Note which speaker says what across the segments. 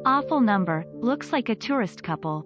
Speaker 1: Awful number, looks like a tourist couple.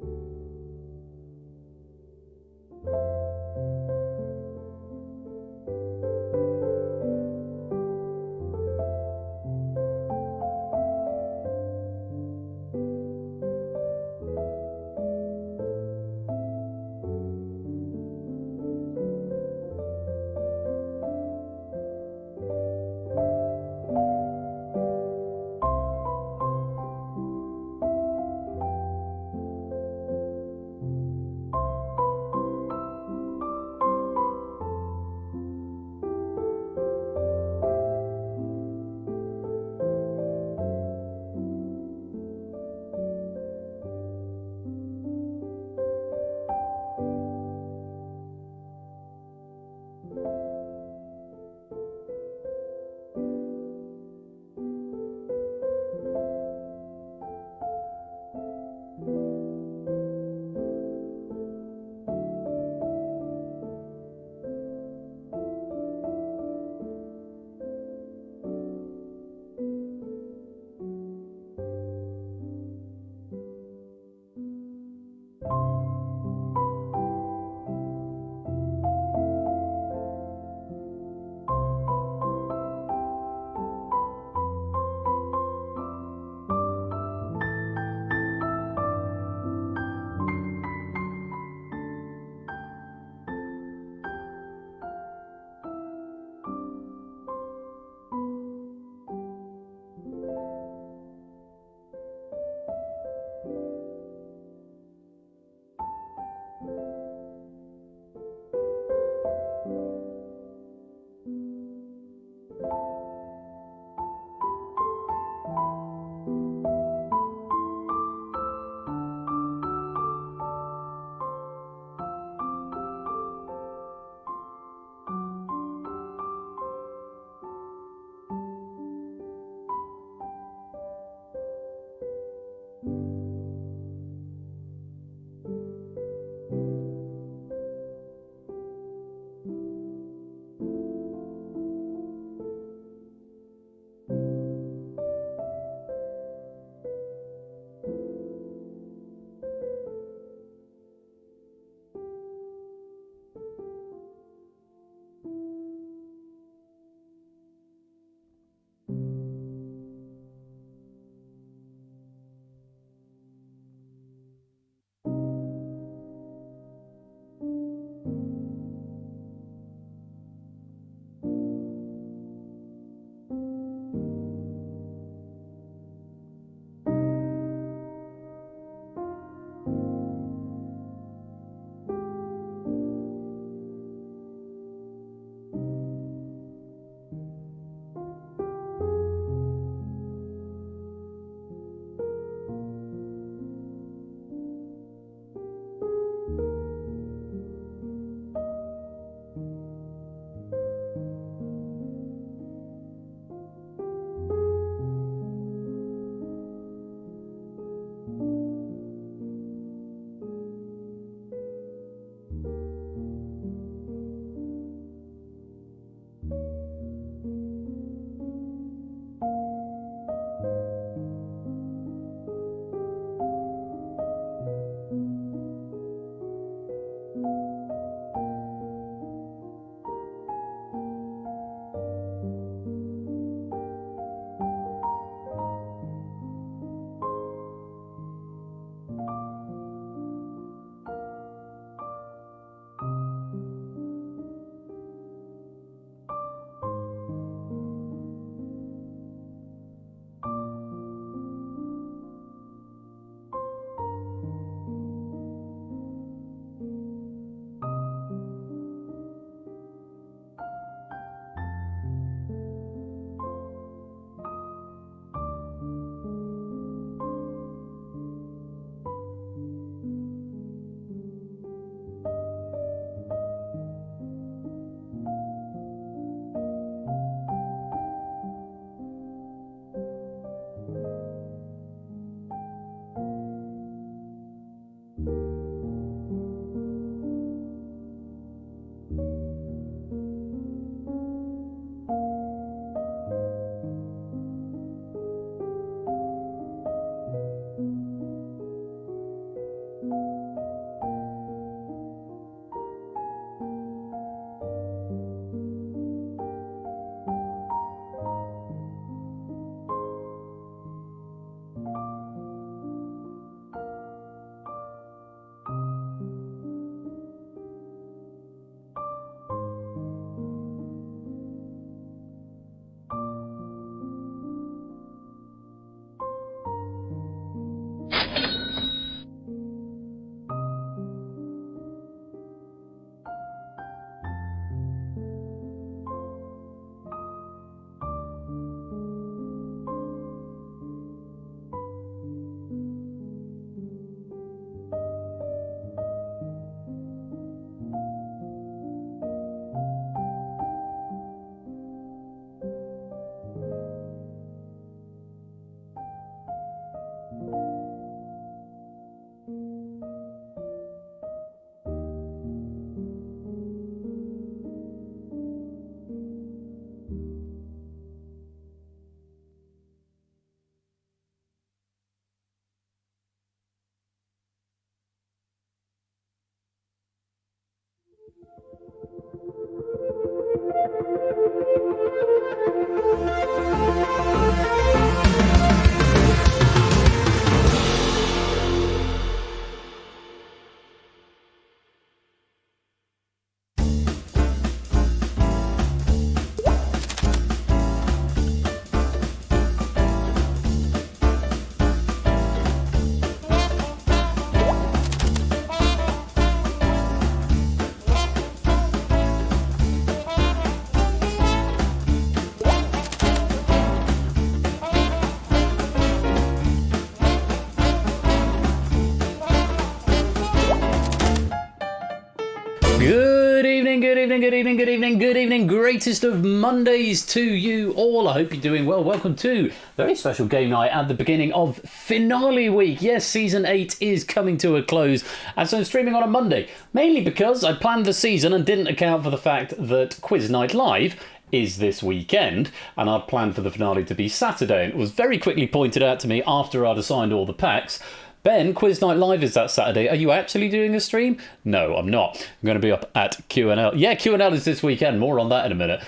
Speaker 2: Good evening, greatest of Mondays to you all. I hope you're doing well. Welcome to a very special game night at the beginning of finale week. Yes, season 8 is coming to a close, and so I'm streaming on a Monday, mainly because I planned the season and didn't account for the fact that Quiz Night Live is this weekend, and I'd planned for the finale to be Saturday, and it was very quickly pointed out to me after I'd assigned all the packs. Ben, Quiz Night Live is that Saturday. Are you actually doing a stream? No, I'm not. I'm going to be up at Q&L. Yeah, Q&L is this weekend. More on that in a minute.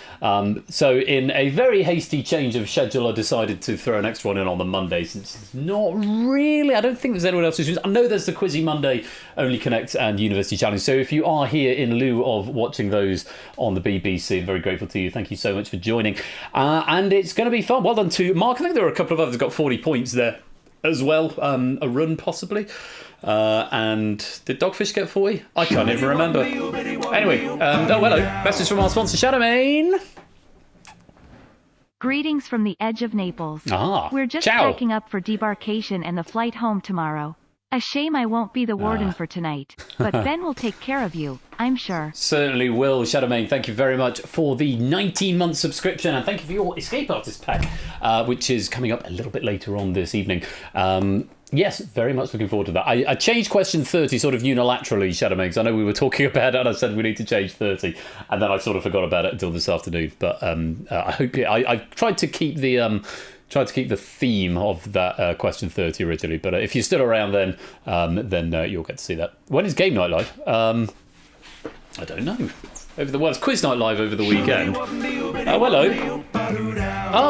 Speaker 2: So in a very hasty change of schedule, I decided to throw an extra one in on the Monday, since it's not really... I don't think there's anyone else who's... I know there's the Quizzy Monday, Only Connect and University Challenge. So if you are here in lieu of watching those on the BBC, I'm very grateful to you. Thank you so much for joining. And it's going to be fun. Well done to Mark. I think there were a couple of others who got 40 points there as well, a run possibly. And did Dogfish get 40? I can't even remember. Anyway, hello. Message from our sponsor, Shadowmane.
Speaker 1: Greetings from the edge of Naples. We're just packing up for debarkation and the flight home tomorrow. A shame I won't be the warden for tonight, but Ben will take care of you, I'm sure. Certainly will, Shadowmane. Thank you very much for the 19-month subscription, and thank you for your Escape Artist pack, which is coming up a little bit later on this evening. Yes, very much looking forward to that. I changed question 30 sort of unilaterally, Shadowmane, because I know we were talking about it and I said we need to change 30, and then I sort of forgot about it until this afternoon. But I hope I've tried to keep the... theme of that question 30 originally, but if you're still around then you'll get to see that. When is Game Night Live? I don't know. It's Quiz Night Live over the weekend. Hello.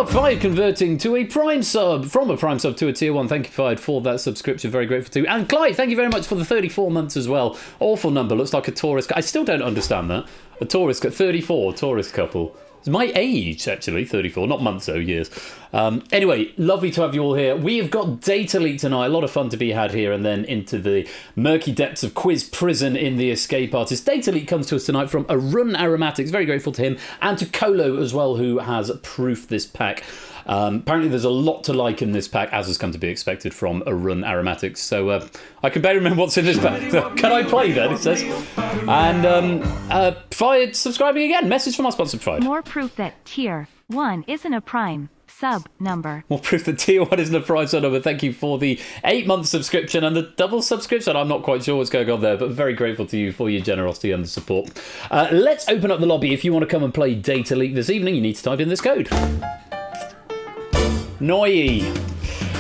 Speaker 1: Fired converting to a Prime sub, from a Prime sub to a Tier 1. Thank you, Fired, for that subscription. Very grateful to. And Clyde, thank you very much for the 34 months as well. Awful number, looks like a tourist. I still don't understand that. A tourist, 34, tourist couple. It's my age, actually, 34, not months though, years. Anyway, lovely to have you all here. We have got Data Leak tonight, a lot of fun to be had here, and then into the murky depths of Quiz Prison in the Escape Artist. Data Leak comes to us tonight from Arun Aromatics, very grateful to him, and to Colo as well, who has proofed this pack. Apparently there's a lot to like in this pack, as has come to be expected from Arun Aromatics. So I can barely remember what's in this pack. Can I play then, it says. And Fired subscribing again. Message from our sponsor, Fired. More proof that Tier 1 isn't a Prime sub number.
Speaker 2: More proof that Tier 1 isn't a Prime sub number. Thank you for the 8-month subscription and the double subscription. I'm not quite sure what's going on there, but very grateful to you for your generosity and the support. Let's open up the lobby. If you want to come and play Data Leak this evening, you need to type in this code. Noi.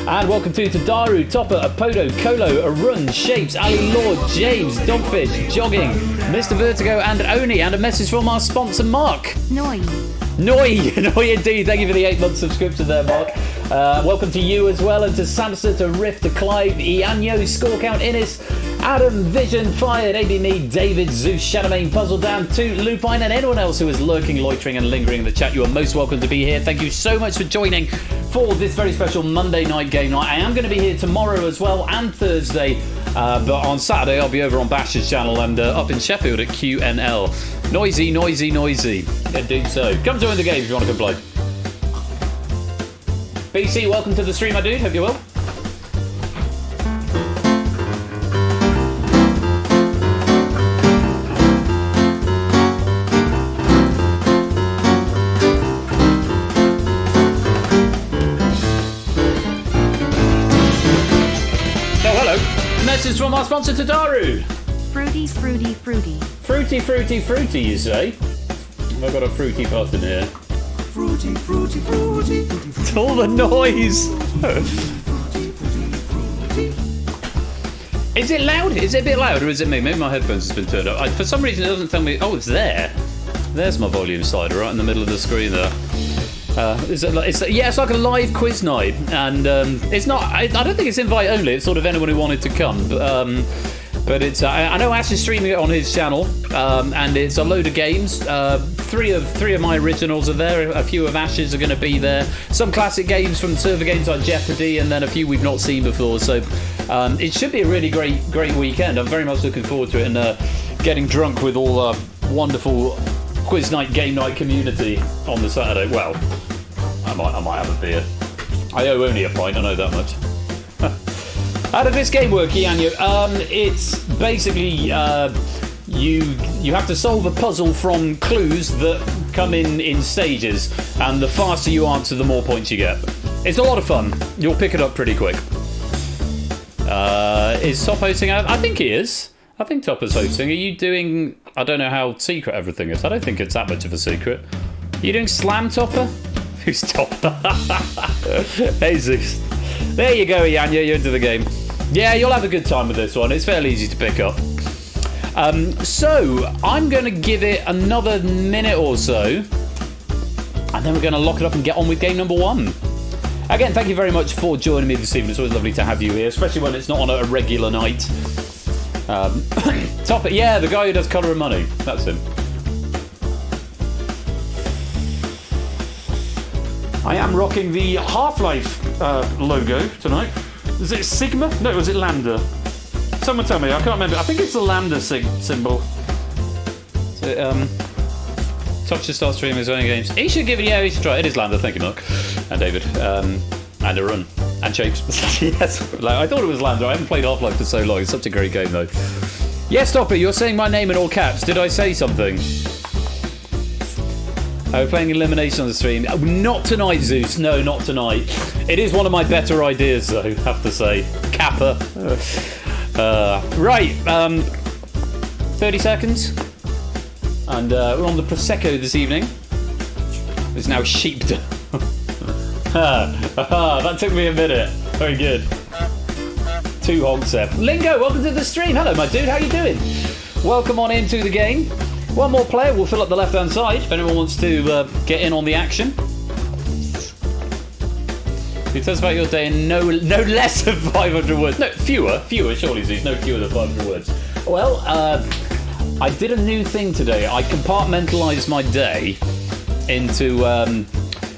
Speaker 2: And welcome to Daru, Topper, Apodo, Colo, Arun, Shapes, Ali Lord, James, Dogfish, Jogging, Mr. Vertigo, and Oni, and a message from our sponsor, Mark.
Speaker 1: Noi
Speaker 2: Indeed. Thank you for the 8-month subscription there, Mark. Welcome to you as well, and to Samsa, to Riff, to Clive, Ianyo, Score Count, Innis, Adam, Vision, Fired, AB Me, David, Zeus, Shadowmane, Puzzle Down, Toot, Lupine, and anyone else who is lurking, loitering, and lingering in the chat. You are most welcome to be here. Thank you so much for joining for this very special Monday night game night. I am going to be here tomorrow as well, and Thursday, but on Saturday I'll be over on Bash's channel and up in Sheffield at QNL. Noisy. Indeed so. Come join the game if you want to come play. BC, welcome to the stream, my dude. Hope you're well. Message from our sponsor, Tadaru.
Speaker 1: Fruity.
Speaker 2: Fruity, you say? Have I got a fruity part in here? Fruity. It's all the noise. Is it loud? Is it a bit loud, or is it me? Maybe my headphones has been turned up. For some reason, it doesn't tell me. Oh, it's there. There's my volume slider right in the middle of the screen there. It's like a live quiz night, and it's not. I don't think it's invite only. It's sort of anyone who wanted to come. But it's. I know Ash is streaming it on his channel, and it's a load of games. Three of my originals are there. A few of Ash's are going to be there. Some classic games from server games like Jeopardy, and then a few we've not seen before. So it should be a really great weekend. I'm very much looking forward to it, and getting drunk with all the wonderful quiz night, game night community on the Saturday. Well, I might have a beer. I owe only a pint, I know that much. How did this game work, Ianyo? It's basically you have to solve a puzzle from clues that come in stages, and the faster you answer, the more points you get. It's a lot of fun. You'll pick it up pretty quick. Is Top hosting? I think he is. I think Top is hosting. Are you doing... I don't know how secret everything is. I don't think it's that much of a secret. Are you doing Slam Topper? Who's Topper? Hey, Zeus. There you go, Ianya. You're into the game. Yeah, you'll have a good time with this one. It's fairly easy to pick up. So, I'm going to give it another minute or so. And then we're going to lock it up and get on with game number 1. Again, thank you very much for joining me this evening. It's always lovely to have you here, especially when it's not on a regular night. Top it, yeah, the guy who does Colour and Money. That's him. I am rocking the Half-Life logo tonight. Is it Sigma? No, was it Lambda? Someone tell me, I can't remember. I think it's the Lambda symbol. So, Top should start streaming his own games. He should give it, yeah, he should try it. It is Lambda, thank you, Mark. And David. And a run. And shapes. Yes. I thought it was Lambda. I haven't played Half-Life for so long. It's such a great game, though. Yes, Stop it. You're saying my name in all caps. Did I say something? We're playing Elimination on the stream. Not tonight, Zeus. No, not tonight. It is one of my better ideas, though, I have to say. Kappa. Right. 30 seconds. And we're on the Prosecco this evening. It's now sheeped. That took me a minute. Very good. 2 honks there. Lingo, welcome to the stream. Hello, my dude. How you doing? Welcome on into the game. One more player will fill up the left-hand side if anyone wants to get in on the action. You tell us about your day in no less than 500 words. No, fewer, surely, Zeus. No fewer than 500 words. Well, I did a new thing today. I compartmentalised my day into...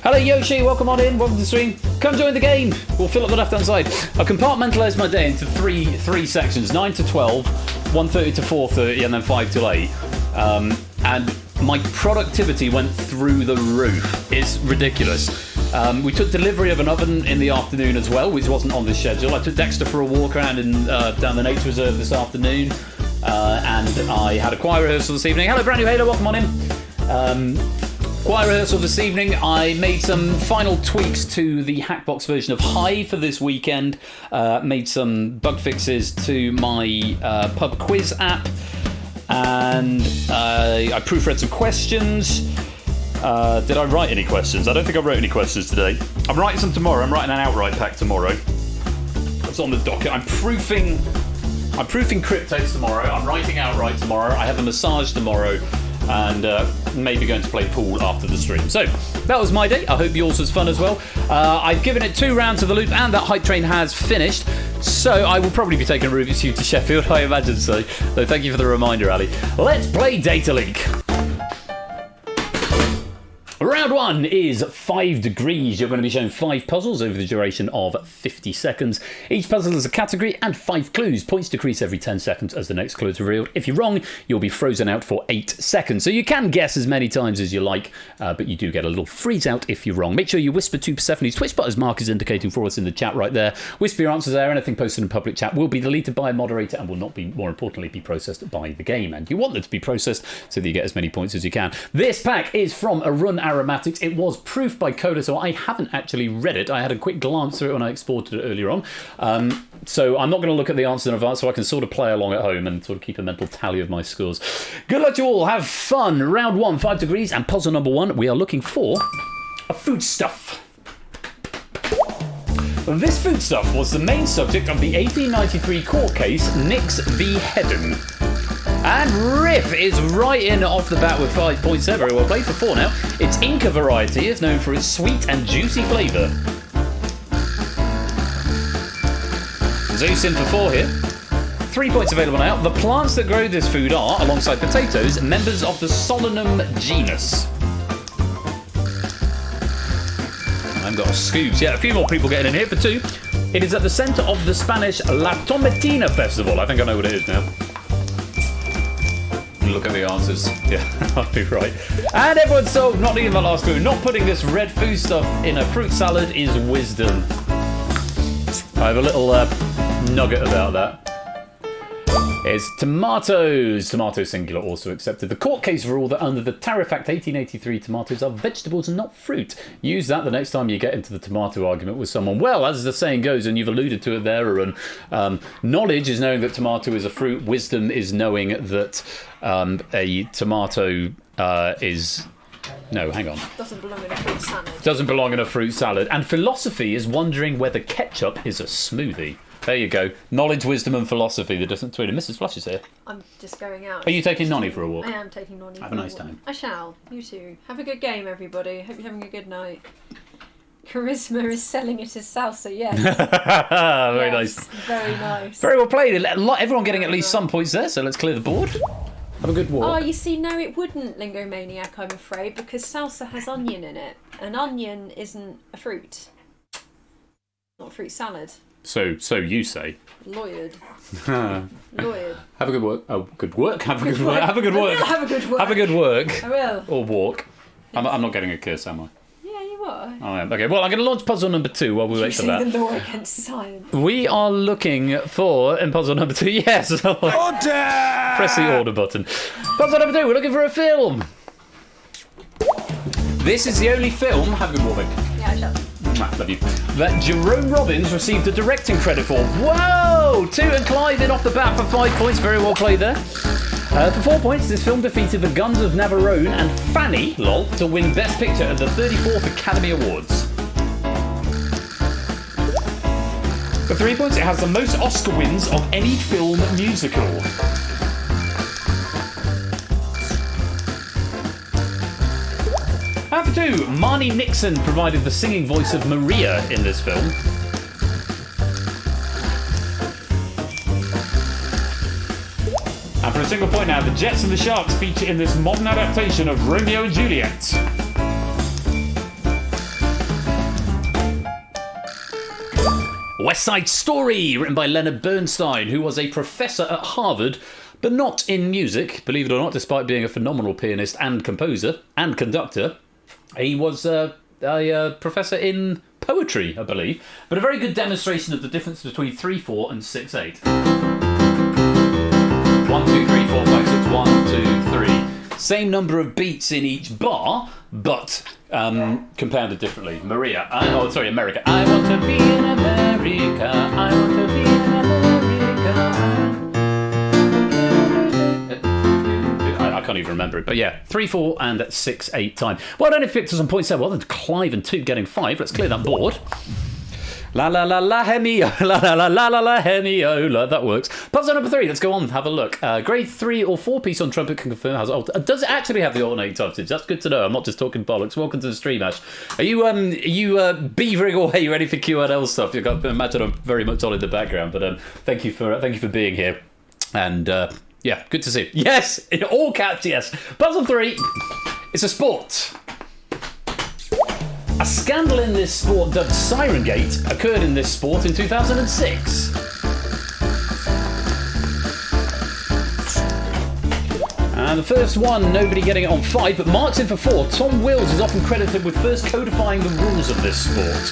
Speaker 2: Hello, Yoshi. Welcome on in. Welcome to the stream. Come join the game. We'll fill up the left-hand side. I compartmentalised my day into three sections. 9 to 12, 1:30 to 4:30, and then 5 till 8. And my productivity went through the roof. It's ridiculous. We took delivery of an oven in the afternoon as well, which wasn't on the schedule. I took Dexter for a walk around down the Nature Reserve this afternoon. And I had a choir rehearsal this evening. Hello, brand new Halo. Welcome on in. Choir rehearsal this evening. I made some final tweaks to the Hackbox version of Hive for this weekend. Made some bug fixes to my pub quiz app. And I proofread some questions. Did I write any questions? I don't think I wrote any questions today. I'm writing some tomorrow. I'm writing an outright pack tomorrow. That's on the docket. I'm proofing cryptos tomorrow. I'm writing outright tomorrow. I have a massage tomorrow. And maybe going to play pool after the stream. So, that was my day. I hope yours was fun as well. I've given it 2 rounds of the loop, and that hype train has finished. So, I will probably be taking a Rubik's Cube to Sheffield, I imagine so. So, thank you for the reminder, Ali. Let's play Data Link. Round 1 is 5 degrees. You're going to be shown 5 puzzles over the duration of 50 seconds. Each puzzle is a category and 5 clues. Points decrease every 10 seconds as the next clue is revealed. If you're wrong, you'll be frozen out for 8 seconds. So you can guess as many times as you like, but you do get a little freeze out if you're wrong. Make sure you whisper to Persephone's Twitch bot, as Mark is indicating for us in the chat right there. Whisper your answers there. Anything posted in public chat will be deleted by a moderator and will not be, more importantly, be processed by the game. And you want them to be processed so that you get as many points as you can. This pack is from Arun Aromatics. It was proofed by Coda, so I haven't actually read it. I had a quick glance through it when I exported it earlier on. So I'm not going to look at the answers in advance, so I can sort of play along at home and sort of keep a mental tally of my scores. Good luck to you all. Have fun. Round 1, 5 degrees, and puzzle number 1. We are looking for a foodstuff. This foodstuff was the main subject of the 1893 court case Nix v. Hedden. And Riff is right in off the bat with 5 points there. Very well played for 4 now. Its Inca variety is known for its sweet and juicy flavour. Zeus in for 4 here. 3 points available now. The plants that grow this food are, alongside potatoes, members of the Solanum genus. I've got scoops. Yeah, a few more people getting in here for 2. It is at the centre of the Spanish La Tomatina Festival. I think I know what it is now. Look at the answers. Yeah, I'll be right. And everyone's solved. Not eating my last clue. Not putting this red food stuff in a fruit salad is wisdom. I have a little nugget about that. It's tomatoes. Tomato singular also accepted. The court case rule that under the Tariff Act 1883, tomatoes are vegetables and not fruit. Use that the next time you get into the tomato argument with someone. Well, as the saying goes, and you've alluded to it there, Aaron, knowledge is knowing that tomato is a fruit. Wisdom is knowing that a tomato is... No, hang on.
Speaker 3: Doesn't belong in a fruit salad.
Speaker 2: Doesn't belong in a fruit salad. And philosophy is wondering whether ketchup is a smoothie. There you go. Knowledge, wisdom and philosophy, the difference between them. Mrs. Flush is here.
Speaker 3: I'm just going out.
Speaker 2: Are you taking Nonny for a walk?
Speaker 3: I am taking Nonny for a walk.
Speaker 2: Have a nice time.
Speaker 3: I shall. You too. Have a good game, everybody. Hope you're having a good night. Charisma is selling it as salsa, yes.
Speaker 2: Very nice.
Speaker 3: Very nice.
Speaker 2: Very well played. Everyone getting at least some points there, so let's clear the board. Have a good walk.
Speaker 3: Oh, you see, no, it wouldn't, Lingomaniac, I'm afraid, because salsa has onion in it. An onion isn't a fruit. Not a fruit salad.
Speaker 2: So you say.
Speaker 3: Lawyered. Lawyered.
Speaker 2: Have a good work. Oh, good work. Have a good work. Have a good work.
Speaker 3: Have a good work.
Speaker 2: Have a good work.
Speaker 3: I will.
Speaker 2: Or walk. I'm not getting a kiss, am I?
Speaker 3: Yeah, you are.
Speaker 2: I am. Okay, well, I'm going to launch puzzle number 2 while we wait for that.
Speaker 3: The law against science.
Speaker 2: We are looking for, in puzzle number 2, yes. Order! Press the order button. Puzzle number 2, we're looking for a film. This is the only film, have a good walk.
Speaker 3: Yeah, I shall.
Speaker 2: Love you. That Jerome Robbins received a directing credit for. Whoa! 2 and Clive in off the bat for 5 points. Very well played there. For 4 points, this film defeated the Guns of Navarone and Fanny, lol, to win Best Picture at the 34th Academy Awards. For 3 points, it has the most Oscar wins of any film musical. And for 2, Marnie Nixon provided the singing voice of Maria in this film. And for a single point now, the Jets and the Sharks feature in this modern adaptation of Romeo and Juliet. West Side Story, written by Leonard Bernstein, who was a professor at Harvard, but not in music, believe it or not, despite being a phenomenal pianist and composer and conductor. He was a professor in poetry, I believe, but a very good demonstration of the difference between 3/4 and 6/8. 1, 2, 3, 4, 5, 6, 1, 2, 3. Same number of beats in each bar, but compounded differently. America. I want to be in America. I want to be in America. I can't even remember it, but yeah, 3/4 and 6/8 time. Well done if you picked us some points there. Well done to Clive and 2 getting 5. Let's clear that board. La la la la hemio, la la la la la la hemio. That works. Puzzle number 3. Let's go on. Have a look. Grade 3 or 4 piece on trumpet can confirm has does it actually have the alternating time pitch? That's good to know. I'm not just talking bollocks. Welcome to the stream, Ash. Are you beavering away ready for Q&L stuff? You can imagine I'm very much on in the background, but thank you for being here. And yeah, good to see you. Yes, in all caps. Yes. Puzzle 3. It's a sport. A scandal in this sport dubbed Sirengate occurred in this sport in 2006. And the first one, nobody getting it on 5, but Mark's in for 4. Tom Wills is often credited with first codifying the rules of this sport.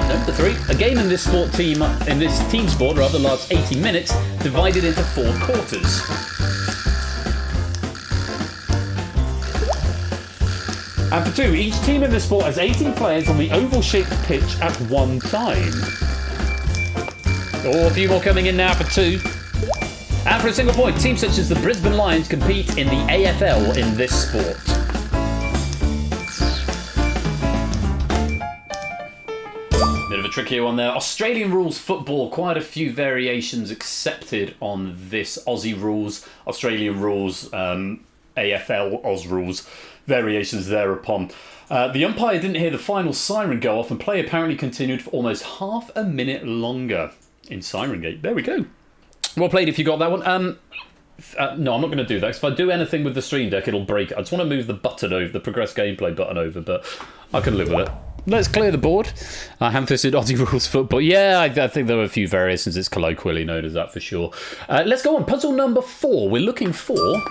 Speaker 2: Number 3, a game in this team sport lasts 80 minutes, divided into 4 quarters. And for 2, each team in this sport has 18 players on the oval-shaped pitch at one time. Oh, a few more coming in now for 2. And for a single point, teams such as the Brisbane Lions compete in the AFL in this sport. trickier one there. Australian rules football. Quite a few variations accepted on this. Aussie rules, Australian rules, AFL Oz rules, variations thereupon. The umpire didn't hear the final siren go off, and play apparently continued for almost half a minute longer in Siren Gate. There we go. Well played if you got that one. No, I'm not going to do that. If I do anything with the Stream Deck, it'll break it. I just want to move the button over, the Progress Gameplay button over, but I can live with it. Let's clear the board. Ham-fisted Aussie rules football. Yeah, I think there were a few variations. It's colloquially known as that for sure. Let's go on. Puzzle number 4. We're looking for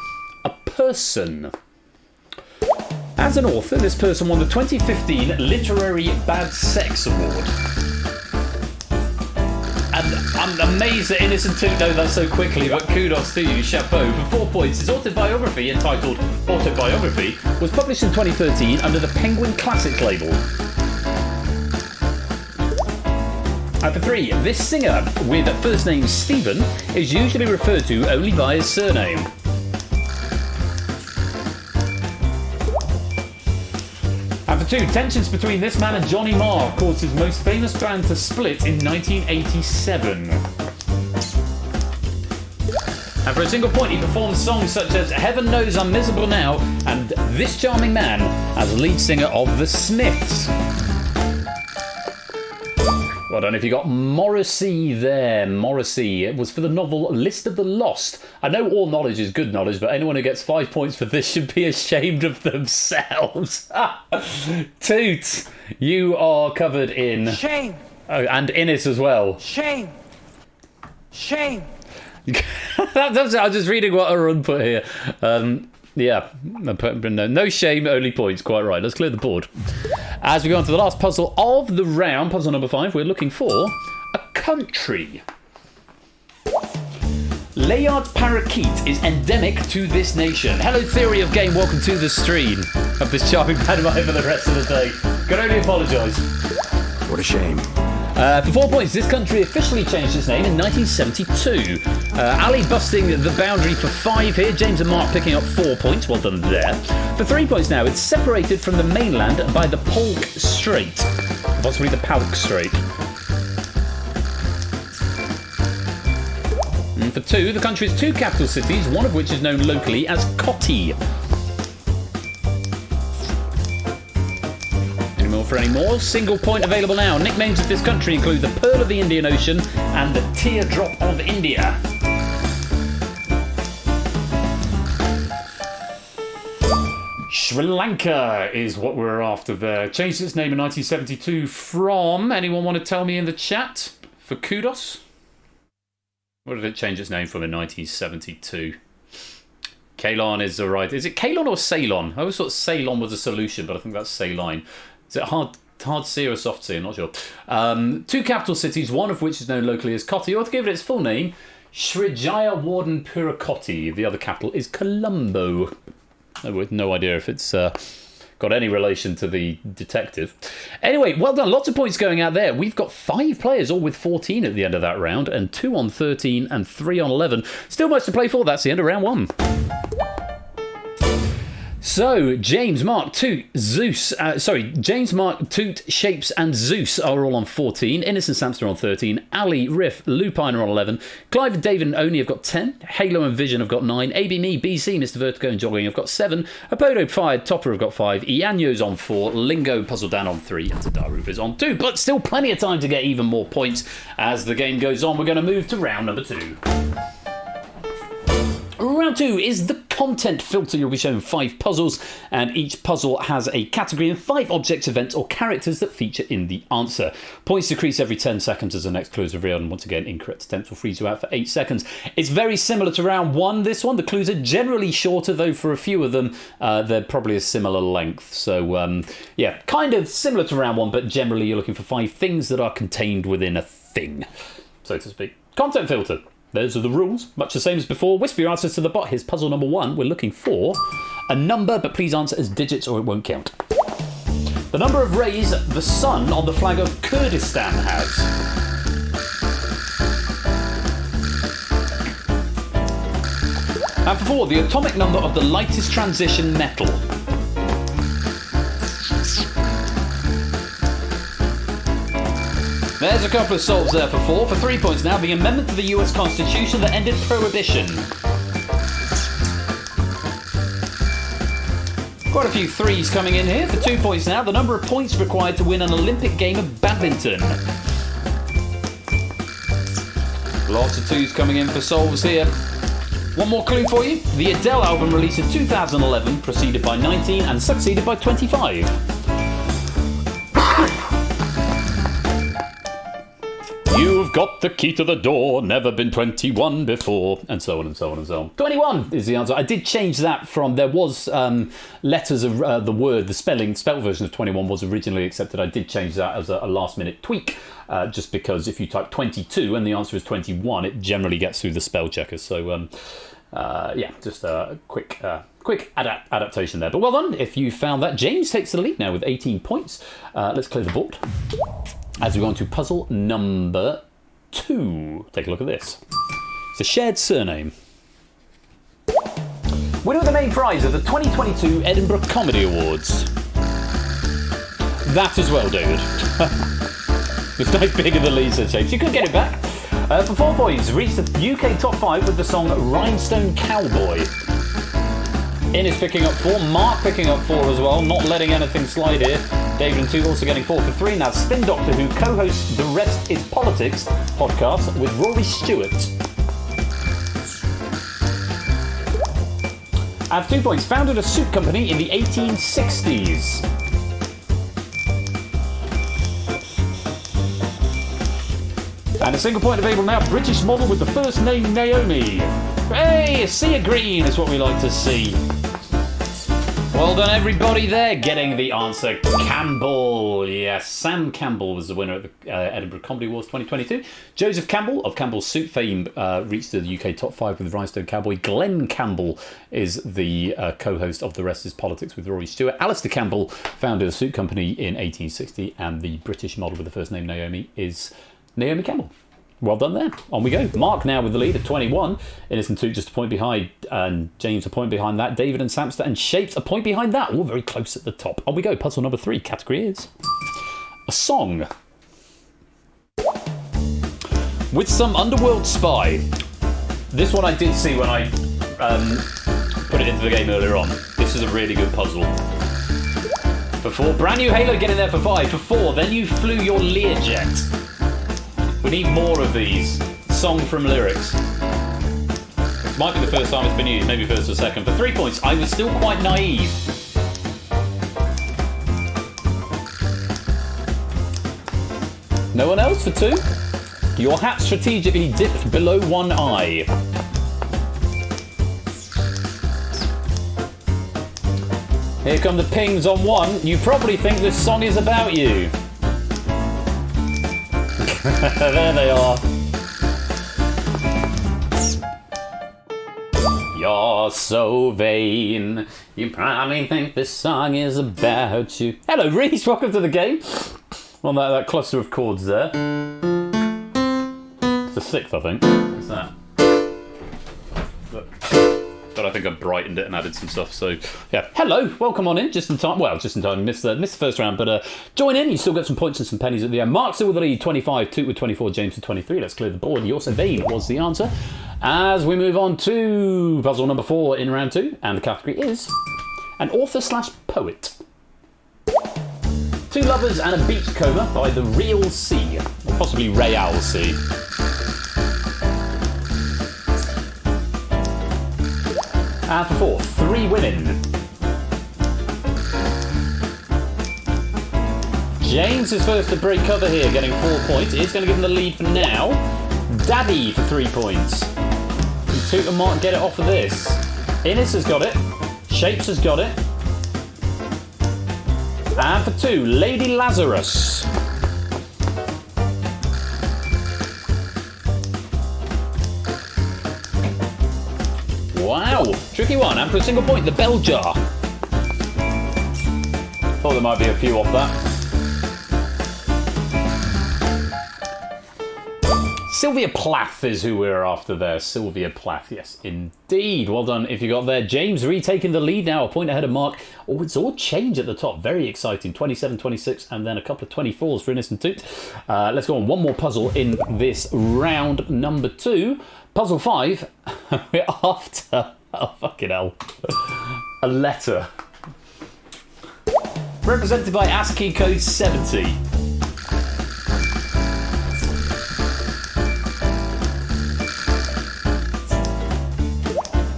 Speaker 2: a person. As an author, this person won the 2015 Literary Bad Sex Award. And I'm amazed that Innocent Toot know that so quickly, but kudos to you, chapeau. For 4 points, his autobiography, entitled Autobiography, was published in 2013 under the Penguin Classics label. And for 3, this singer, with first name Stephen, is usually referred to only by his surname. And for 2, tensions between this man and Johnny Marr caused his most famous band to split in 1987. And for a single point, he performed songs such as Heaven Knows I'm Miserable Now and This Charming Man as lead singer of The Smiths. Well done if you got Morrissey there. Morrissey. It was for the novel List of the Lost. I know all knowledge is good knowledge, but anyone who gets 5 points for this should be ashamed of themselves. Toot, you are covered in...
Speaker 4: Shame.
Speaker 2: Oh, and Innes as well.
Speaker 4: Shame. Shame.
Speaker 2: I'm just reading what Arun put here. Yeah, no shame, only points. Quite right. Let's clear the board. As we go on to the last puzzle of the round, puzzle number 5, we're looking for a country. Layard's parakeet is endemic to this nation. Hello, Theory of Game. Welcome to the stream of this charming pantomime for the rest of the day. Can only apologise.
Speaker 5: What a shame.
Speaker 2: For 4 points, this country officially changed its name in 1972. Ali busting the boundary for 5 here. James and Mark picking up 4 points. Well done there. For 3 points now, it's separated from the mainland by the Polk Strait. Possibly the Palk Strait. And for 2, the country has 2 capital cities, one of which is known locally as Kotti. For any more, single point available now. Nicknames of this country include the Pearl of the Indian Ocean and the Teardrop of India. Sri Lanka is what we're after there. Changed its name in 1972 from... Anyone want to tell me in the chat for kudos? What did it change its name from in 1972? Ceylon is alright. Is it Ceylon or Ceylon? I always thought Ceylon was a solution, but I think that's Saline. Is it hard C or soft C? I'm not sure. 2 capital cities, one of which is known locally as Kotti, or to give it its full name, Srijaya Warden Purakotti. The other capital is Colombo. With no idea if it's got any relation to the detective. Anyway, well done. Lots of points going out there. We've got 5 players, all with 14 at the end of that round, and 2 on 13 and 3 on 11. Still much to play for. That's the end of round 1. So, James, Mark, Toot, Zeus, James, Mark, Toot, Shapes and Zeus are all on 14. Innocent Samson on 13. Ali, Riff, Lupine are on 11. Clive, David and Oni have got 10. Halo and Vision have got 9. AB Me, BC, Mr. Vertigo and Jogging have got 7. Apodo, Fired, Topper have got 5. Ianyo's on 4. Lingo, Puzzle Dan on 3. And Tadaru is on 2. But still plenty of time to get even more points as the game goes on. We're going to move to round number 2. Round 2 is the content filter. You'll be shown 5 puzzles, and each puzzle has a category and 5 objects, events, or characters that feature in the answer. Points decrease every 10 seconds as the next clue is revealed, and once again, incorrect attempts will freeze you out for 8 seconds. It's very similar to round 1, this one. The clues are generally shorter, though for a few of them, they're probably a similar length. So, yeah, kind of similar to round 1, but generally you're looking for 5 things that are contained within a thing, so to speak. Content filter. Those are the rules, much the same as before. Whisper your answers to the bot. Here's puzzle number 1. We're looking for a number, but please answer as digits or it won't count. The number of rays the sun on the flag of Kurdistan has. And for 4, the atomic number of the lightest transition metal. There's a couple of solves there for 4. For 3 points now, the amendment to the US Constitution that ended Prohibition. Quite a few 3s coming in here. For 2 points now, the number of points required to win an Olympic game of badminton. Lots of 2s coming in for solves here. One more clue for you. The Adele album released in 2011, preceded by 19 and succeeded by 25. You've got the key to the door, never been 21 before, and so on and so on and so on. 21 is the answer. I did change that from, there was letters of the word, the spell version of 21 was originally accepted. I did change that as a last minute tweak, just because if you type 22 and the answer is 21, it generally gets through the spell checkers. So yeah, just a quick adaptation there. But well done if you found that. James takes the lead now with 18 points. Let's clear the board. As we go on to puzzle number 2. Take a look at this. It's a shared surname. Winner of the main prize of the 2022 Edinburgh Comedy Awards. That as well, David. It's no bigger than Lisa James. You could get it back. For 4 points, reached the UK top 5 with the song Rhinestone Cowboy. Innes picking up 4, Mark picking up 4 as well, not letting anything slide here. David and 2 also getting 4 for 3. Now Spin Doctor, who co-hosts The Rest is Politics podcast with Rory Stewart. I have 2 points. Founded a suit company in the 1860s. And a single point available now. British model with the first name Naomi. Hey, a sea of green is what we like to see. Well done, everybody there, getting the answer. Campbell. Yes, Sam Campbell was the winner at the Edinburgh Comedy Awards 2022. Joseph Campbell of Campbell's Soup fame reached the UK top 5 with Rhinestone Cowboy. Glenn Campbell is the co-host of The Rest is Politics with Rory Stewart. Alistair Campbell founded a suit company in 1860, and the British model with the first name Naomi is Naomi Campbell. Well done there. On we go. Mark now with the lead at 21. Innes and 2 just a point behind, and James a point behind that. David and Samster and Shapes a point behind that. All very close at the top. On we go. Puzzle number 3. Category is a song. With some underworld spy. This one I did see when I put it into the game earlier on. This is a really good puzzle. For 4. Brand new Halo getting there for 5. For 4. Then you flew your Learjet. We need more of these. Song from lyrics. Might be the first time it's been used, maybe first or second. For 3 points, I was still quite naive. No one else for 2? Your hat strategically dipped below one eye. Here come the pings on 1. You probably think this song is about you. There they are. You're so vain. You probably think this song is about you. Hello, Reese. Welcome to the game. On that cluster of chords there. It's the 6th, I think. What's that? But I think I brightened it and added some stuff. So, yeah. Hello. Welcome on in. Just in time. Well, just in time. Missed the first round. But join in. You still get some points and some pennies at the end. Mark's still with the lead. 25. Toot with 24. James with 23. Let's clear the board. You're so vain was the answer. As we move on to puzzle number 4 in round 2. And the category is an author/poet. 2 Lovers and a Beachcomber by the Real Sea. Or possibly Real Sea. And for 4, 3 Women. James is first to break cover here, getting 4 points. It's going to give him the lead for now. Daddy for 3 points. And Toot and Mark get it off of this. Innes has got it. Shapes has got it. And for 2, Lady Lazarus. Wow, tricky one. And for a single point, the bell jar. Thought there might be a few off that. Sylvia Plath is who we're after there. Sylvia Plath, yes, indeed. Well done if you got there. James retaking the lead now, a point ahead of Mark. Oh, it's all change at the top. Very exciting. 27, 26, and then a couple of 24s for Innocent Toot. Let's go on. One more puzzle in this round number 2. Puzzle 5. We're after, oh fucking hell, a letter. Represented by ASCII code 70.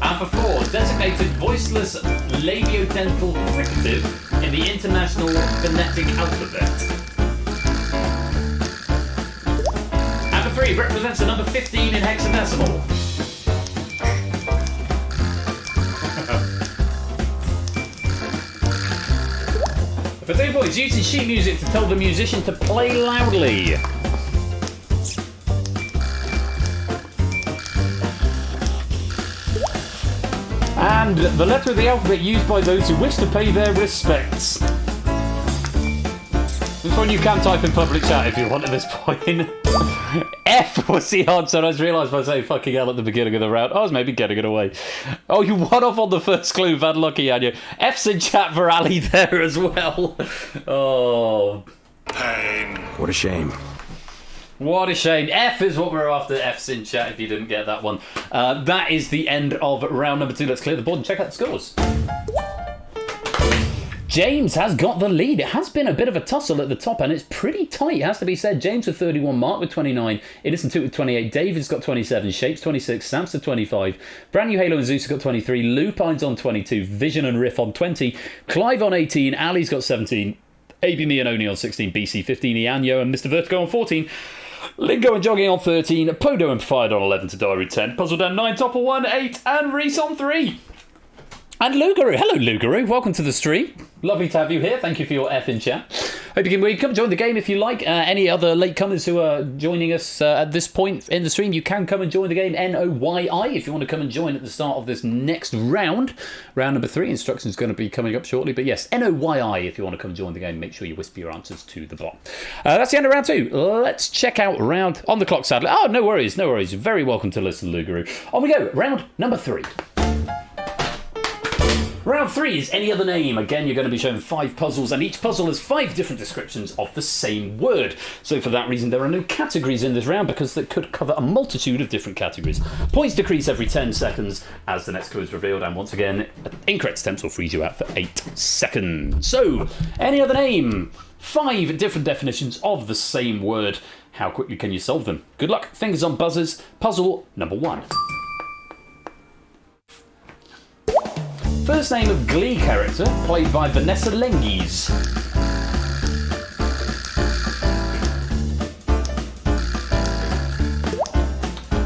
Speaker 2: And for 4, designated voiceless labiodental fricative in the International Phonetic Alphabet. And for 3, represents the number 15 in hexadecimal. For 2 points, using sheet music to tell the musician to play loudly. And the letter of the alphabet used by those who wish to pay their respects. This one you can type in public chat if you want at this point. F was the answer. I just realised by saying fucking hell at the beginning of the round. I was maybe getting it away. Oh, you won off on the first clue. Bad lucky, Anya. F's in chat for Ali there as well. Oh.
Speaker 5: Pain.
Speaker 4: What a shame.
Speaker 2: What a shame. F is what we're after. F's in chat if you didn't get that one. That is the end of round number 2. Let's clear the board and check out the scores. James has got the lead. It has been a bit of a tussle at the top, and it's pretty tight, it has to be said. James with 31, Mark with 29, Innocent Toot with 28, David's got 27, Shapes 26, Sam's 25, Brand New Halo and Zeus have got 23, Lupine's on 22, Vision and Riff on 20, Clive on 18, Ali's got 17, AB Me and Oni on 16, BC 15, Ianyo and Mr. Vertigo on 14, Lingo and Jogging on 13, Podo and Fired on 11 to Diary 10, Puzzle Dan 9, Topper 1, 8, and Reese on 3. And Lugaroo. Hello, Lugaroo. Welcome to the stream. Lovely to have you here. Thank you for your F in chat. Hope you can come join the game if you like. Any other latecomers who are joining us at this point in the stream, you can come and join the game. NOYI if you want to come and join at the start of this next round. Round number 3. Instructions going to be coming up shortly. But yes, NOYI if you want to come and join the game. Make sure you whisper your answers to the bot. That's the end of round 2. Let's check out round on the clock, sadly. Oh, no worries, no worries. You're very welcome to listen, Lugaroo. On we go. Round number 3. Round 3 is any other name. Again, you're going to be shown 5 puzzles, and each puzzle has 5 different descriptions of the same word. So for that reason, there are no categories in this round because they could cover a multitude of different categories. Points decrease every 10 seconds as the next clue is revealed, and once again, incorrect attempts will freeze you out for 8 seconds. So, any other name. 5 different definitions of the same word. How quickly can you solve them? Good luck. Fingers on buzzers. Puzzle number 1. First name of Glee character, played by Vanessa Lengies.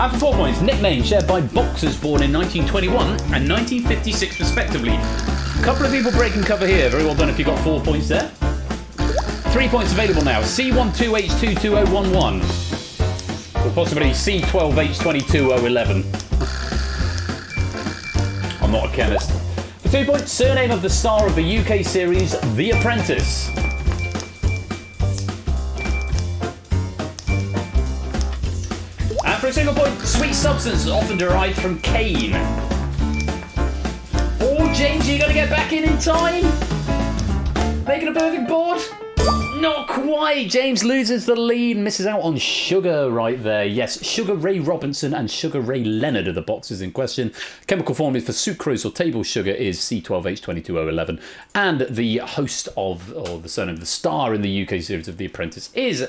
Speaker 2: And for 4 points, nickname shared by boxers born in 1921 and 1956 respectively. A couple of people breaking cover here. Very well done if you got 4 points there. 3 points available now. C12H22011. Or possibly C12H22011. I'm not a chemist. For 2 points, surname of the star of the UK series The Apprentice. And for a single point, sweet substance often derived from cane. Oh, James, are you going to get back in time? Making a perfect board? Not quite. James loses the lead, misses out on Sugar right there. Yes, Sugar Ray Robinson and Sugar Ray Leonard are the boxes in question. Chemical formula for sucrose or table sugar is C12H22011. And the host of, or the surname of the star in the UK series of The Apprentice is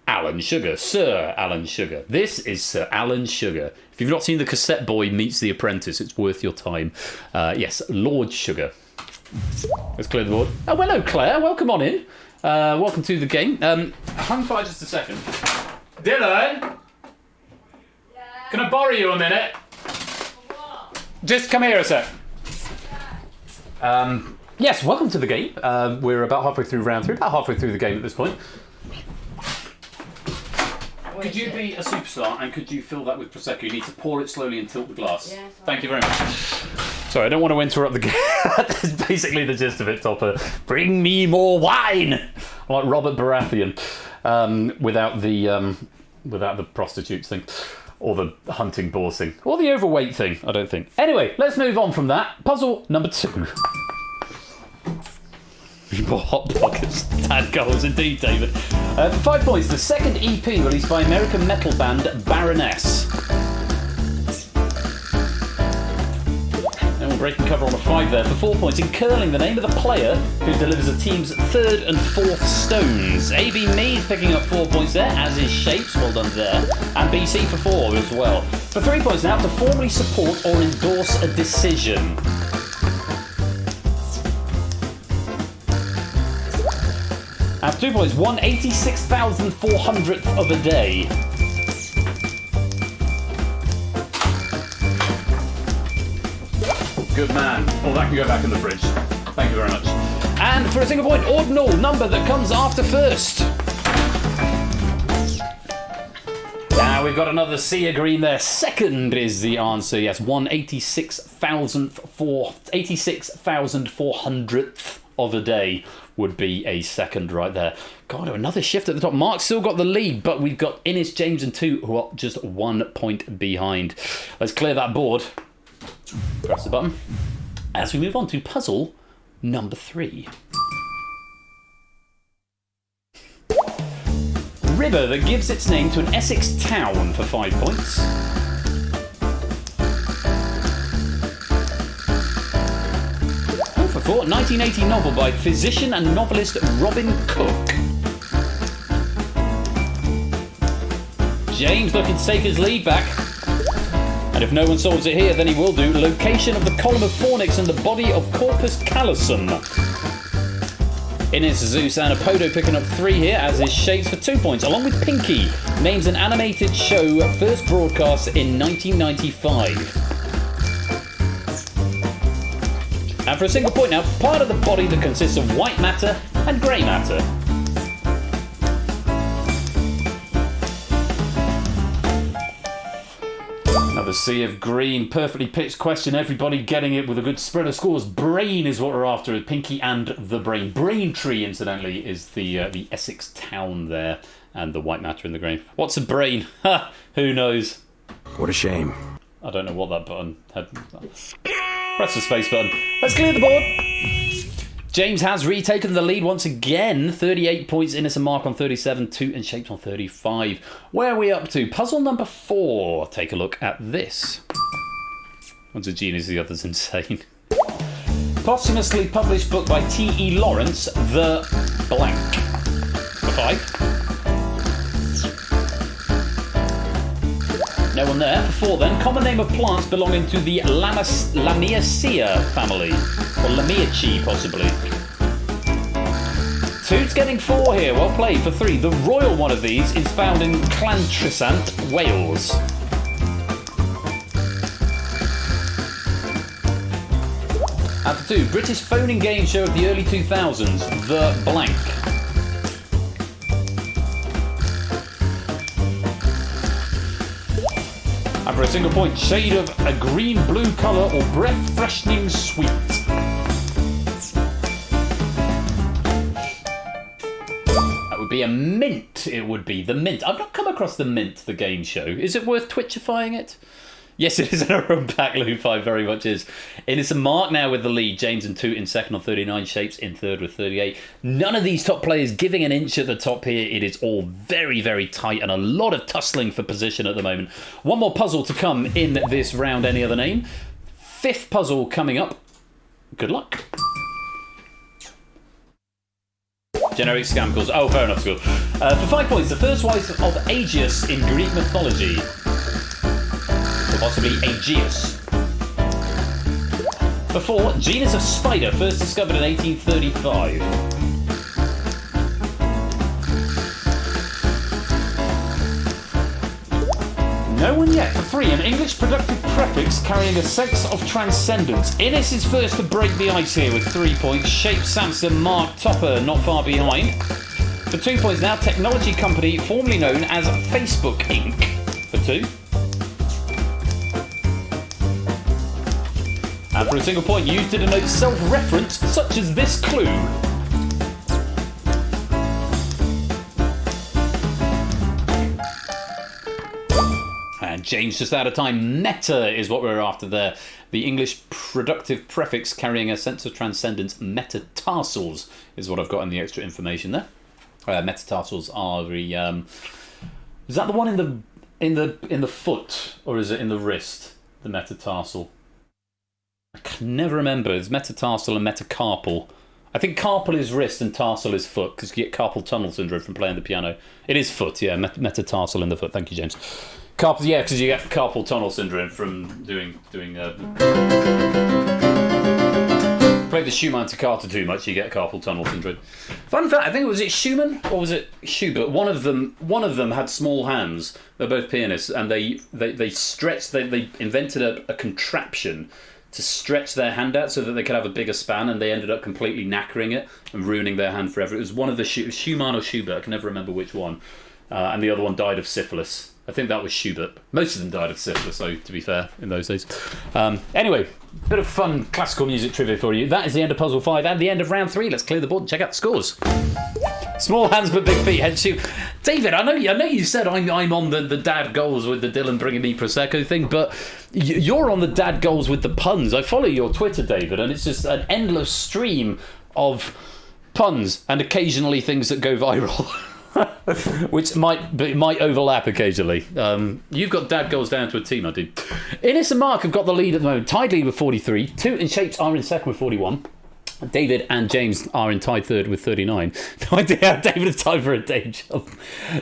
Speaker 2: Alan Sugar. Sir Alan Sugar. This is Sir Alan Sugar. If you've not seen The Cassette Boy Meets The Apprentice, it's worth your time. Yes, Lord Sugar. Let's clear the board. Oh, hello, Claire. Welcome on in. Welcome to the game. Hang fire just a second. Dylan? Yeah? Can I borrow you a minute? For what? Just come here a sec. Yeah. Yes, welcome to the game. We're about halfway through round 3, about halfway through the game at this point. Could you be a superstar and could you fill that with Prosecco? You need to pour it slowly and tilt the glass. Yeah, thank you very much. Sorry, I don't want to interrupt the game. That's basically the gist of it, Topper. Bring me more wine! Like Robert Baratheon. Without the without the prostitutes thing. Or the hunting boars thing. Or the overweight thing, I don't think. Anyway, let's move on from that. Puzzle number 2. More hot pockets. Dad goals indeed, David. For 5 points, the second EP released by American metal band Baroness. And we're breaking cover on a 5 there. For 4 points, in curling, the name of the player who delivers a team's 3rd and 4th stones. AB Mead picking up 4 points there, as is Shapes, well done there. And BC for 4 as well. For 3 points now, to formally support or endorse a decision. And for 2 points, 1/86,400th of a day. Good man. Well, that can go back in the fridge. Thank you very much. And for a single point, ordinal number that comes after first. Now we've got another sea of green there. Second is the answer. Yes, 1/86,400th of a day would be a second right there. God, another shift at the top. Mark's still got the lead, but we've got Innes, James and 2 who are just 1 point behind. Let's clear that board. Press the button. As we move on to puzzle number 3. River that gives its name to an Essex town for 5 points. For 4, 1980 novel by physician and novelist Robin Cook. James looking to take his lead back. And if no one solves it here, then he will do. Location of the column of fornix and the body of corpus callosum. Innes, Zeus and Apodo picking up 3 here, as is Shapes for 2 points, along with Pinky. Names an animated show first broadcast in 1995. And for a single point now, part of the body that consists of white matter and grey matter. Another sea of green, perfectly pitched question. Everybody getting it with a good spread of scores. Brain is what we're after. Pinky and the Brain. Braintree, incidentally, is the Essex town there, and the white matter in the grain. What's a brain? Ha! Who knows?
Speaker 5: What a shame.
Speaker 2: I don't know what that button had. Press the space button. Let's clear the board. James has retaken the lead once again. 38 points, Innes and Mark on 37, 2 and Shapes on 35. Where are we up to? Puzzle number 4. Take a look at this. One's a genius, the other's insane. Posthumously published book by T.E. Lawrence, The Blank. For 5. No one there. For 4 then. Common name of plants belonging to the Lamiaceae family. Or Lamiaceae, possibly. 2's getting 4 here. Well played. For 3. The royal one of these is found in Llantrisant, Wales. And for 2. British phoning game show of the early 2000s. The Blank. And for a single point, shade of a green-blue colour or breath-freshening sweet. That would be a mint, it would be. The Mint. I've not come across the Mint, the game show. Is it worth Twitchifying it? Yes, it is in our own back, Lou 5 very much is. Innes and Mark now with the lead. James and 2 in second on 39. Shapes in third with 38. None of these top players giving an inch at the top here. It is all very, very tight and a lot of tussling for position at the moment. One more puzzle to come in this round. Any other name? 5th puzzle coming up. Good luck. Generic scam calls. Oh, fair enough, school. For 5 points, the first wife of Aegeus in Greek mythology. Or possibly Aegeus. For 4, genus of spider, first discovered in 1835. No one yet. For 3, an English productive prefix carrying a sense of transcendence. Innes is first to break the ice here with 3 points. Shape, Samson, Mark, Topper not far behind. For 2 points now, technology company formerly known as Facebook Inc. For 2. And for a single point, used to denote self-reference, such as this clue. James, just out of time. Meta is what we're after there. The English productive prefix carrying a sense of transcendence. Metatarsals is what I've got in the extra information there. Metatarsals are the... is that the one in the foot, or is it in the wrist? The metatarsal. I can never remember. It's metatarsal and metacarpal. I think carpal is wrist and tarsal is foot, because you get carpal tunnel syndrome from playing the piano. It is foot, yeah. Metatarsal in the foot. Thank you, James. Carpal, yeah, because you get carpal tunnel syndrome from doing. Play the Schumann toccata too much, you get carpal tunnel syndrome. Fun fact: I think was it Schumann or was it Schubert? One of them had small hands. They're both pianists, and they stretched. They invented a contraption to stretch their hand out so that they could have a bigger span, and they ended up completely knackering it and ruining their hand forever. It was one of the Schumann or Schubert, I can never remember which one, and the other one died of syphilis. I think that was Schubert. Most of them died of syphilis, though, to be fair, in those days. Anyway, bit of fun classical music trivia for you. That is the end of Puzzle 5 and the end of Round 3. Let's clear the board and check out the scores. Small hands but big feet, hence you. David, I know you said I'm on the dad goals with the Dylan bringing me Prosecco thing, but you're on the dad goals with the puns. I follow your Twitter, David, and it's just an endless stream of puns and occasionally things that go viral. Which might overlap occasionally. You've got dad goals down to a T, my dude. Innes and Mark have got the lead at the moment. Tied lead with 43. Toot and Shapes are in second with 41. David and James are in tied third with 39. No idea how David is tied for a day job.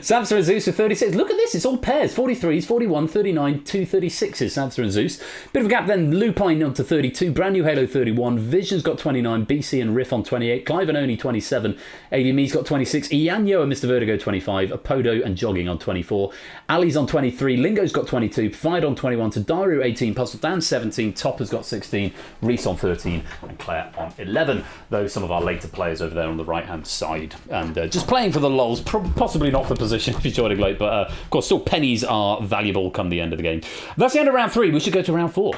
Speaker 2: Samson and Zeus with 36. Look at this, it's all pairs. 43s, 41, 39, 2 36s. Samson and Zeus. Bit of a gap then. Lupine on to 32. Brand New Halo 31. Vision's got 29. BC and Riff on 28. Clive and Oni 27. ADME's got 26. Ianyo and Mr. Vertigo 25. Apodo and Jogging on 24. Ali's on 23. Lingo's got 22. Fired on 21. Tadaru 18. Puzzle Dan 17. Topper's got 16. Reese on 13. And Claire on 11. Though some of our later players over there on the right hand side and just playing for the lols, possibly not for position if you're joining late, but of course still pennies are valuable come the end of the game. That's the end of round 3. We should go to round 4.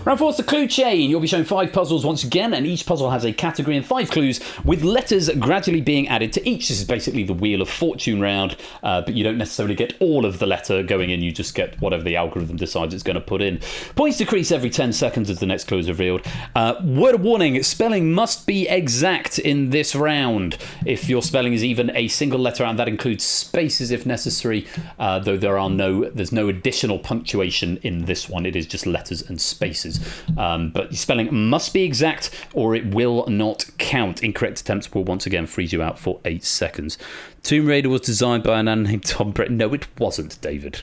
Speaker 2: Round 4 is the clue chain. You'll be shown 5 puzzles once again, and each puzzle has a category and 5 clues with letters gradually being added to each. This is basically the Wheel of Fortune round, but you don't necessarily get all of the letter going in. You just get whatever the algorithm decides it's going to put in. Points decrease every 10 seconds as the next clue is revealed. Word of warning, spelling must be exact in this round. If your spelling is even a single letter, and that includes spaces if necessary, though there's no additional punctuation in this one. It is just letters and spaces. But your spelling must be exact or it will not count. Incorrect attempts will once again freeze you out for 8 seconds. Tomb Raider was designed by a man named Tom Brett. No, it wasn't, David.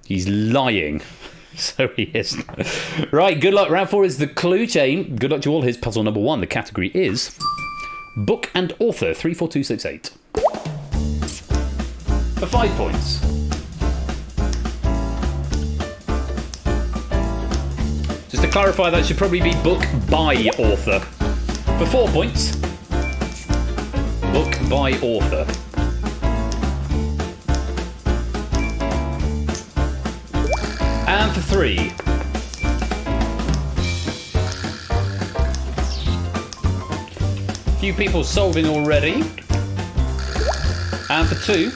Speaker 2: He's lying. So he is. Right, good luck. Round 4 is the clue chain. Good luck to all. Here's puzzle number 1. The category is Book and Author. 34268. For 5 points. Just to clarify, that should probably be book by author. For 4 points, book by author. And for 3. A few people solving already. And for 2.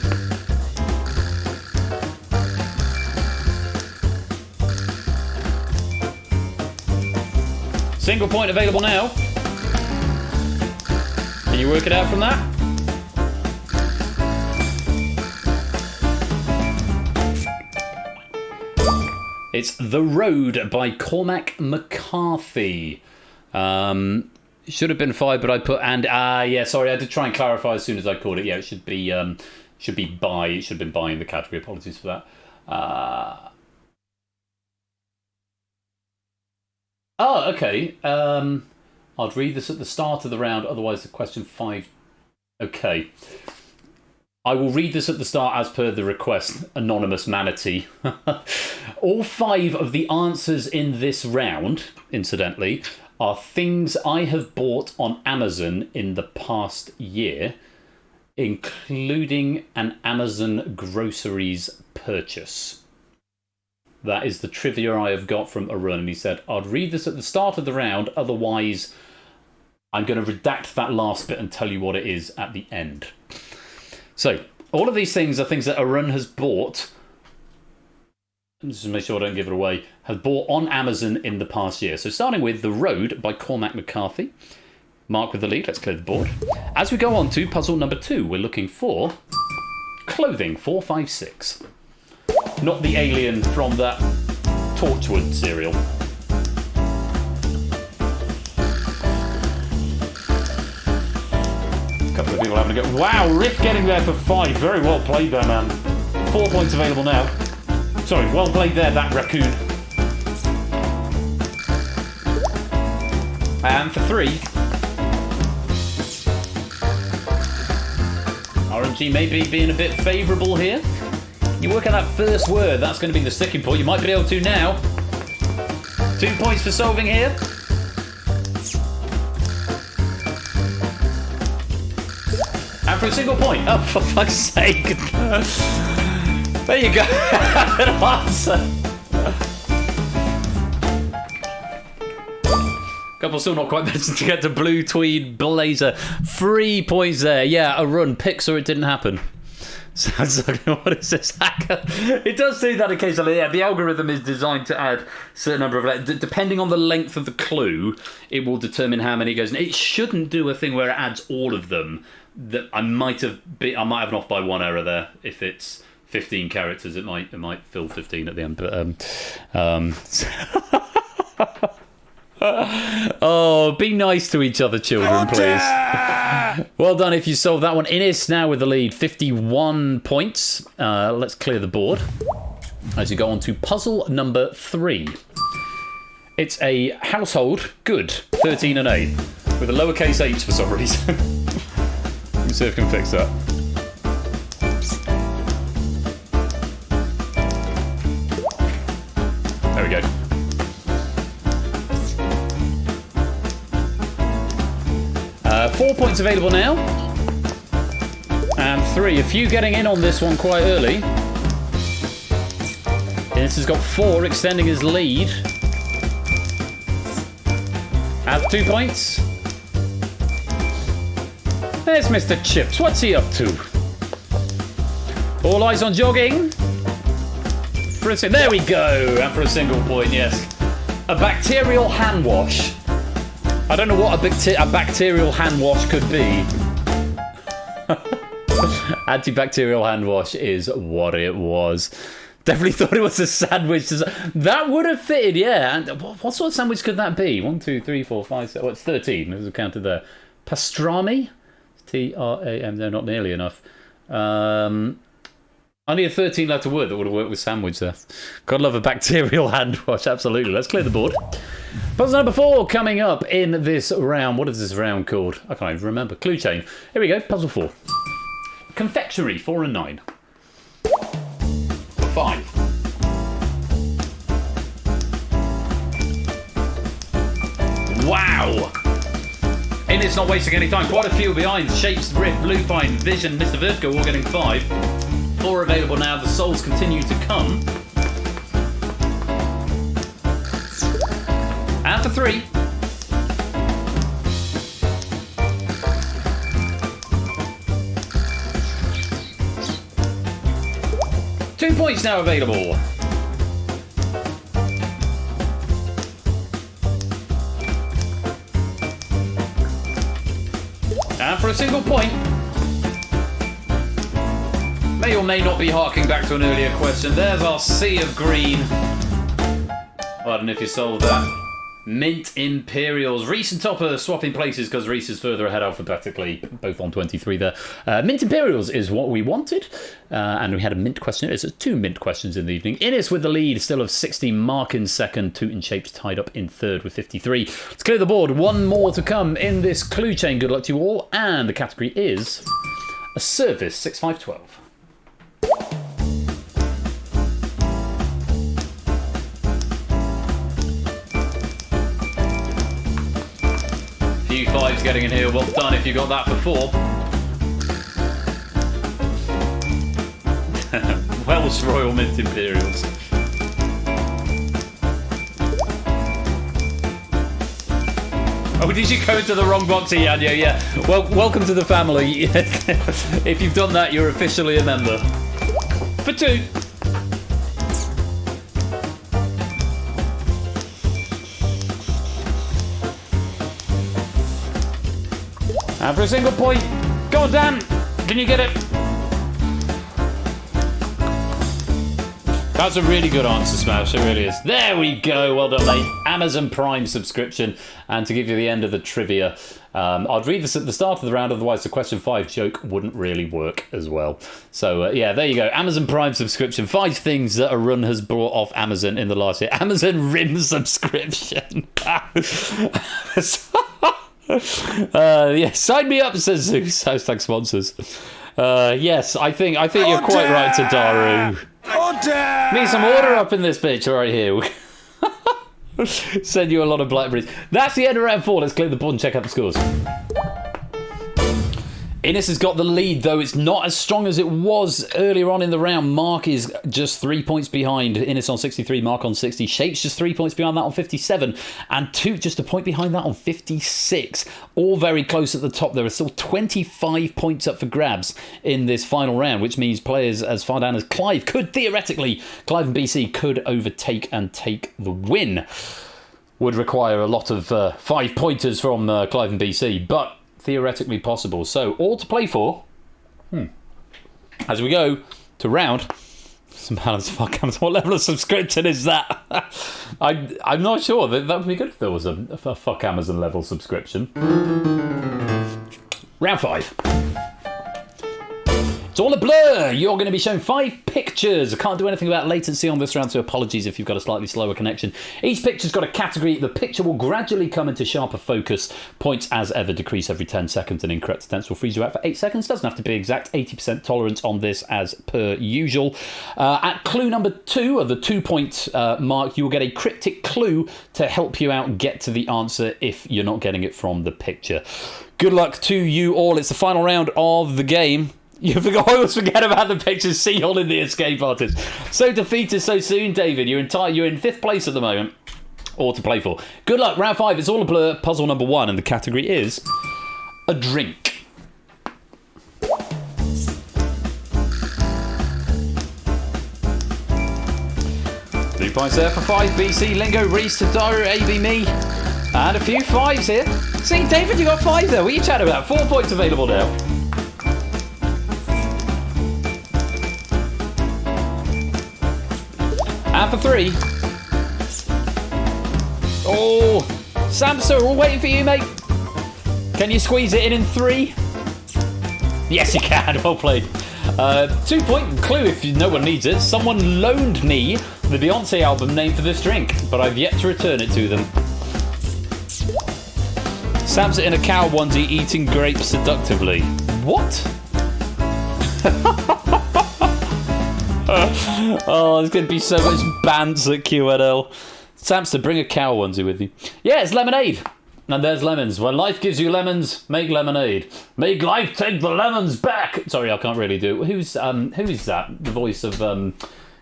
Speaker 2: Single point available now. Can you work it out from that? It's The Road by Cormac McCarthy. Should have been 5, but I put sorry, I did try and clarify as soon as I called it. Yeah, it should be by. It should have been by in the category. Apologies for that. Oh, okay. I'll read this at the start of the round, otherwise the question 5... Okay. I will read this at the start as per the request, Anonymous Manatee. All 5 of the answers in this round, incidentally, are things I have bought on Amazon in the past year, including an Amazon groceries purchase. That is the trivia I have got from Arun. And he said, I'd read this at the start of the round, otherwise I'm going to redact that last bit and tell you what it is at the end. So, all of these things are things that Arun has bought just make sure I don't give it away, has bought on Amazon in the past year. So starting with The Road by Cormac McCarthy. Mark with the lead. Let's clear the board. As we go on to puzzle number 2, we're looking for clothing 456. Not the alien from that Torchwood serial. A couple of people having a go. Wow, Riff getting there for 5. Very well played there, man. 4 points available now. Sorry, well played there, that raccoon. And for 3. RNG may be being a bit favourable here. You work out that first word, that's going to be the sticking point. You might be able to now. 2 points for solving here. And for a single point. Oh, for fuck's sake. There you go. An answer. Couple still not quite managing to get to blue tweed blazer. 3 points there. Yeah, a run. Picks or it didn't happen. Sounds like, what is this? It does do that occasionally. Yeah, the algorithm is designed to add a certain number of letters. Depending on the length of the clue, it will determine how many goes. And it shouldn't do a thing where it adds all of them. That I might have an off by 1 error there. If it's 15 characters, it might fill 15 at the end. But oh, be nice to each other, children, please. Well done if you solved that one. Innes now with the lead, 51 points. Let's clear the board as you go on to puzzle number 3. It's a household good 13 and 8 with a lowercase h for some reason. Let me see if I can fix that. There we go. Four points available now. And 3. A few getting in on this one quite early. Innes has got 4, extending his lead. Have 2 points. There's Mr. Chips. What's he up to? All eyes on jogging. There we go. And for a single point, yes. A bacterial hand wash. I don't know what a bacterial hand wash could be. Antibacterial hand wash is what it was. Definitely thought it was a sandwich. That would have fitted, yeah. And what sort of sandwich could that be? 1, 2, 3, 4, 5, 6. Oh, it's 13. There's counted there. Pastrami? T-R-A-M. No, not nearly enough. Only a 13-letter word that would have worked with sandwich there. Gotta love a bacterial hand wash, absolutely. Let's clear the board. Puzzle number 4 coming up in this round. What is this round called? I can't even remember. Clue chain. Here we go, puzzle 4. Confectionery, 4 and 9. 5. Wow! Innes not wasting any time. Quite a few behind. Shapes, Riff, Lupine, Vision, Mr. Vertigo all getting 5. 4 available now. The souls continue to come. And for 3. Two points now available. And for a single point. May or may not be harking back to an earlier question. There's our sea of green. I don't know if you solved that. Mint Imperials. Reese and Topper swapping places because Reese is further ahead alphabetically, both on 23 there. Mint Imperials is what we wanted, and we had a mint question. It's 2 mint questions in the evening. Innes with the lead, still of 60. Mark in second. Toot and Shapes tied up in third with 53. Let's clear the board. 1 more to come in this clue chain. Good luck to you all. And the category is a service 6512. Few 5s getting in here. Well done if you got that for 4. Welsh Royal Mint Imperials. Oh, did you go into the wrong box here, Anya? Yeah. Well, welcome to the family. If you've done that, you're officially a member. For 2. And for a single point. Go on, Dan. Can you get it? That's a really good answer, Smash. It really is. There we go. Well done, mate. Amazon Prime subscription. And to give you the end of the trivia, I'd read this at the start of the round, otherwise the question 5 joke wouldn't really work as well. So, yeah, there you go. Amazon Prime subscription. 5 things that a run has brought off Amazon in the last year. Amazon Rim subscription. Yeah, sign me up, says Zeus. Hashtag sponsors. Yes, I think you're quite right, Tadaru. Need some order up in this bitch right here. Send you a lot of blackberries. That's the end of round 4. Let's clear the board and check out the scores. Innes has got the lead, though it's not as strong as it was earlier on in the round. Mark is just 3 points behind. Innes on 63, Mark on 60. Shapes just 3 points behind that on 57. And 2 just a point behind that on 56. All very close at the top. There are still 25 points up for grabs in this final round, which means players as far down as Clive could theoretically, Clive and BC could overtake and take the win. Would require a lot of 5-pointers from Clive and BC, but theoretically possible. So, all to play for. As we go to round. Some balance. What level of subscription is that? I'm not sure. That would be good if there was a fuck Amazon level subscription. Round 5. It's all a blur. You're going to be shown 5 pictures. I can't do anything about latency on this round, so apologies if you've got a slightly slower connection. Each picture's got a category. The picture will gradually come into sharper focus. Points, as ever, decrease every 10 seconds, and incorrect attempts will freeze you out for 8 seconds. Doesn't have to be exact. 80% tolerance on this, as per usual. At clue number 2, of the 2-point mark, you will get a cryptic clue to help you out get to the answer if you're not getting it from the picture. Good luck to you all. It's the final round of the game. I always forget about the pictures. See you all in the escape artist. So defeated so soon, David. You're in 5th place at the moment. All to play for. Good luck. Round 5. It's all a blur. Puzzle number 1, and the category is a drink. Two points there for 5. BC, Lingo, Reese, Tadaru, AB, me. And a few 5s here. See, David, you got 5 there. What are you chatting about? 4 points available now. And for 3. Oh, Samsa, we're all waiting for you, mate. Can you squeeze it in 3? Yes, you can. Well played. 2-point clue if no one needs it. Someone loaned me the Beyonce album name for this drink, but I've yet to return it to them. Samsa in a cow onesie eating grapes seductively. What? Oh, there's going to be so much bants at QNL. Samster, bring a cow onesie with you. Yeah, it's lemonade. And there's lemons. When life gives you lemons, make lemonade. Make life take the lemons back. Sorry, I can't really do it. Who's that? The voice of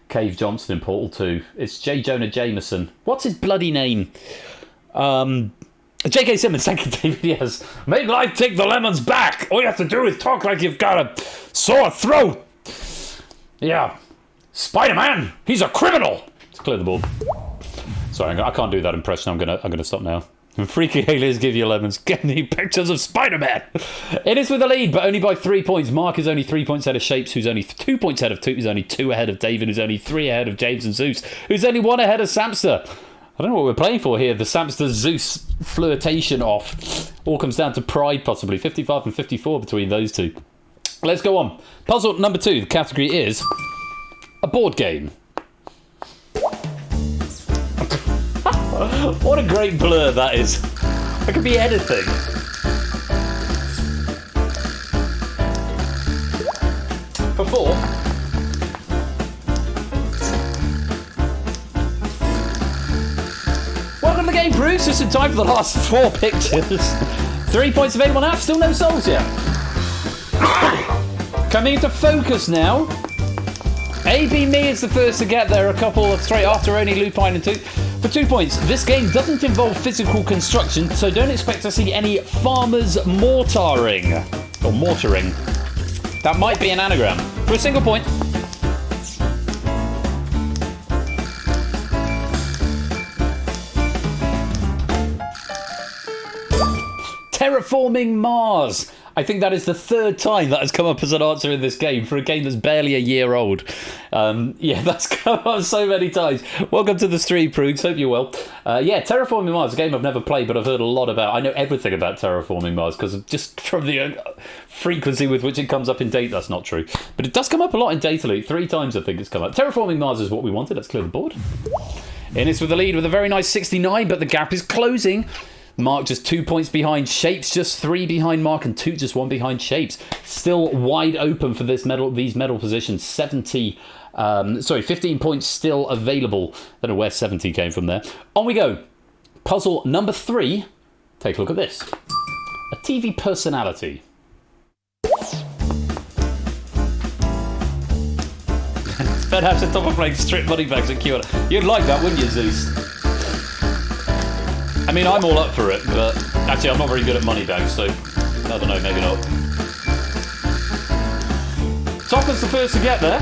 Speaker 2: Cave Johnson in Portal 2. It's J. Jonah Jameson. What's his bloody name? J.K. Simmons, thank you, David, yes. Make life take the lemons back. All you have to do is talk like you've got a sore throat. Yeah. Spider-Man, he's a criminal. Let's clear the board. Sorry, I can't do that impression. I'm gonna stop now. Freaky aliens give you lemons. Get me pictures of Spider-Man. It is with the lead, but only by 3 points. Mark is only 3 points ahead of Shapes, who's only 2 points ahead of Toot, who's only 2 ahead of David, who's only 3 ahead of James and Zeus, who's only 1 ahead of Samster. I don't know what we're playing for here. The Samster-Zeus flirtation off. All comes down to pride, possibly. 55 and 54 between those two. Let's go on. Puzzle number 2. The category is a board game. What a great blur that is. It could be anything. For 4. Welcome to the game, Bruce. Just in time for the last 4 pictures. 3 points available now. Still no souls yet. Coming into focus now. AB Me is the first to get there, a couple straight after only Lupine and 2. For 2 points, this game doesn't involve physical construction, so don't expect to see any farmers mortaring. Or mortaring. That might be an anagram. For a single point. Terraforming Mars. I think that is the third time that has come up as an answer in this game for a game that's barely a year old. Yeah, that's come up so many times. Welcome to the stream, Proogs. Hope you're well. Yeah, Terraforming Mars, a game I've never played, but I've heard a lot about. I know everything about Terraforming Mars because just from the frequency with which it comes up in data. That's not true. But it does come up a lot in Data Loot. 3 times I think it's come up. Terraforming Mars is what we wanted. Let's clear the board. Innes with the lead with a very nice 69, but the gap is closing. Mark just 2 points behind. Shapes just 3 behind Mark and 2 just 1 behind Shapes. Still wide open for these medal positions. 15 points still available. Don't know where 70 came from there. On we go. Puzzle number 3. Take a look at this. A TV personality. Ben has to top of playing strip money bags at Q&A. You'd like that, wouldn't you, Zeus? I mean, I'm all up for it, but actually I'm not very good at money bags, so I don't know, maybe not. Topper's the first to get there.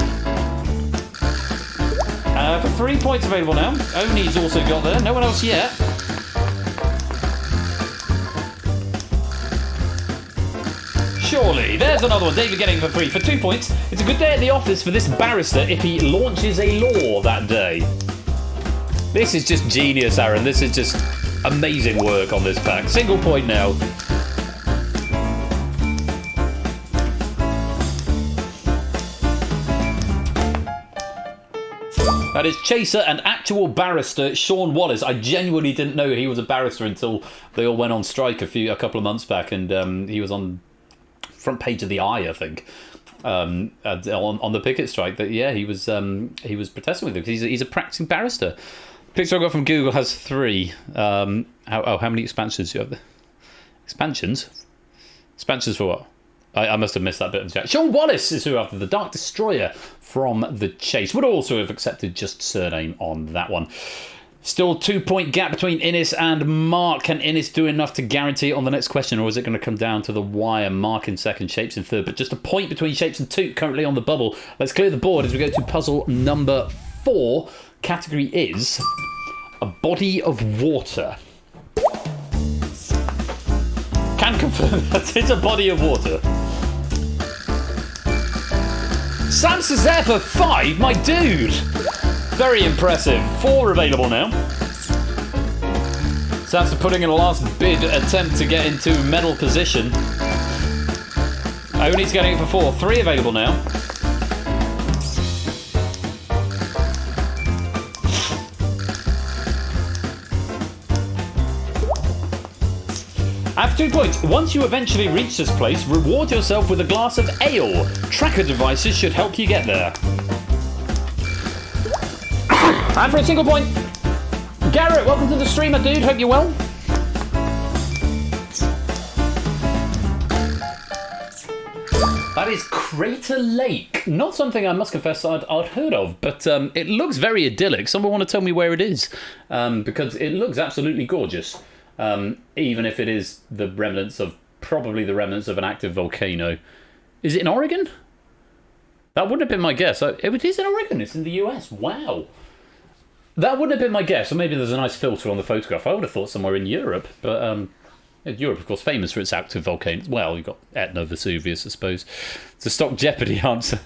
Speaker 2: For 3 points available now. Oni's also got there, no one else yet. Surely, there's another one. David getting for 3 for 2 points. It's a good day at the office for this barrister if he launches a law that day. This is just genius, Aaron. This is just amazing work on this pack. Single point now. That is Chaser and actual barrister Sean Wallace. I genuinely didn't know he was a barrister until they all went on strike a couple of months back, and he was on front page of the Eye, I think, on the picket strike. That he was protesting with them because he's a practicing barrister. Picture I got from Google has 3. How many expansions do you have there? Expansions for what? I must have missed that bit of the chat. Sean Wallace is who after the Dark Destroyer from The Chase. Would also have accepted just surname on that one. Still 2 point gap between Innes and Mark. Can Innes do enough to guarantee it on the next question, or is it going to come down to the wire? Mark in second, Shapes in third, but just a point between Shapes and Toot currently on the bubble. Let's clear the board as we go to puzzle number 4. Category is a body of water. Can confirm that it's a body of water. Sam's there for 5, my dude. Very impressive. 4 available now. Sam's putting in a last bid attempt to get into medal position. Oni's getting it for 4. 3 available now. After 2 points, once you eventually reach this place, reward yourself with a glass of ale. Tracker devices should help you get there. And for a single point, Garrett, welcome to the stream, my dude. Hope you're well. That is Crater Lake. Not something I must confess I'd heard of, but it looks very idyllic. Someone want to tell me where it is? Because it looks absolutely gorgeous. Even if it is probably the remnants of an active volcano. Is it in Oregon? That wouldn't have been my guess. It is in Oregon. It's in the US. Wow. That wouldn't have been my guess. Or maybe there's a nice filter on the photograph. I would have thought somewhere in Europe. But Europe, of course, famous for its active volcanoes. Well, you've got Etna, Vesuvius, I suppose. It's a stock Jeopardy answer.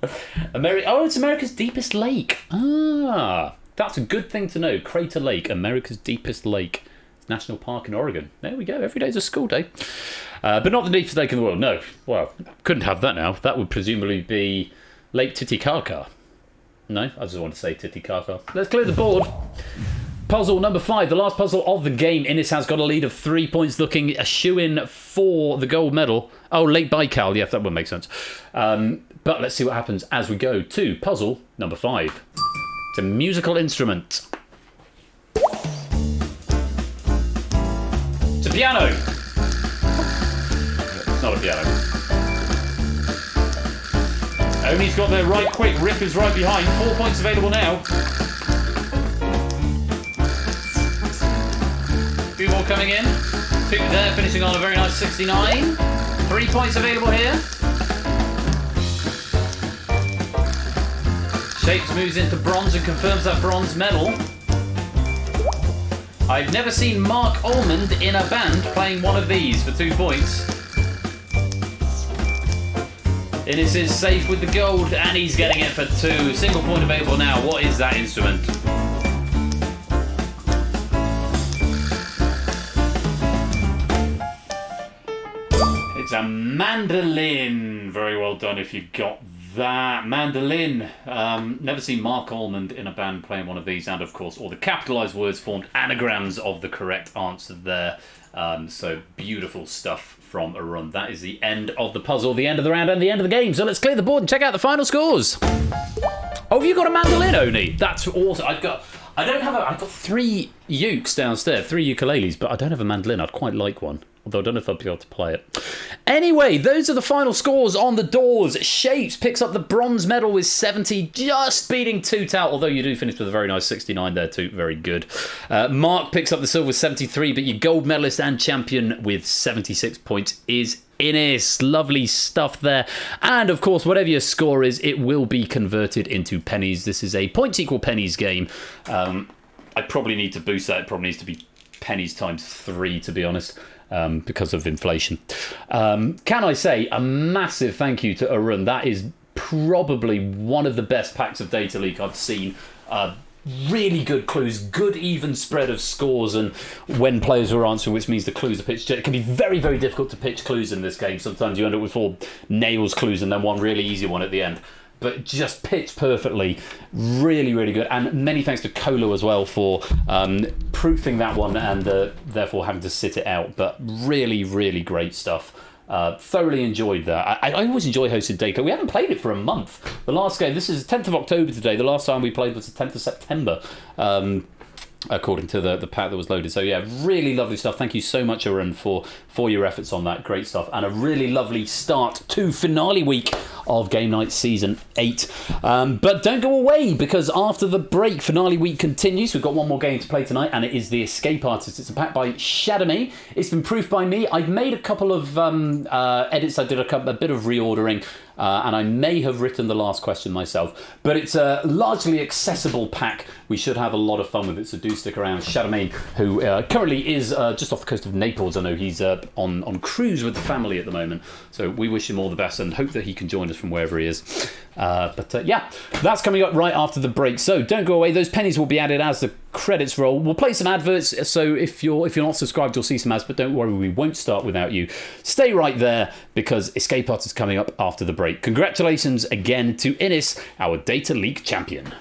Speaker 2: It's America's deepest lake. That's a good thing to know. Crater Lake, America's deepest lake. National Park in Oregon. There we go. Every day's a school day. But not the deepest lake in the world. No. Well, couldn't have that now. That would presumably be Lake Titicaca. No, I just want to say Titicaca. Let's clear the board. Puzzle number 5, the last puzzle of the game. Innes has got a lead of 3 points, looking a shoe-in for the gold medal. Oh, Lake Baikal. Yeah, that would make sense. But let's see what happens as we go to puzzle number 5. It's a musical instrument. It's a piano. It's not a piano. Oni's got there right quick. Rick is right behind. 4 points available now. Few more coming in. 2 there, finishing on a very nice 69. 3 points available here. Shapes moves into bronze and confirms that bronze medal. I've never seen Mark Almond in a band playing one of these for 2 points. Innes is safe with the gold, and he's getting it for 2. Single point available now. What is that instrument? It's a mandolin. Very well done if you got that. Mandolin. Never seen Mark Almond in a band playing one of these, and of course all the capitalised words formed anagrams of the correct answer there. So beautiful stuff from Arun. That is the end of the puzzle, the end of the round, and the end of the game. So let's clear the board and check out the final scores. Oh, have you got a mandolin, Oni? That's awesome. I've got 3 ukes downstairs, 3 ukuleles, but I don't have a mandolin. I'd quite like one. Although I don't know if I'll be able to play it. Anyway, those are the final scores on the doors. Shapes picks up the bronze medal with 70, just beating Toot out, although you do finish with a very nice 69 there, Toot. Very good. Mark picks up the silver with 73, but your gold medalist and champion with 76 points is Innes. Lovely stuff there. And of course, whatever your score is, it will be converted into pennies. This is a points equal pennies game. I probably need to boost that. It probably needs to be pennies times 3, to be honest. Because of inflation. Can I say a massive thank you to Arun? That is probably one of the best packs of Data Leak I've seen. Really good clues, good even spread of scores, and when players were answering, which means the clues are pitched. It can be very, very difficult to pitch clues in this game. Sometimes you end up with 4 nails clues and then one really easy one at the end. But just pitched perfectly. Really, really good. And many thanks to Kolo as well for proofing that one and therefore having to sit it out. But really, really great stuff. Thoroughly enjoyed that. I always enjoy hosting Data. We haven't played it for a month. The last game, this is 10th of October today. The last time we played was the 10th of September. According to the pack that was loaded. So yeah, really lovely stuff. Thank you so much, Arun, for your efforts on that. Great stuff. And a really lovely start to finale week of Game Night Season 8. But don't go away, because after the break, finale week continues. We've got one more game to play tonight, and it is The Escape Artist. It's a pack by Shadowme. It's been proofed by me. I've made a couple of edits. I did a bit of reordering. And I may have written the last question myself, but it's a largely accessible pack. We should have a lot of fun with it, so do stick around. Shadowme, who currently is just off the coast of Naples. I know he's on cruise with the family at the moment, so we wish him all the best and hope that he can join us from wherever he is. Yeah, that's coming up right after the break, so don't go away. Those pennies will be added as the credits roll. We'll play some adverts, so if you're not subscribed, you'll see some ads, but don't worry, we won't start without you. Stay right there, because Escape Artist is coming up after the break. Congratulations again to Innes, our Data Leak champion.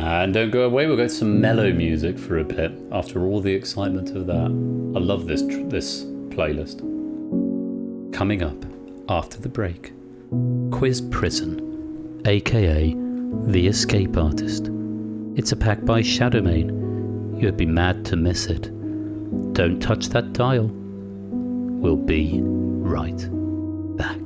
Speaker 2: And don't go away, we'll go to some mellow music for a bit after all the excitement of that. I love this playlist. Coming up after the break, Quiz Prison, aka The Escape Artist. It's a pack by Shadowme. You'd be mad to miss it. Don't touch that dial. We'll be right back.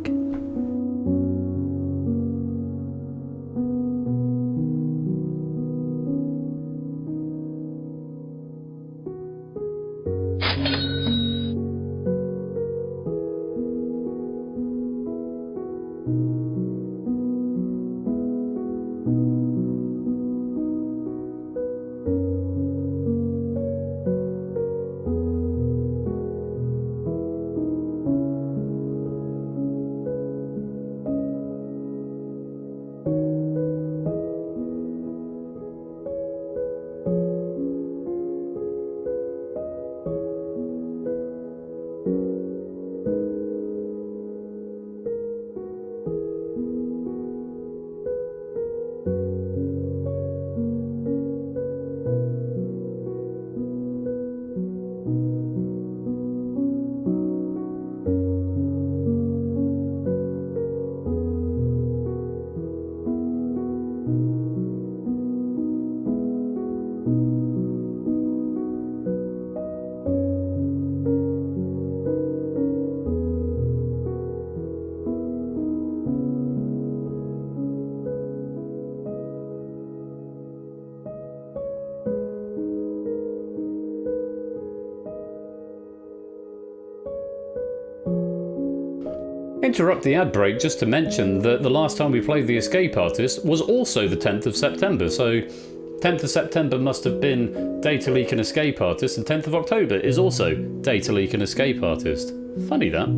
Speaker 2: Interrupt the ad break just to mention that the last time we played The Escape Artist was also the 10th of September, so 10th of September must have been Data Leak and Escape Artist, and 10th of October is also Data Leak and Escape Artist. Funny that.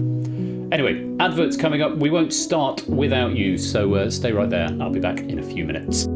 Speaker 2: Anyway, adverts coming up. We won't start without you, so stay right there. I'll be back in a few minutes.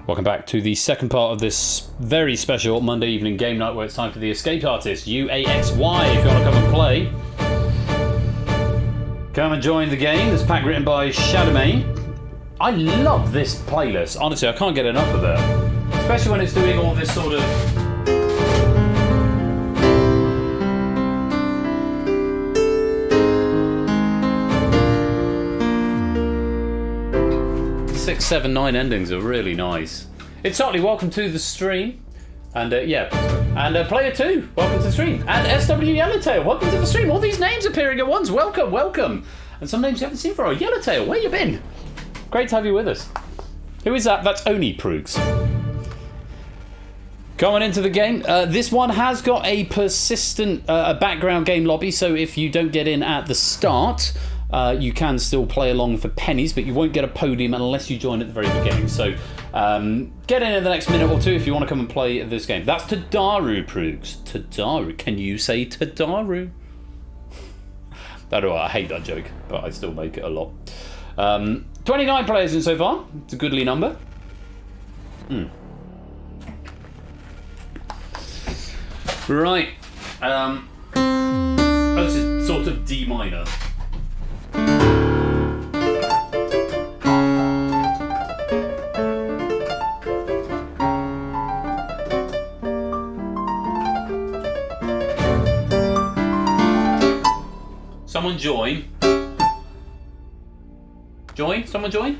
Speaker 2: Welcome back to the second part of this very special Monday evening game night where it's time for the Escape Artist, UAXY, if you want to come and play. Come and join the game. This pack written by Shadowmane. I love this playlist. Honestly, I can't get enough of it. Especially when it's doing all this sort of... 6, 7, 9 endings are really nice. It's Otley, welcome to the stream. And yeah, And Player 2, welcome to the stream. And SW Yellowtail, welcome to the stream. All these names appearing at once. Welcome, welcome. And some names you haven't seen for a while. Yellowtail, where you been? Great to have you with us. Who is that? That's Oni Proogs. Coming into the game, this one has got a persistent background game lobby, so if you don't get in at the start, you can still play along for pennies, but you won't get a podium unless you join at the very beginning. So get in the next minute or two if you want to come and play this game. That's Tadaru, Proogs. Tadaru. Can you say Tadaru? I hate that joke, but I still make it a lot. 29 players in so far. It's a goodly number. Right. This is sort of D minor. Someone join. Join? Someone join?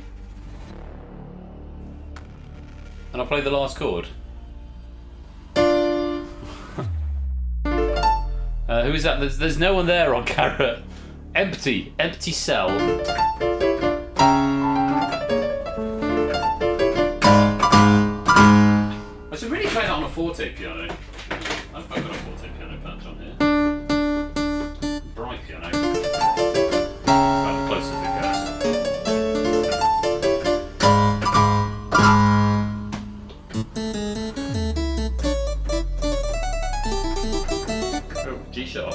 Speaker 2: And I'll play the last chord. Who is that? There's no one there on Carrot. Empty cell. I should really play that on a forte piano. I've got a forte piano patch on here. Bright piano. About the closest it goes. Oh, G sharp.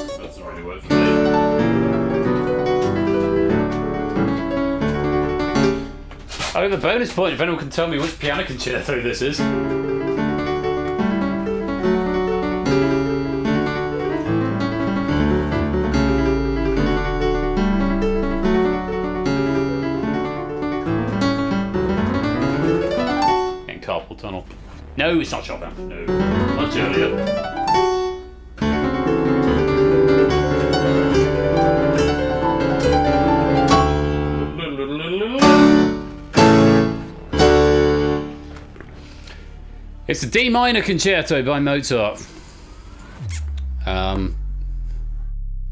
Speaker 2: That doesn't really work for me. Oh, the bonus point if anyone can tell me which piano concerto this is. And carpal tunnel. No, it's not Chopin. No, much earlier. It's the D minor concerto by Mozart. Name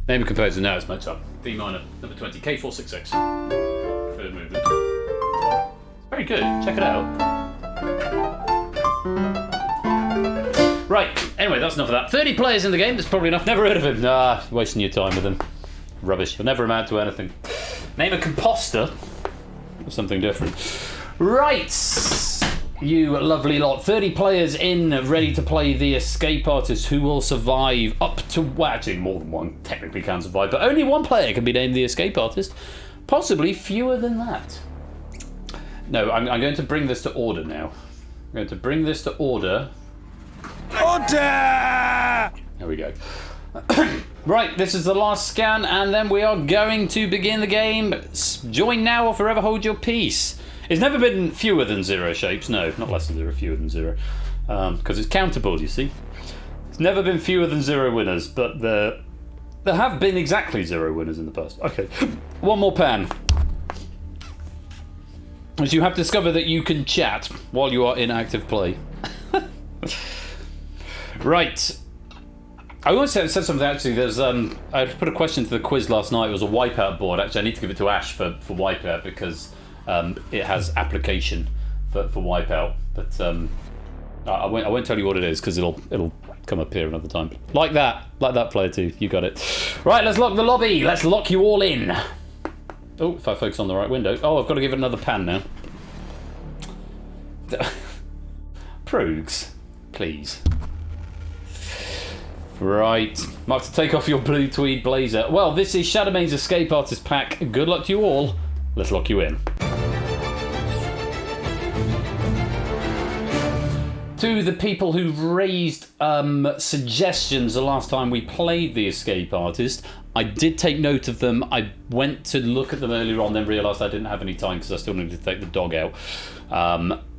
Speaker 2: of composer, no, it's Mozart. D minor, number 20, K466. Third movement. It's very good, check it out. Right, anyway, that's enough of that. 30 players in the game, that's probably enough. Never heard of him. Nah, wasting your time with him. Rubbish, he'll never amount to anything. Name a composter. Or something different. Right. You lovely lot. 30 players in, ready to play the escape artist who will survive up to, well, actually more than one technically can survive, but only one player can be named the escape artist. Possibly fewer than that. No, I'm going to bring this to order now. I'm going to bring this to order. Order! There we go. Right, this is the last scan, and then we are going to begin the game. Join now or forever hold your peace. It's never been fewer than 0 shapes. No, not less than 0, fewer than 0. Because it's countable, you see. It's never been fewer than 0 winners, but there have been exactly 0 winners in the past. Okay, one more pan. As you have discovered that you can chat while you are in active play. Right. I always said something actually. There's I put a question to the quiz last night. It was a wipeout board. Actually, I need to give it to Ash for wipeout because it has application for wipeout. But I won't tell you what it is because it'll come up here another time. Like that player too. You got it. Right, let's lock the lobby. Let's lock you all in. Oh, if I focus on the right window. Oh, I've got to give it another pan now. Proogs, please. Right, Mark, to take off your blue tweed blazer. Well, this is Shadowmane's Escape Artist Pack. Good luck to you all. Let's lock you in. To the people who've raised suggestions the last time we played the Escape Artist, I did take note of them. I went to look at them earlier on, then realised I didn't have any time because I still needed to take the dog out.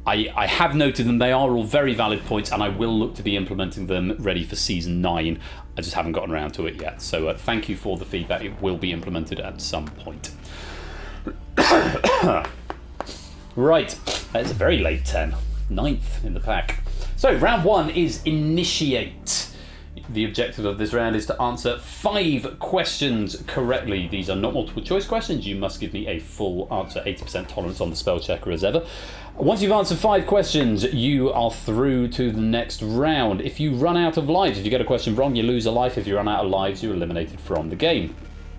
Speaker 2: I have noted them. They are all very valid points, and I will look to be implementing them ready for Season 9. I just haven't gotten around to it yet. So thank you for the feedback. It will be implemented at some point. Right, it's a very late 10. 9th in the pack. So round 1 is initiate. The objective of this round is to answer 5 questions correctly. These are not multiple choice questions. You must give me a full answer, 80% tolerance on the spell checker as ever. Once you've answered 5 questions, you are through to the next round. If you run out of lives, if you get a question wrong, you lose a life. If you run out of lives, you're eliminated from the game.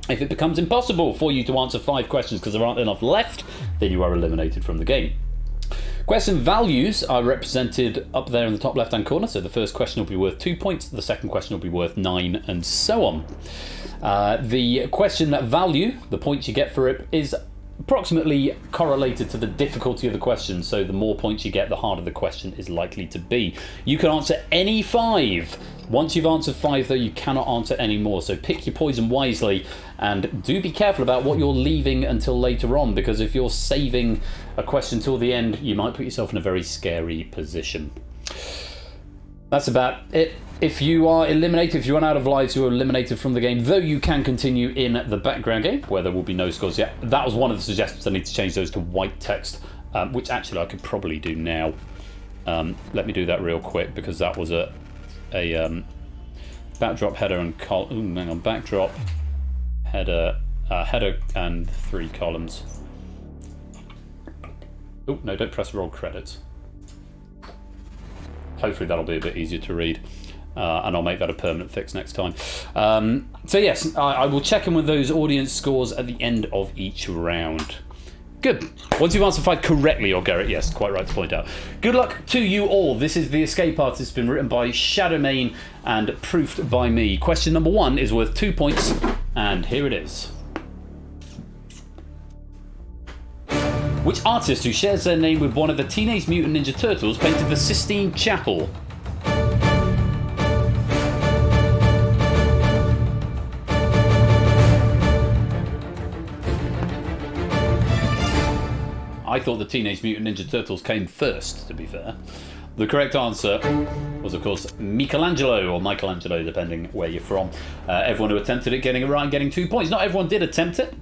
Speaker 2: If it becomes impossible for you to answer 5 questions because there aren't enough left, then you are eliminated from the game. Question values are represented up there in the top left-hand corner. So the first question will be worth 2 points, the second question will be worth 9, and so on. The question value, the points you get for it, is approximately correlated to the difficulty of the question. So the more points you get, the harder the question is likely to be. You can answer any 5. Once you've answered 5, though, you cannot answer any more. So pick your poison wisely, and do be careful about what you're leaving until later on, because if you're saving a question till the end, you might put yourself in a very scary position. That's about it. If you are eliminated, if you run out of lives, you are eliminated from the game, though you can continue in the background game, where there will be no scores yet. That was one of the suggestions. I need to change those to white text, which actually I could probably do now. Let me do that real quick, because that was a backdrop, header, and column. Hang on, backdrop, header, header, and 3 columns. Oh no! Don't press roll credits. Hopefully that'll be a bit easier to read, and I'll make that a permanent fix next time. So yes, I will check in with those audience scores at the end of each round. Good. Once you've answered 5 correctly, or Garrett, yes, quite right to point out. Good luck to you all. This is The Escape Artist. It's been written by Shadowmane and proofed by me. Question number 1 is worth 2 points, and here it is. Which artist who shares their name with one of the Teenage Mutant Ninja Turtles painted the Sistine Chapel? I thought the Teenage Mutant Ninja Turtles came first, to be fair. The correct answer was, of course, Michelangelo, or Michelangelo, depending where you're from. Everyone who attempted it getting it right and getting 2 points. Not everyone did attempt it.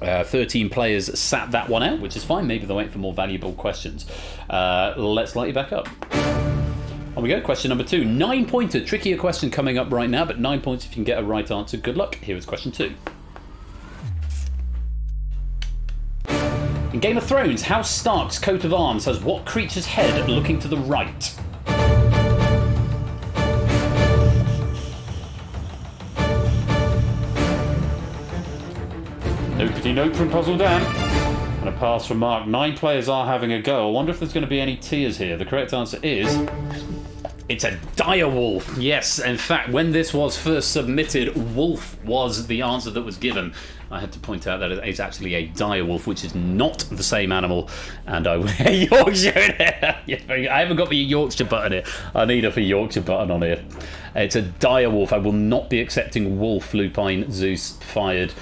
Speaker 2: 13 players sat that one out, which is fine. Maybe they're waiting for more valuable questions. Let's light you back up. On we go. Question number 2. 9-pointer. Trickier question coming up right now, but 9 points if you can get a right answer. Good luck. Here is question 2. In Game of Thrones, House Stark's coat of arms has what creature's head looking to the right? Nopity note from Puzzle Dan. And a pass from Mark. 9 players are having a go. I wonder if there's going to be any tears here. The correct answer is... it's a direwolf. Yes, in fact, when this was first submitted, wolf was the answer that was given. I had to point out that it is actually a direwolf, which is not the same animal. And I wear Yorkshire in here. I haven't got the Yorkshire button here. I need a Yorkshire button on here. It's a direwolf. I will not be accepting wolf, lupine, Zeus, fired,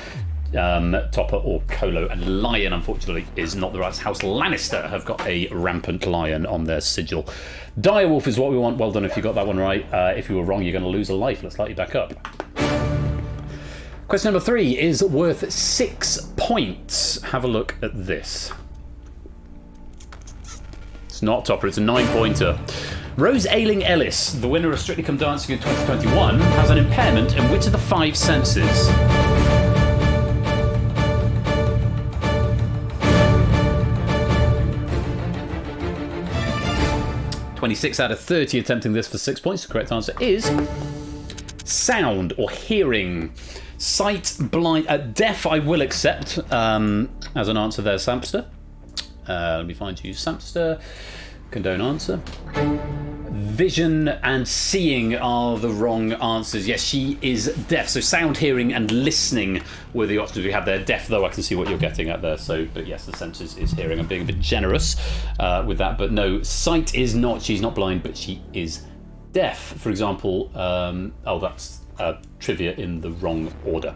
Speaker 2: Topper, or Colo. And lion, unfortunately, is not the right. House Lannister have got a rampant lion on their sigil. Direwolf is what we want. Well done if you got that one right. If you were wrong, you're going to lose a life. Let's light you back up. Question number 3 is worth 6 points. Have a look at this. It's not Topper, it's a 9-pointer. Rose Ailing Ellis, the winner of Strictly Come Dancing in 2021, has an impairment in which of the 5 senses? (26 out of 30 attempting this for 6 points. The correct answer is sound or hearing. Sight, blind, deaf I will accept as an answer there, Sampster. Let me find you, Sampster. Condone answer. Vision and seeing are the wrong answers. Yes, she is deaf. So sound, hearing, and listening were the options we had there. Deaf, though, I can see what you're getting at there. So, but yes, the senses is hearing. I'm being a bit generous with that. But no, sight is not. She's not blind, but she is deaf. For example, oh, that's trivia in the wrong order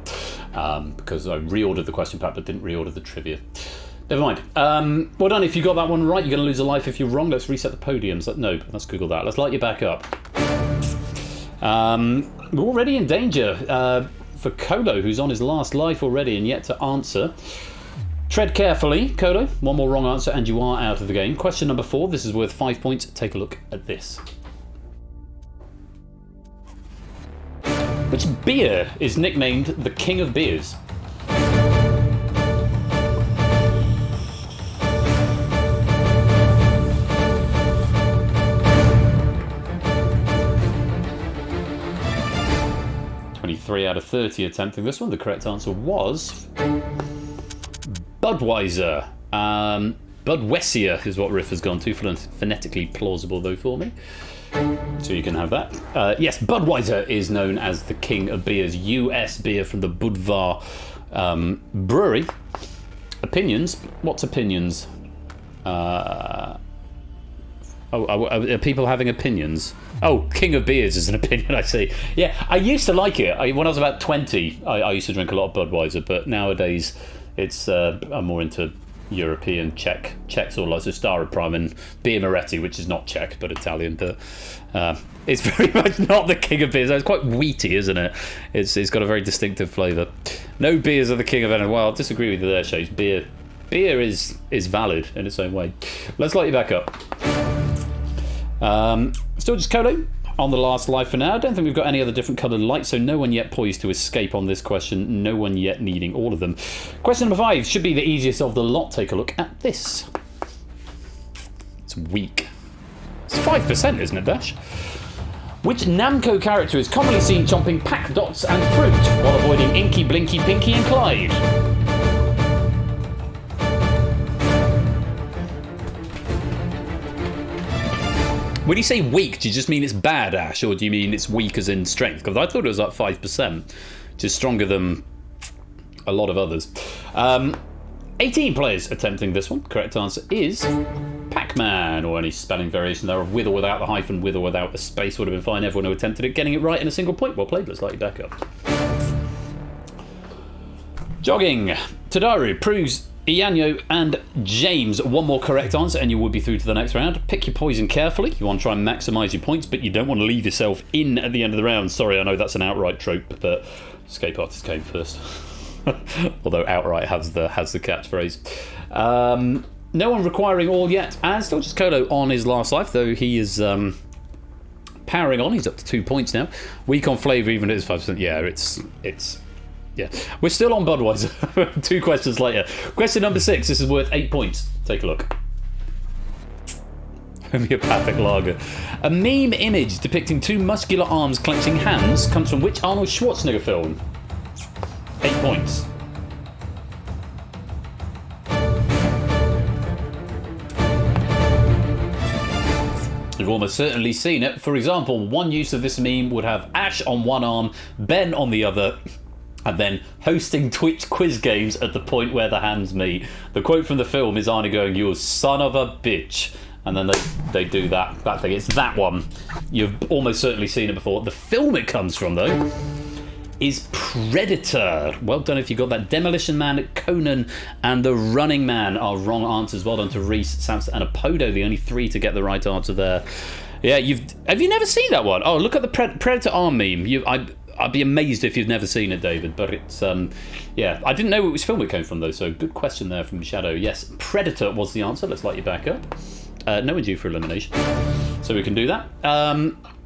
Speaker 2: because I reordered the question pack but didn't reorder the trivia. Never mind. Well done. If you got that one right, you're going to lose a life. If you're wrong, let's reset the podiums. No, let's Google that. Let's light you back up. We're already in danger for Colo, who's on his last life already and yet to answer. Tread carefully, Kolo. One more wrong answer and you are out of the game. Question number 4. This is worth 5 points. Take a look at this. Which beer is nicknamed the King of Beers? Three out of 30 attempting this one. The correct answer was Budweiser. Budweiser is what Riff has gone to. Phonetically plausible though for me. So you can have that. Yes, Budweiser is known as the King of Beers. US beer from the Budvar brewery. Opinions? What's opinions? Are people having opinions? Oh, King of Beers is an opinion, I see. Yeah, I used to like it. When I was about 20, I used to drink a lot of Budweiser, but nowadays it's I'm more into European Czechs or like so Stara Prime and Beer Moretti, which is not Czech but Italian. But it's very much not the King of Beers. It's quite wheaty, isn't it? It's got a very distinctive flavour. No beers are the King of anything. Well, I'll disagree with you there, Chase. Beer is valid in its own way. Let's light you back up. Still just Kolo on the last life for now. I don't think we've got any other different coloured lights, so no one yet poised to escape on this question. No one yet needing all of them. Question number 5 should be the easiest of the lot. Take a look at this. It's weak. It's 5%, isn't it, Dash? Which Namco character is commonly seen chomping pack dots and fruit while avoiding Inky, Blinky, Pinky and Clyde? When you say weak, do you just mean it's bad, Ash, or do you mean it's weak as in strength? Because I thought it was like 5%, which is stronger than a lot of others. 18 players attempting this one. Correct answer is Pac-Man, or any spelling variation there of with or without the hyphen, with or without the space would have been fine. Everyone who attempted it getting it right in a single point. Well played. Let's light you back up. Jogging. Tadaru proves Ianyo and James. One more correct answer and you will be through to the next round. Pick your poison carefully. You want to try and maximise your points, but you don't want to leave yourself in at the end of the round. Sorry, I know that's an outright trope, but escape artist came first. Although outright has the catchphrase. No one requiring all yet, and still just Kolo on his last life, though he is powering on. He's up to 2 points now. Weak on flavour, even at his 5%. Yeah, it's yeah. We're still on Budweiser. 2 questions later. Question number 6. This is worth 8 points. Take a look. Homeopathic lager. A meme image depicting 2 muscular arms clenching hands comes from which Arnold Schwarzenegger film? 8 points. You've almost certainly seen it. For example, one use of this meme would have Ash on one arm, Ben on the other, and then hosting Twitch quiz games at the point where the hands meet. The quote from the film is Arnie going, "You son of a bitch." And then they do that thing. It's that one. You've almost certainly seen it before. The film it comes from, though, is Predator. Well done if you got that. Demolition Man, Conan, and The Running Man are wrong answers. Well done to Reese, Samson, and Apodo. The only 3 to get the right answer there. Yeah, have you never seen that one? Oh, look at the Predator arm meme. I'd be amazed if you've never seen it, David. But it's yeah, I didn't know which film it came from though. So good question there from Shadow. Yes, Predator was the answer. Let's light you back up. No one due for elimination, so we can do that.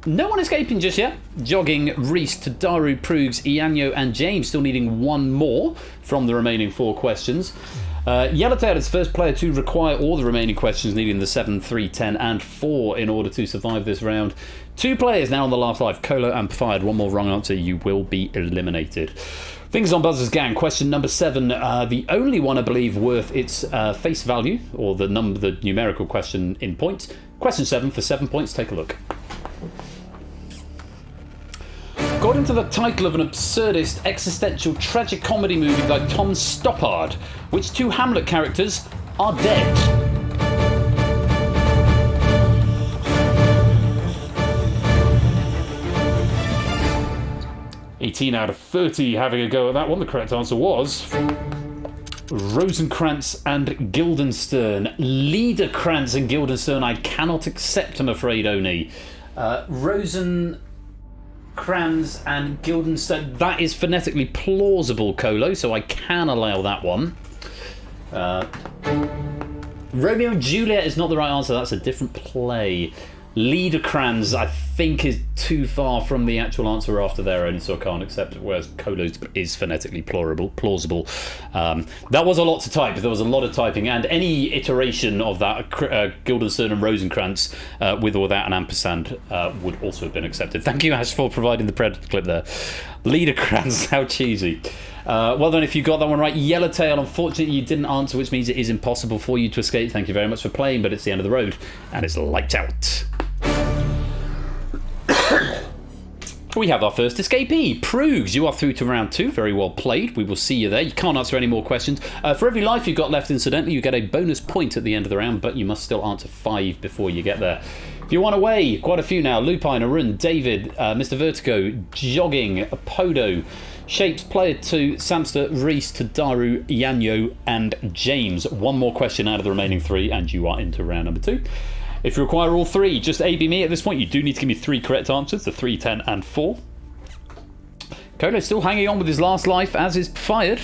Speaker 2: No one escaping just yet. Jogging, Reese, Tadaru, Prugs, Ianyo, and James still needing 1 more from the remaining 4 questions. Yellowtail is the first player to require all the remaining questions, needing the 7, 3, 10, and 4 in order to survive this round. 2 players now on the last life. Kolo and Fired. 1 more wrong answer, you will be eliminated. Fingers on Buzzers gang. Question number 7, the only one I believe worth its face value, or the numerical question in points. Question 7 for 7 points. Take a look. According to the title of an absurdist existential tragic comedy movie by Tom Stoppard, which 2 Hamlet characters are dead? 18 out of 30 having a go at that one. The correct answer was Rosencrantz and Guildenstern. Liederkranz and Guildenstern I cannot accept, I'm afraid, Oni. Rosencrantz and Guildenstern, that is phonetically plausible, Kolo, so I can allow that one. Romeo and Juliet is not the right answer. That's a different play. Liederkranz, I think, is too far from the actual answer after there, only so I can't accept it, whereas Kolos is phonetically plausible. That was a lot to type. There was a lot of typing, and any iteration of that, Guildenstern and Rosencrantz, with or without an ampersand, would also have been accepted. Thank you, Ash, for providing the Predator clip there. Liederkranz, how cheesy. Well done if you got that one right. Yellowtail, unfortunately you didn't answer, which means it is impossible for you to escape. Thank you very much for playing, but it's the end of the road, and it's lights out. We have our first escapee, Prugs. You are through to round 2. Very well played. We will see you there. You can't answer any more questions. For every life you've got left, incidentally, you get a bonus point at the end of the round, but you must still answer 5 before you get there. If you want away, quite a few now. Lupine, Arun, David, Mr. Vertigo, Jogging, Podo, Shapes, Player 2, Samster, Reese, Tadaru, Yanyo, and James. One more question out of the remaining 3, and you are into round number 2. If you require all 3, just A-B me at this point. You do need to give me 3 correct answers, the 3, 10, and 4. Kolo's still hanging on with his last life, as is Fired.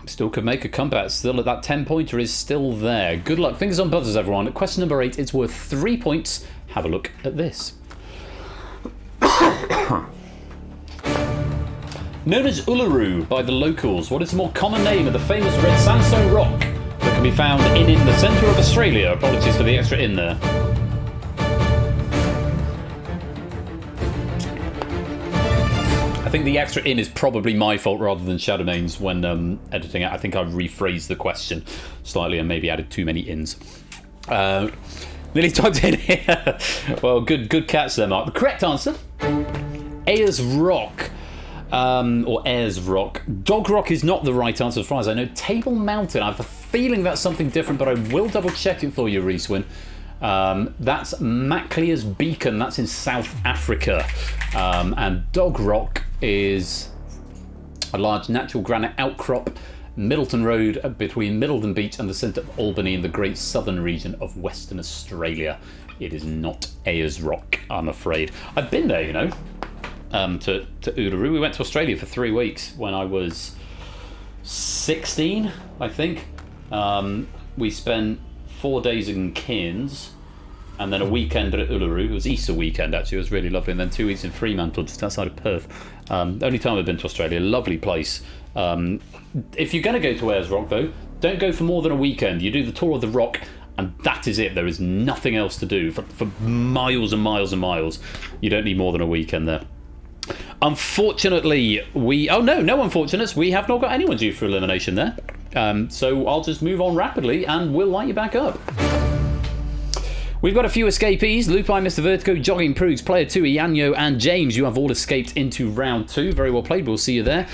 Speaker 2: Still could make a comeback. Still at that 10-pointer is still there. Good luck. Fingers on buzzers, everyone. Question number 8, it's worth 3 points. Have a look at this. Known as Uluru by the locals, what is the more common name of the famous red sandstone rock that can be found in the centre of Australia? Apologies for the extra in there. I think the extra in is probably my fault rather than Shadowmane's when editing it. I think I rephrased the question slightly and maybe added too many ins. Nearly typed in here. Well, good catch there, Mark. The correct answer, Ayers Rock. Or Ayers Rock. Dog Rock is not the right answer as far as I know. Table Mountain, I have a feeling that's something different, but I will double check it for you, Reeswin. That's Maclear's Beacon, that's in South Africa. And Dog Rock is a large natural granite outcrop, Middleton Road, between Middleton Beach and the centre of Albany in the great southern region of Western Australia. It is not Ayers Rock, I'm afraid. I've been there, you know. To Uluru. We went to Australia for 3 weeks when I was 16, I think. We spent 4 days in Cairns and then a weekend at Uluru. It was Easter weekend, actually. It was really lovely. And then 2 weeks in Fremantle, just outside of Perth. Only time I've been to Australia. Lovely place. If you're going to go to Ayers Rock, though, don't go for more than a weekend. You do the tour of the rock, and that is it. There is nothing else to do for miles and miles and miles. You don't need more than a weekend there. Unfortunately, no unfortunates. We have not got anyone due for elimination there. So I'll just move on rapidly and we'll light you back up. We've got a few escapees. Lupine, Mr. Vertigo, Jogging, Prugs, Player 2, Ianyo, and James. You have all escaped into round 2. Very well played. We'll see you there.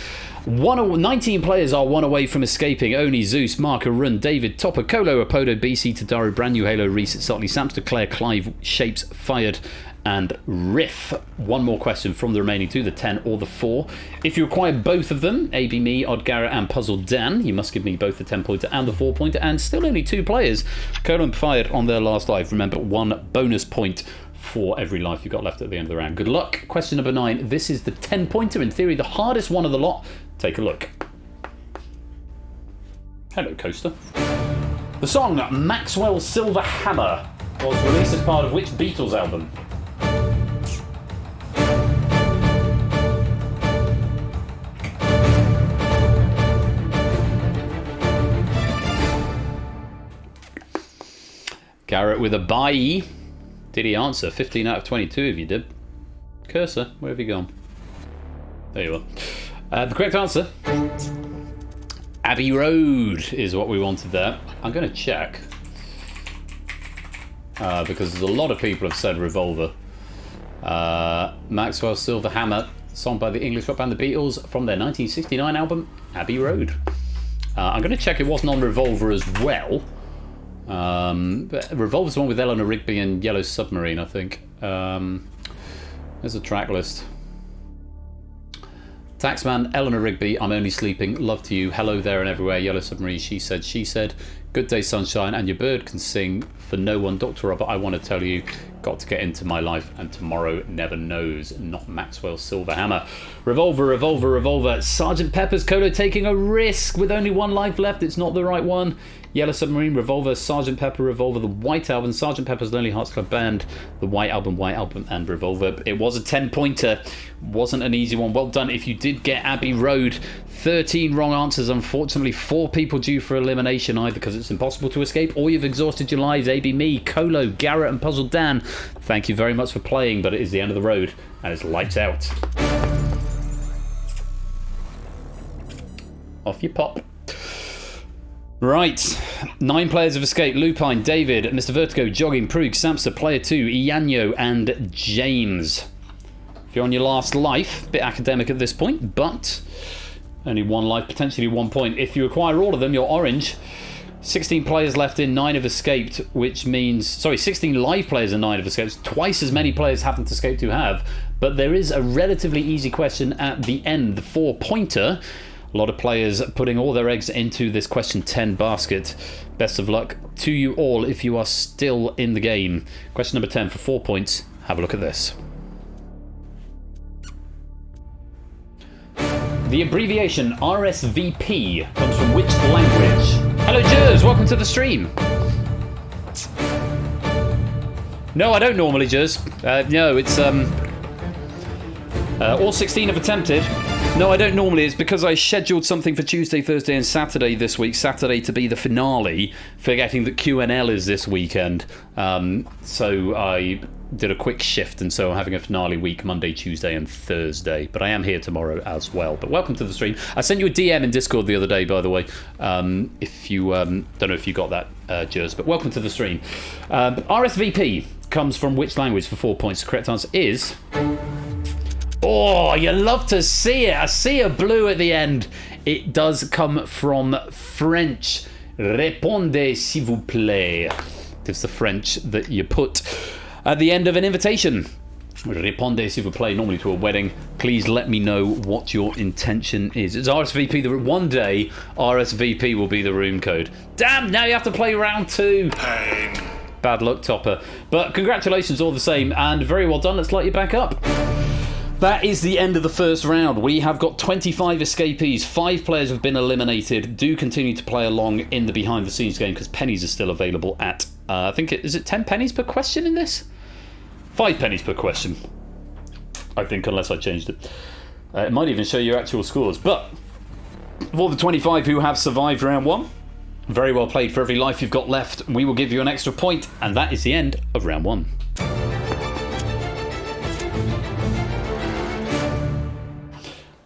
Speaker 2: 19 players are 1 away from escaping. Oni, Zeus, Mark, Arun, David, Topper, Kolo, Apodo, BC, Tadaru, Brand New Halo, Reese, Sotley, Samster, Claire, Clive, Shapes, Fired, and Riff. One more question from the remaining 2, the 10 or the 4. If you require both of them, AB Me, Odd Garrett, and Puzzle Dan, you must give me both the 10-pointer and the 4-pointer, and still only 2 players. Kolo and Fired on their last life. Remember, 1 bonus point for every life you've got left at the end of the round. Good luck. Question number 9. This is the 10-pointer, in theory the hardest one of the lot. Take a look. Hello, Coaster. The song Maxwell Silver Hammer was released as part of which Beatles album? Garrett with a bye. Did he answer? 15 out of 22 if you did. Cursor, where have you gone? There you are. The correct answer, Abbey Road, is what we wanted there. I'm going to check. Because there's a lot of people have said Revolver. Maxwell Silver Hammer, song by the English rock band The Beatles from their 1969 album, Abbey Road. I'm going to check it wasn't on Revolver as well. But Revolver's the one with Eleanor Rigby and Yellow Submarine, I think. There's a track list. Taxman, Eleanor Rigby, I'm Only Sleeping, Love to You, Hello There and Everywhere, Yellow Submarine, She Said, Good Day Sunshine, and Your Bird Can Sing, For No One, Dr. Robert, I Want to Tell You, Got to get into my life, and tomorrow never knows. Not Maxwell's Silver Hammer. Revolver, revolver, revolver. Sergeant Pepper's Cola taking a risk with only one life left. It's not the right one. Yellow Submarine, Revolver, Sergeant Pepper, Revolver, The White Album, Sergeant Pepper's Lonely Hearts Club Band, The White Album, and Revolver. It was a 10-pointer. Wasn't an easy one. Well done if you did get Abbey Road. 13 wrong answers. Unfortunately, 4 people due for elimination, either because it's impossible to escape or you've exhausted your lives. AB Me, Colo, Garrett, and Puzzle Dan. Thank you very much for playing, but it is the end of the road, and it's lights out. Off you pop. Right, 9 players have escaped. Lupine, David, Mr. Vertigo, Jogging, Prug, Samster, Player 2, Ianyo, and James. If you're on your last life, a bit academic at this point, but only 1 life, potentially 1 point. If you acquire all of them, you're orange. 16 players left in, 9 have escaped, which means... Sorry, 16 live players and 9 have escaped. Twice as many players haven't escaped who have. But there is a relatively easy question at the end, the 4-pointer. A lot of players putting all their eggs into this question 10 basket. Best of luck to you all if you are still in the game. Question number 10 for 4 points. Have a look at this. The abbreviation RSVP comes from which language? Hello, Jers. Welcome to the stream. No, I don't normally, Jers. No, it's... all 16 have attempted. No, I don't normally. It's because I scheduled something for Tuesday, Thursday and Saturday this week. Saturday to be the finale, forgetting that QNL is this weekend. So I did a quick shift, and so I'm having a finale week Monday, Tuesday and Thursday. But I am here tomorrow as well. But welcome to the stream. I sent you a DM in Discord the other day, by the way. If you don't know if you got that, Jers, but welcome to the stream. RSVP comes from which language for 4 points? The correct answer is... Oh, you love to see it. I see a blue at the end. It does come from French. Répondez, s'il vous plaît. It's the French that you put at the end of an invitation. Répondez, s'il vous plaît, normally to a wedding. Please let me know what your intention is. It's RSVP. One day, RSVP will be the room code. Damn, now you have to play round 2.
Speaker 5: Pain.
Speaker 2: Bad luck, Topper. But congratulations all the same, and very well done. Let's light you back up. That is the end of the first round. We have got 25 escapees. 5 players have been eliminated. Do continue to play along in the behind-the-scenes game because pennies are still available at, I think, is it 10 pennies per question in this? 5 pennies per question, I think, unless I changed it. It might even show your actual scores. But for the 25 who have survived round 1, very well played. For every life you've got left, we will give you an extra point. And that is the end of round 1.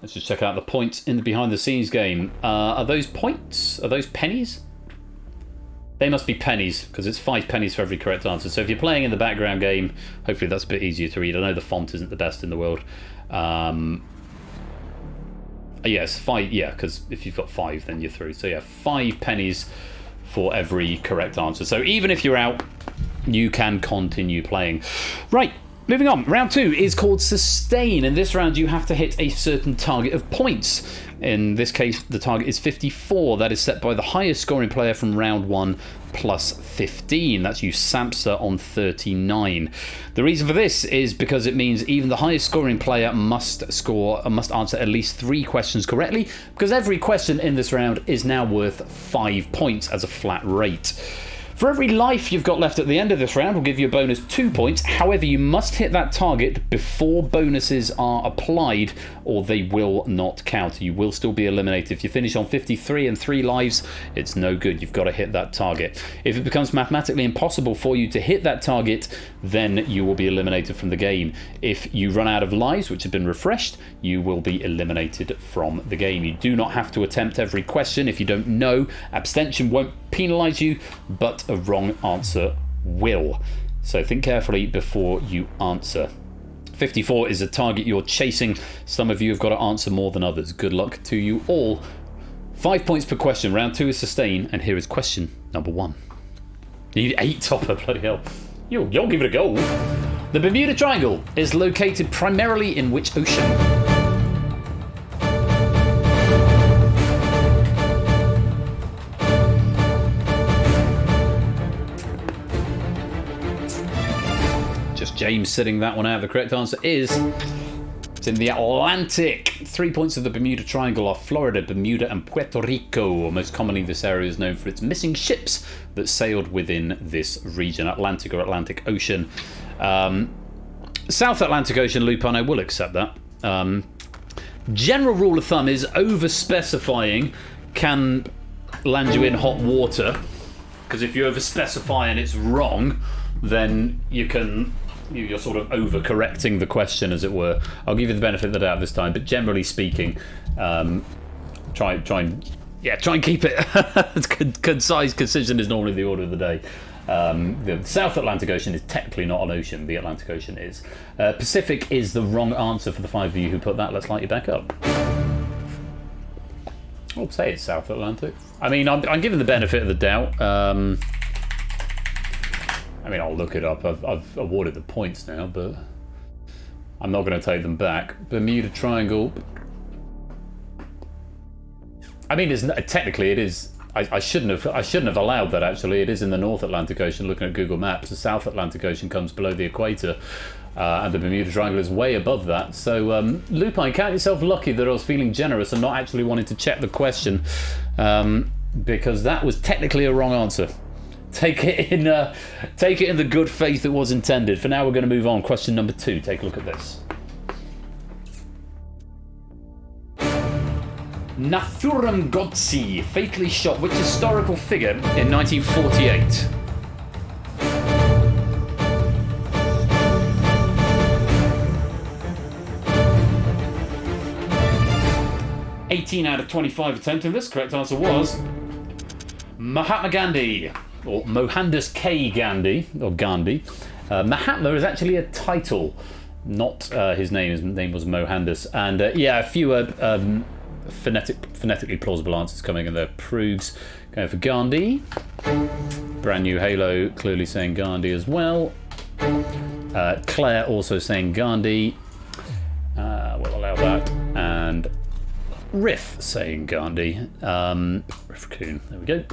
Speaker 2: Let's just check out the points in the behind-the-scenes game. Are those points? Are those pennies? They must be pennies, because it's 5 pennies for every correct answer. So if you're playing in the background game, hopefully that's a bit easier to read. I know the font isn't the best in the world. Yes, 5. Yeah, because if you've got 5, then you're through. So yeah, 5 pennies for every correct answer. So even if you're out, you can continue playing. Right. Moving on, round 2 is called Sustain. In this round, you have to hit a certain target of points. In this case, the target is 54. That is set by the highest scoring player from round 1 plus 15. That's you, Samster, on 39. The reason for this is because it means even the highest scoring player must answer at least 3 questions correctly, because every question in this round is now worth 5 points as a flat rate. For every life you've got left at the end of this round, we'll give you a bonus 2 points. However, you must hit that target before bonuses are applied, or they will not count. You will still be eliminated. If you finish on 53 and 3 lives, it's no good. You've got to hit that target. If it becomes mathematically impossible for you to hit that target, then you will be eliminated from the game. If you run out of lives, which have been refreshed, you will be eliminated from the game. You do not have to attempt every question. If you don't know, abstention won't penalise you, but a wrong answer will. So think carefully before you answer. 54 is a target you're chasing. Some of you have got to answer more than others. Good luck to you all. 5 points per question. Round 2 is Sustain, and here is question number 1. You need 8, Topper, bloody hell. You'll give it a go. The Bermuda Triangle is located primarily in which ocean? James sitting that one out. The correct answer is it's in the Atlantic. 3 points of the Bermuda Triangle are Florida, Bermuda, and Puerto Rico. Most commonly, this area is known for its missing ships that sailed within this region. Atlantic or Atlantic Ocean. South Atlantic Ocean, Lupin, I will accept that. General rule of thumb is over-specifying can land you in hot water, because if you over-specify and it's wrong, then you're sort of over-correcting the question, as it were. I'll give you the benefit of the doubt this time, but generally speaking, try and keep it concise. Concision is normally the order of the day. The South Atlantic Ocean is technically not an ocean. The Atlantic Ocean is. Pacific is the wrong answer for the 5 of you who put that. Let's light you back up. I'll say it's South Atlantic. I mean, I'm giving the benefit of the doubt. I mean, I'll look it up. I've awarded the points now, but I'm not going to take them back. Bermuda Triangle. I mean, technically it is. I shouldn't have allowed that. Actually, it is in the North Atlantic Ocean. Looking at Google Maps, the South Atlantic Ocean comes below the equator, and the Bermuda Triangle is way above that. So, Lupine, count yourself lucky that I was feeling generous and not actually wanting to check the question, because that was technically a wrong answer. Take it in the good faith it was intended. For now, we're going to move on. Question number 2. Take a look at this. Nathuram Godse fatally shot which historical figure in 1948? (18 out of 25 attempting this. Correct answer was Mahatma Gandhi, or Mohandas K. Gandhi, or Gandhi. Mahatma is actually a title, not his name. His name was Mohandas, and a few phonetically plausible answers coming in there. Proves going for Gandhi. Brand new Halo clearly saying Gandhi as well. Claire also saying Gandhi. We'll allow that. And Riff saying Gandhi. Riff Coon, there we go.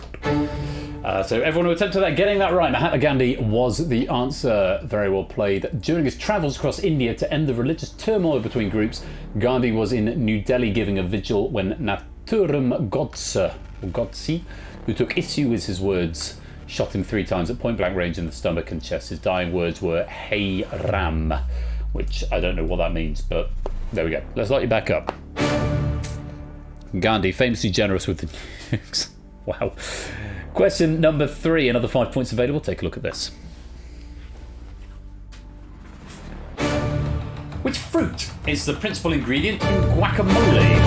Speaker 2: So everyone who attempted that, getting that right. Mahatma Gandhi was the answer. Very well played. During his travels across India to end the religious turmoil between groups, Gandhi was in New Delhi giving a vigil when Nathuram Godse, who took issue with his words, shot him 3 times at point-blank range in the stomach and chest. His dying words were "Hey Ram," which I don't know what that means, but there we go. Let's light you back up. Gandhi, famously generous with the nukes. Wow. Question number 3, another 5 points available. Take a look at this. Which fruit is the principal ingredient in guacamole?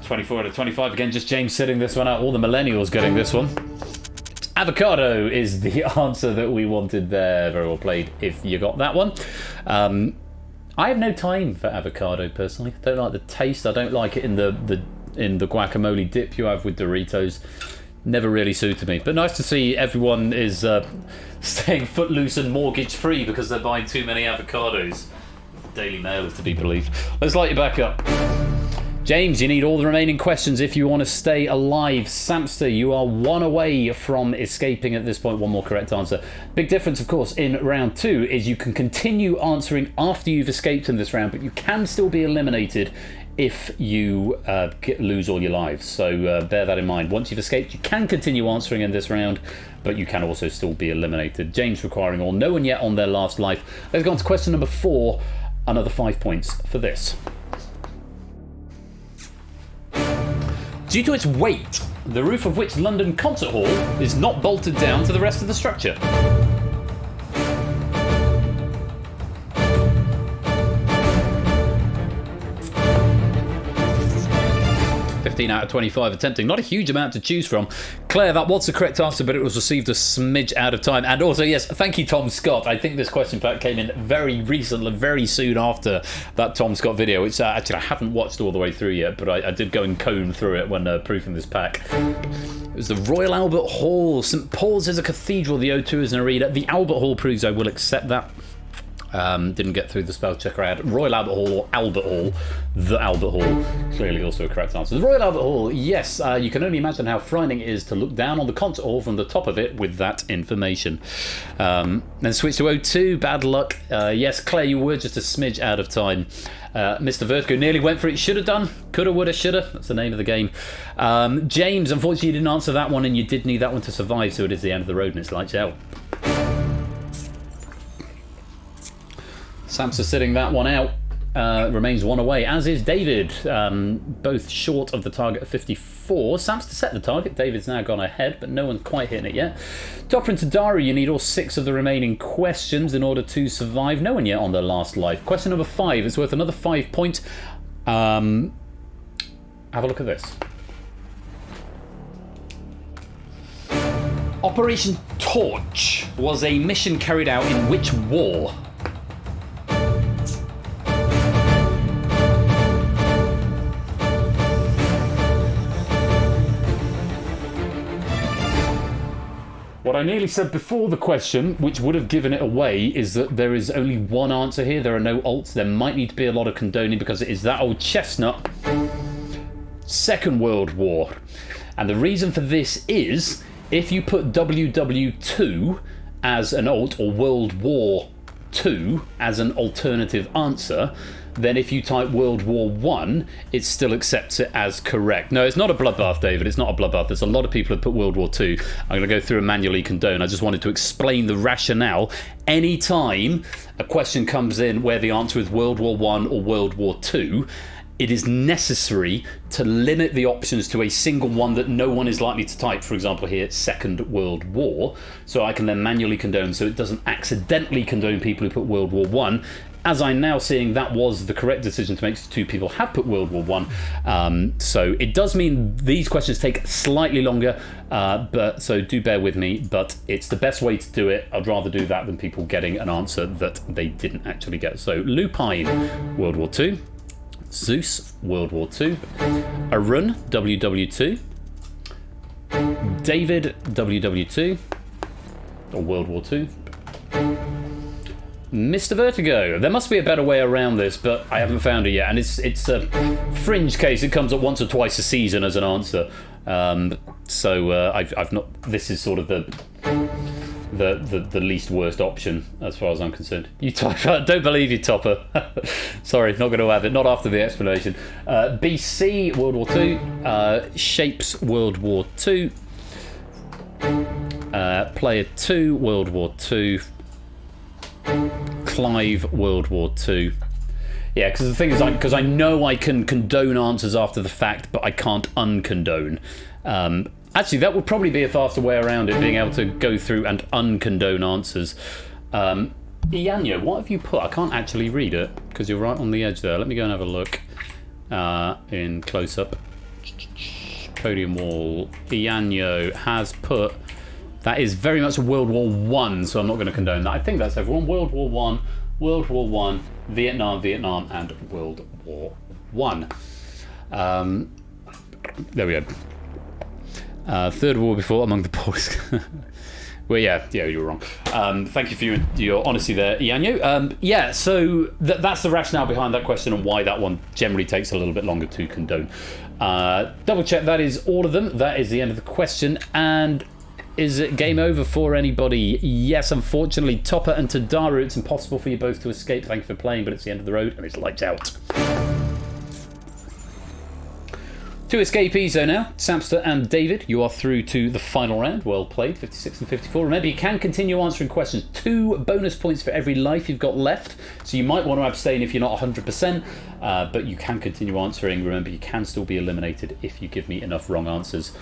Speaker 2: (24 out of 25). Again, just James sitting this one out. All the millennials getting this one. Avocado is the answer that we wanted there. Very well played if you got that one. I have no time for avocado personally. I don't like the taste. I don't like it in the guacamole dip you have with Doritos. Never really suited me. But nice to see everyone is staying footloose and mortgage free because they're buying too many avocados. The Daily Mail is to be believed. Let's light you back up. James, you need all the remaining questions if you want to stay alive. Samster, you are 1 away from escaping at this point. 1 more correct answer. Big difference, of course, in round 2 is you can continue answering after you've escaped in this round, but you can still be eliminated if you lose all your lives. So bear that in mind. Once you've escaped, you can continue answering in this round, but you can also still be eliminated. James requiring all. No one yet on their last life. Let's go on to question number 4. Another 5 points for this. Due to its weight, the roof of which London Concert Hall is not bolted down to the rest of the structure? 15 out of 25 attempting. Not a huge amount to choose from. Claire, that was the correct answer, but it was received a smidge out of time. And also, yes, thank you, Tom Scott. I think this question pack came in very recently, very soon after that Tom Scott video, which actually I haven't watched all the way through yet, but I did go and comb through it when proofing this pack. It was the Royal Albert Hall. St Paul's is a cathedral. The O2 is an arena. The Albert Hall proves I will accept that. Didn't get through the spell checker. I had Royal Albert Hall or Albert Hall. The Albert Hall. Clearly also a correct answer. The Royal Albert Hall, yes. You can only imagine how frightening it is to look down on the concert hall from the top of it with that information. Then switch to 02. Bad luck. Yes, Claire, you were just a smidge out of time. Mr. Vertigo nearly went for it. Should have done. Coulda, woulda, shoulda. That's the name of the game. James, unfortunately, you didn't answer that one, and you did need that one to survive, so it is the end of the road, and it's lights out. Samsa sitting that one out. Remains one away, as is David. Both short of the target of 54. Samsa set the target. David's now gone ahead, but no one's quite hitting it yet. Topper and Tadari, you need all 6 of the remaining questions in order to survive. No one yet on their last life. Question number 5. It's worth another 5 points. Have a look at this. Operation Torch was a mission carried out in which war? What I nearly said before the question, which would have given it away, is that there is only one answer here. There are no alts. There might need to be a lot of condoning because it is that old chestnut. Second World War. And the reason for this is, if you put WW2 as an alt, or World War II as an alternative answer, then if you type World War I, it still accepts it as correct. No, it's not a bloodbath, David. It's not a bloodbath. There's a lot of people who put World War II. I'm going to go through and manually condone. I just wanted to explain the rationale. Any time a question comes in where the answer is World War I or World War II, it is necessary to limit the options to a single one that no one is likely to type. For example, here, Second World War. So I can then manually condone, so it doesn't accidentally condone people who put World War I. As I'm now seeing, that was the correct decision to make, so 2 people have put World War I. So it does mean these questions take slightly longer, so do bear with me, but it's the best way to do it. I'd rather do that than people getting an answer that they didn't actually get. So Lupine, World War II. Zeus, World War II. Arun, WW2. David, WW2. Or World War II. Mr. Vertigo. There must be a better way around this, but I haven't found it yet. And it's a fringe case. It comes up once or twice a season as an answer. I've not. This is sort of the least worst option as far as I'm concerned. You type. Don't believe you, Topper. Sorry, not going to have it. Not after the explanation. BC, World War II. Shapes, World War II. Player 2, World War II. Clive, World War II. Yeah, because the thing is, because I know I can condone answers after the fact, but I can't uncondone. Actually, that would probably be a faster way around it, being able to go through and uncondone answers. Ianyo, what have you put? I can't actually read it, because you're right on the edge there. Let me go and have a look in close-up. Podium wall. Ianyo has put... That is very much World War I, so I'm not going to condone that. I think that's everyone. World War I, World War I, Vietnam, and World War I. There we go. Third war before among the boys. Well, yeah, you were wrong. Thank you for your honesty there, Ianyo. Yeah, so that's the rationale behind that question and why that one generally takes a little bit longer to condone. Double check, that is all of them. That is the end of the question. And is it game over for anybody? Yes, unfortunately. Topper and Tadaru, it's impossible for you both to escape. Thank you for playing, but it's the end of the road and it's lights out. 2 escapees though now. Samster and David, you are through to the final round. Well played, 56 and 54. Remember, you can continue answering questions. 2 bonus points for every life you've got left. So you might want to abstain if you're not 100%, but you can continue answering. Remember, you can still be eliminated if you give me enough wrong answers.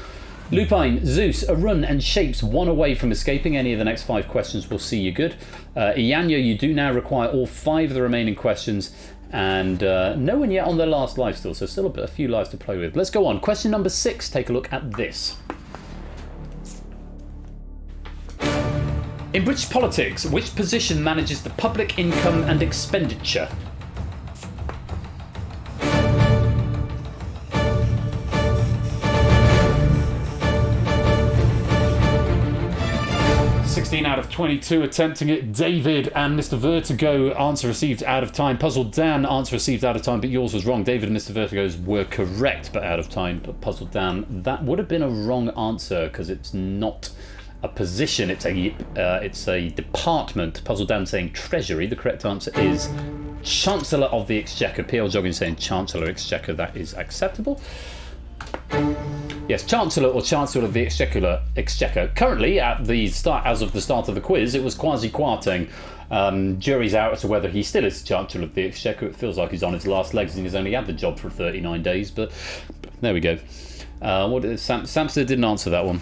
Speaker 2: Lupine, Zeus, Arun and Shapes, 1 away from escaping. Any of the next 5 questions will see you good. Ianyo, you do now require all 5 of the remaining questions. And no one yet on their last life still, so still a few lives to play with. Let's go on. Question number 6. Take a look at this. In British politics, which position manages the public income and expenditure? 16 out of 22 attempting it. David and Mr. Vertigo, answer received out of time. Puzzled Dan, answer received out of time, but yours was wrong. David and Mr. Vertigo's were correct, but out of time. But Puzzled Dan, that would have been a wrong answer because it's not a position, it's a department. Puzzled Dan saying Treasury. The correct answer is Chancellor of the Exchequer. PL Jogging saying Chancellor Exchequer. That is acceptable. Yes, Chancellor or Chancellor of the Exchequer. Currently, at the start, as of the start of the quiz, it was Kwasi Kwarteng. Jury's out as to whether he still is Chancellor of the Exchequer. It feels like he's on his last legs and he's only had the job for 39 days, but there we go. Samster didn't answer that one.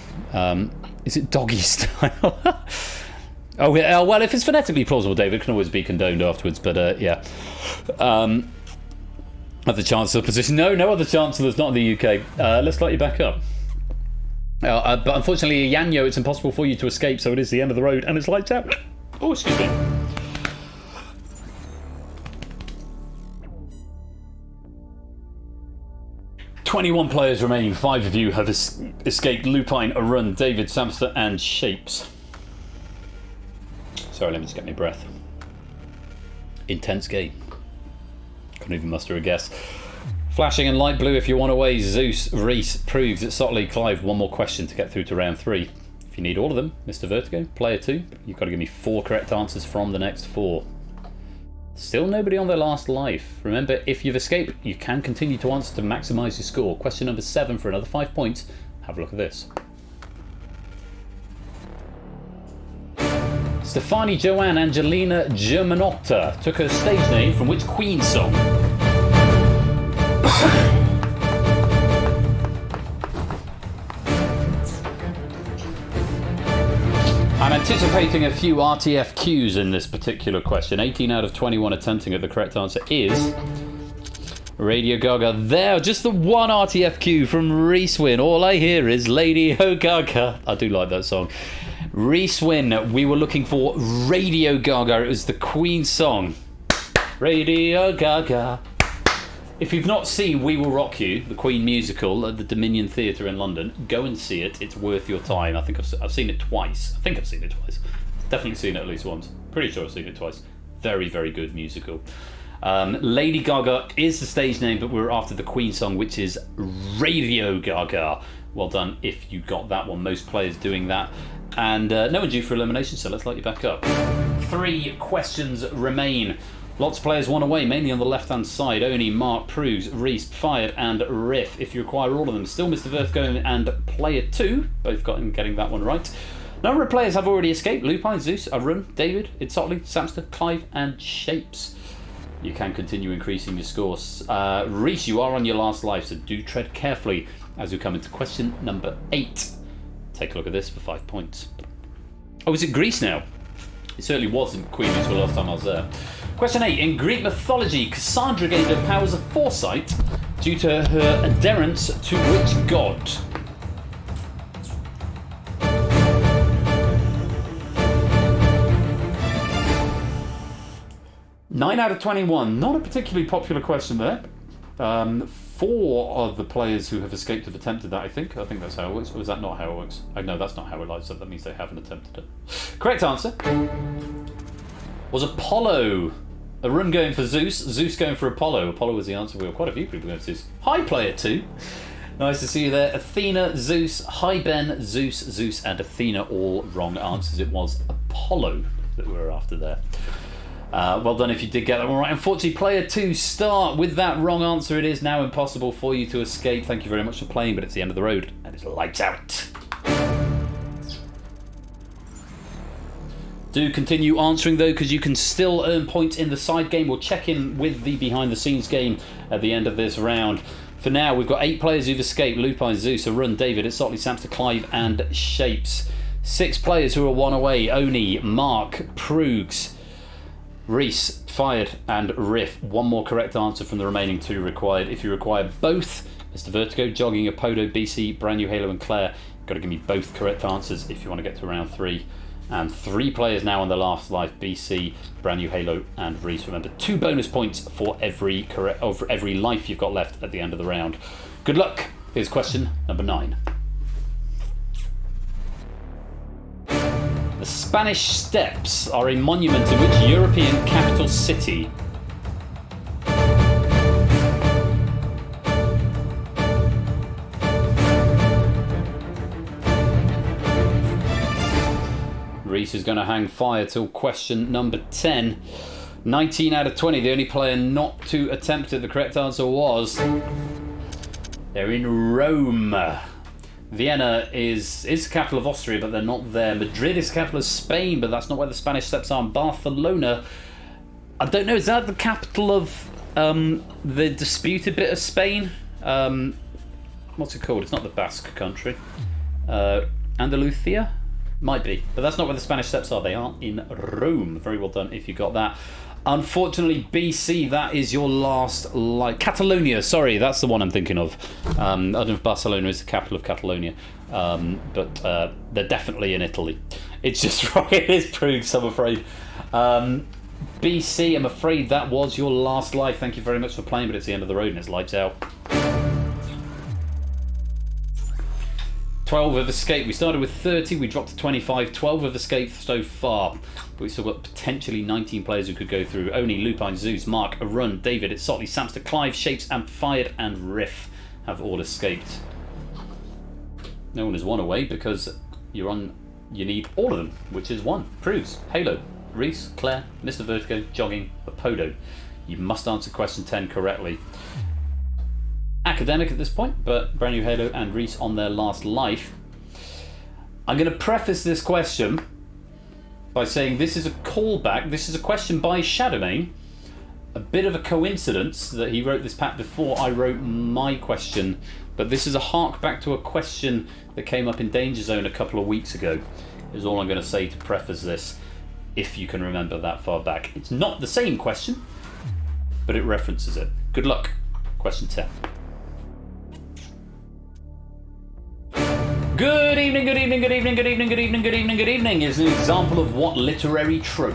Speaker 2: Is it doggy style? Oh, yeah, well, if it's phonetically plausible, David, it can always be condoned afterwards, but yeah. Other Chancellor position. No other Chancellors, not in the UK. Let's light you back up. But unfortunately, Yanyo, it's impossible for you to escape, so it is the end of the road, and it's lights out. Oh, excuse me. "21 players remain. 5 of you have escaped Lupine, Arun, David, Samster, and Shapes." Sorry, let me just get my breath. Intense game. Couldn't even muster a guess. Flashing in light blue if you want away. Zeus, Reese, Proves, Sotley, Clive. One more question to get through to round 3. If you need all of them, Mr. Vertigo, player 2, you've got to give me 4 correct answers from the next 4. Still nobody on their last life. Remember, if you've escaped, you can continue to answer to maximise your score. Question number 7 for another 5 points. Have a look at this. Stefani Joanne Angelina Germanotta took her stage name from which Queen song? I'm anticipating a few RTFQs in this particular question. 18 out of 21 attempting it. The correct answer is Radio Gaga. There, just the one RTFQ from Reese Wynn. All I hear is Lady Ho Gaga. I do like that song. Reese Wynn, we were looking for Radio Gaga. It was the Queen song. Radio Gaga. If you've not seen We Will Rock You, the Queen musical at the Dominion Theatre in London, go and see it. It's worth your time. I think I've seen it twice. Definitely seen it at least once. Pretty sure I've seen it twice. Very, very good musical. Lady Gaga is the stage name, but we're after the Queen song, which is Radio Gaga. Well done if you got that one. Most players doing that. And no one due for elimination, so let's light you back up. 3 questions remain. Lots of players one away, mainly on the left-hand side. Oni, Mark, Proves, Reese, Fired, and Riff. If you require all of them, still Mr. Vertigo and player 2. Both got in getting that one right. A number of players have already escaped. Lupine, Zeus, Arun, David, Itsotley, Samster, Clive, and Shapes. You can continue increasing your scores. Reese, you are on your last life, so do tread carefully as we come into question number 8. Take a look at this for 5 points. Oh, is it Greece now? It certainly wasn't Queen until the last time I was there. Question 8. In Greek mythology, Cassandra gained her powers of foresight due to her adherence to which god? Nine out of 21. Not a particularly popular question there. 4 of the players who have escaped have attempted that, I think. I think that's how it works. Or is that not how it works? No, that's not how it lights up. That means they haven't attempted it. Correct answer was Apollo. Arun going for Zeus. Zeus going for Apollo. Apollo was the answer. We were quite a few people going for Zeus. Hi, player 2. Nice to see you there. Athena, Zeus. Hi, Ben. Zeus, and Athena. All wrong answers. It was Apollo that we were after there. Well done if you did get that one right. Unfortunately, player 2 start with that wrong answer. It is now impossible for you to escape. Thank you very much for playing, but it's the end of the road and it's lights out. Do continue answering though, because you can still earn points in the side game. We'll check in with the behind the scenes game at the end of this round. For now, we've got 8 players who've escaped. Lupine, Zeus, Arun, David, Itsotley, Samster, Clive, and Shapes. 6 players who are one away. Oni, Mark, Proogs, Reese, Fired, and Riff. 1 more correct answer from the remaining 2 required. If you require both, Mr. Vertigo, Jogging, Apodo, BC, Brand New Halo, and Claire, you've got to give me both correct answers if you want to get to round 3. And 3 players now on the last life: BC, Brand New Halo, and Reese. Remember, 2 bonus points for every life you've got left at the end of the round. Good luck. Here's question number 9. The Spanish Steps are a monument in which European capital city? Reese is going to hang fire till question number 10. 19 out of 20. The only player not to attempt it. The correct answer was... they're in Rome. Vienna is the capital of Austria, but they're not there. Madrid is the capital of Spain, but that's not where the Spanish Steps are. And Barcelona, I don't know, is that the capital of the disputed bit of Spain? What's it called? It's not the Basque country. Andalusia? Might be, but that's not where the Spanish Steps are. They are in Rome. Very well done if you got that. Unfortunately, BC, that is your last life. Catalonia, sorry, that's the one I'm thinking of. I don't know if Barcelona is the capital of Catalonia, but they're definitely in Italy. It's just right, it is proofs, I'm afraid. BC, I'm afraid that was your last life. Thank you very much for playing, but it's the end of the road and it's lights out. 12 have escaped. We started with 30, we dropped to 25. 12 have escaped so far, but we've still got potentially 19 players who could go through. Oni, Lupine, Zeus, Mark, Arun, David, It's Sotley, Samster, Clive, Shapes, Amplified, and Riff have all escaped. No one has won away because you need all of them, which is one. Proves, Halo, Reese, Claire, Mr. Vertigo, Jogging, Apodo. You must answer question 10 correctly. Academic at this point, but brand new Halo and Reese on their last life. I'm going to preface this question by saying this is a callback. This is a question by Shadowmane. A bit of a coincidence that he wrote this pack before I wrote my question, but this is a hark back to a question that came up in Danger Zone a couple of weeks ago, is all I'm going to say to preface this, if you can remember that far back. It's not the same question, but it references it. Good luck. Question 10. Good evening, good evening, good evening, good evening, good evening, good evening, good evening is an example of what literary trope?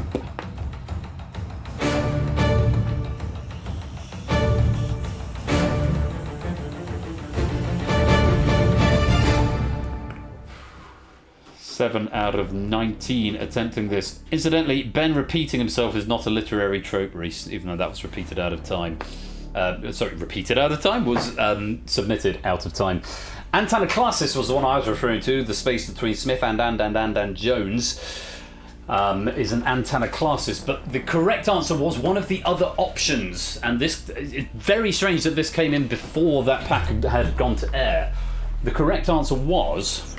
Speaker 2: Seven out of 19 attempting this. Incidentally, Ben repeating himself is not a literary trope, Reese, even though that was repeated out of time. Repeated out of time was submitted out of time. Antanaclasis was the one I was referring to. The space between Smith and Jones is an antanaclasis, but the correct answer was one of the other options. And this, it's very strange that this came in before that pack had gone to air. The correct answer was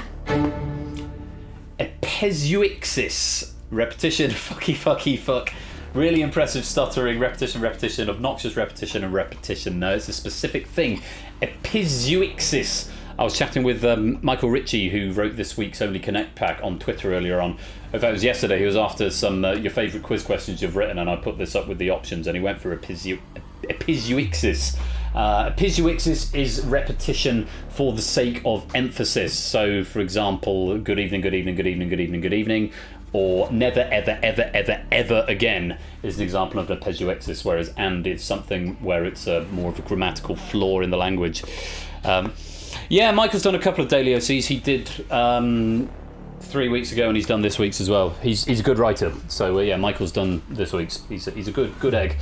Speaker 2: Epizeuxis. Repetition, fuck. Really impressive stuttering, repetition, obnoxious repetition, and repetition. No, it's a specific thing. Epizeuxis. I was chatting with Michael Ritchie, who wrote this week's Only Connect pack, on Twitter earlier on. In fact, it was yesterday. He was after some your favourite quiz questions you've written, and I put this up with the options, and he went for epizeuxis. Epizeuxis is repetition for the sake of emphasis. So, for example, good evening, good evening, good evening, good evening, good evening, or never, ever, ever, ever, ever again is an example of epizeuxis, whereas and is something where it's more of a grammatical flaw in the language. Yeah, Michael's done a couple of daily OCs. He did 3 weeks ago, and he's done this week's as well. He's a good writer, so yeah, Michael's done this week's. He's a good egg.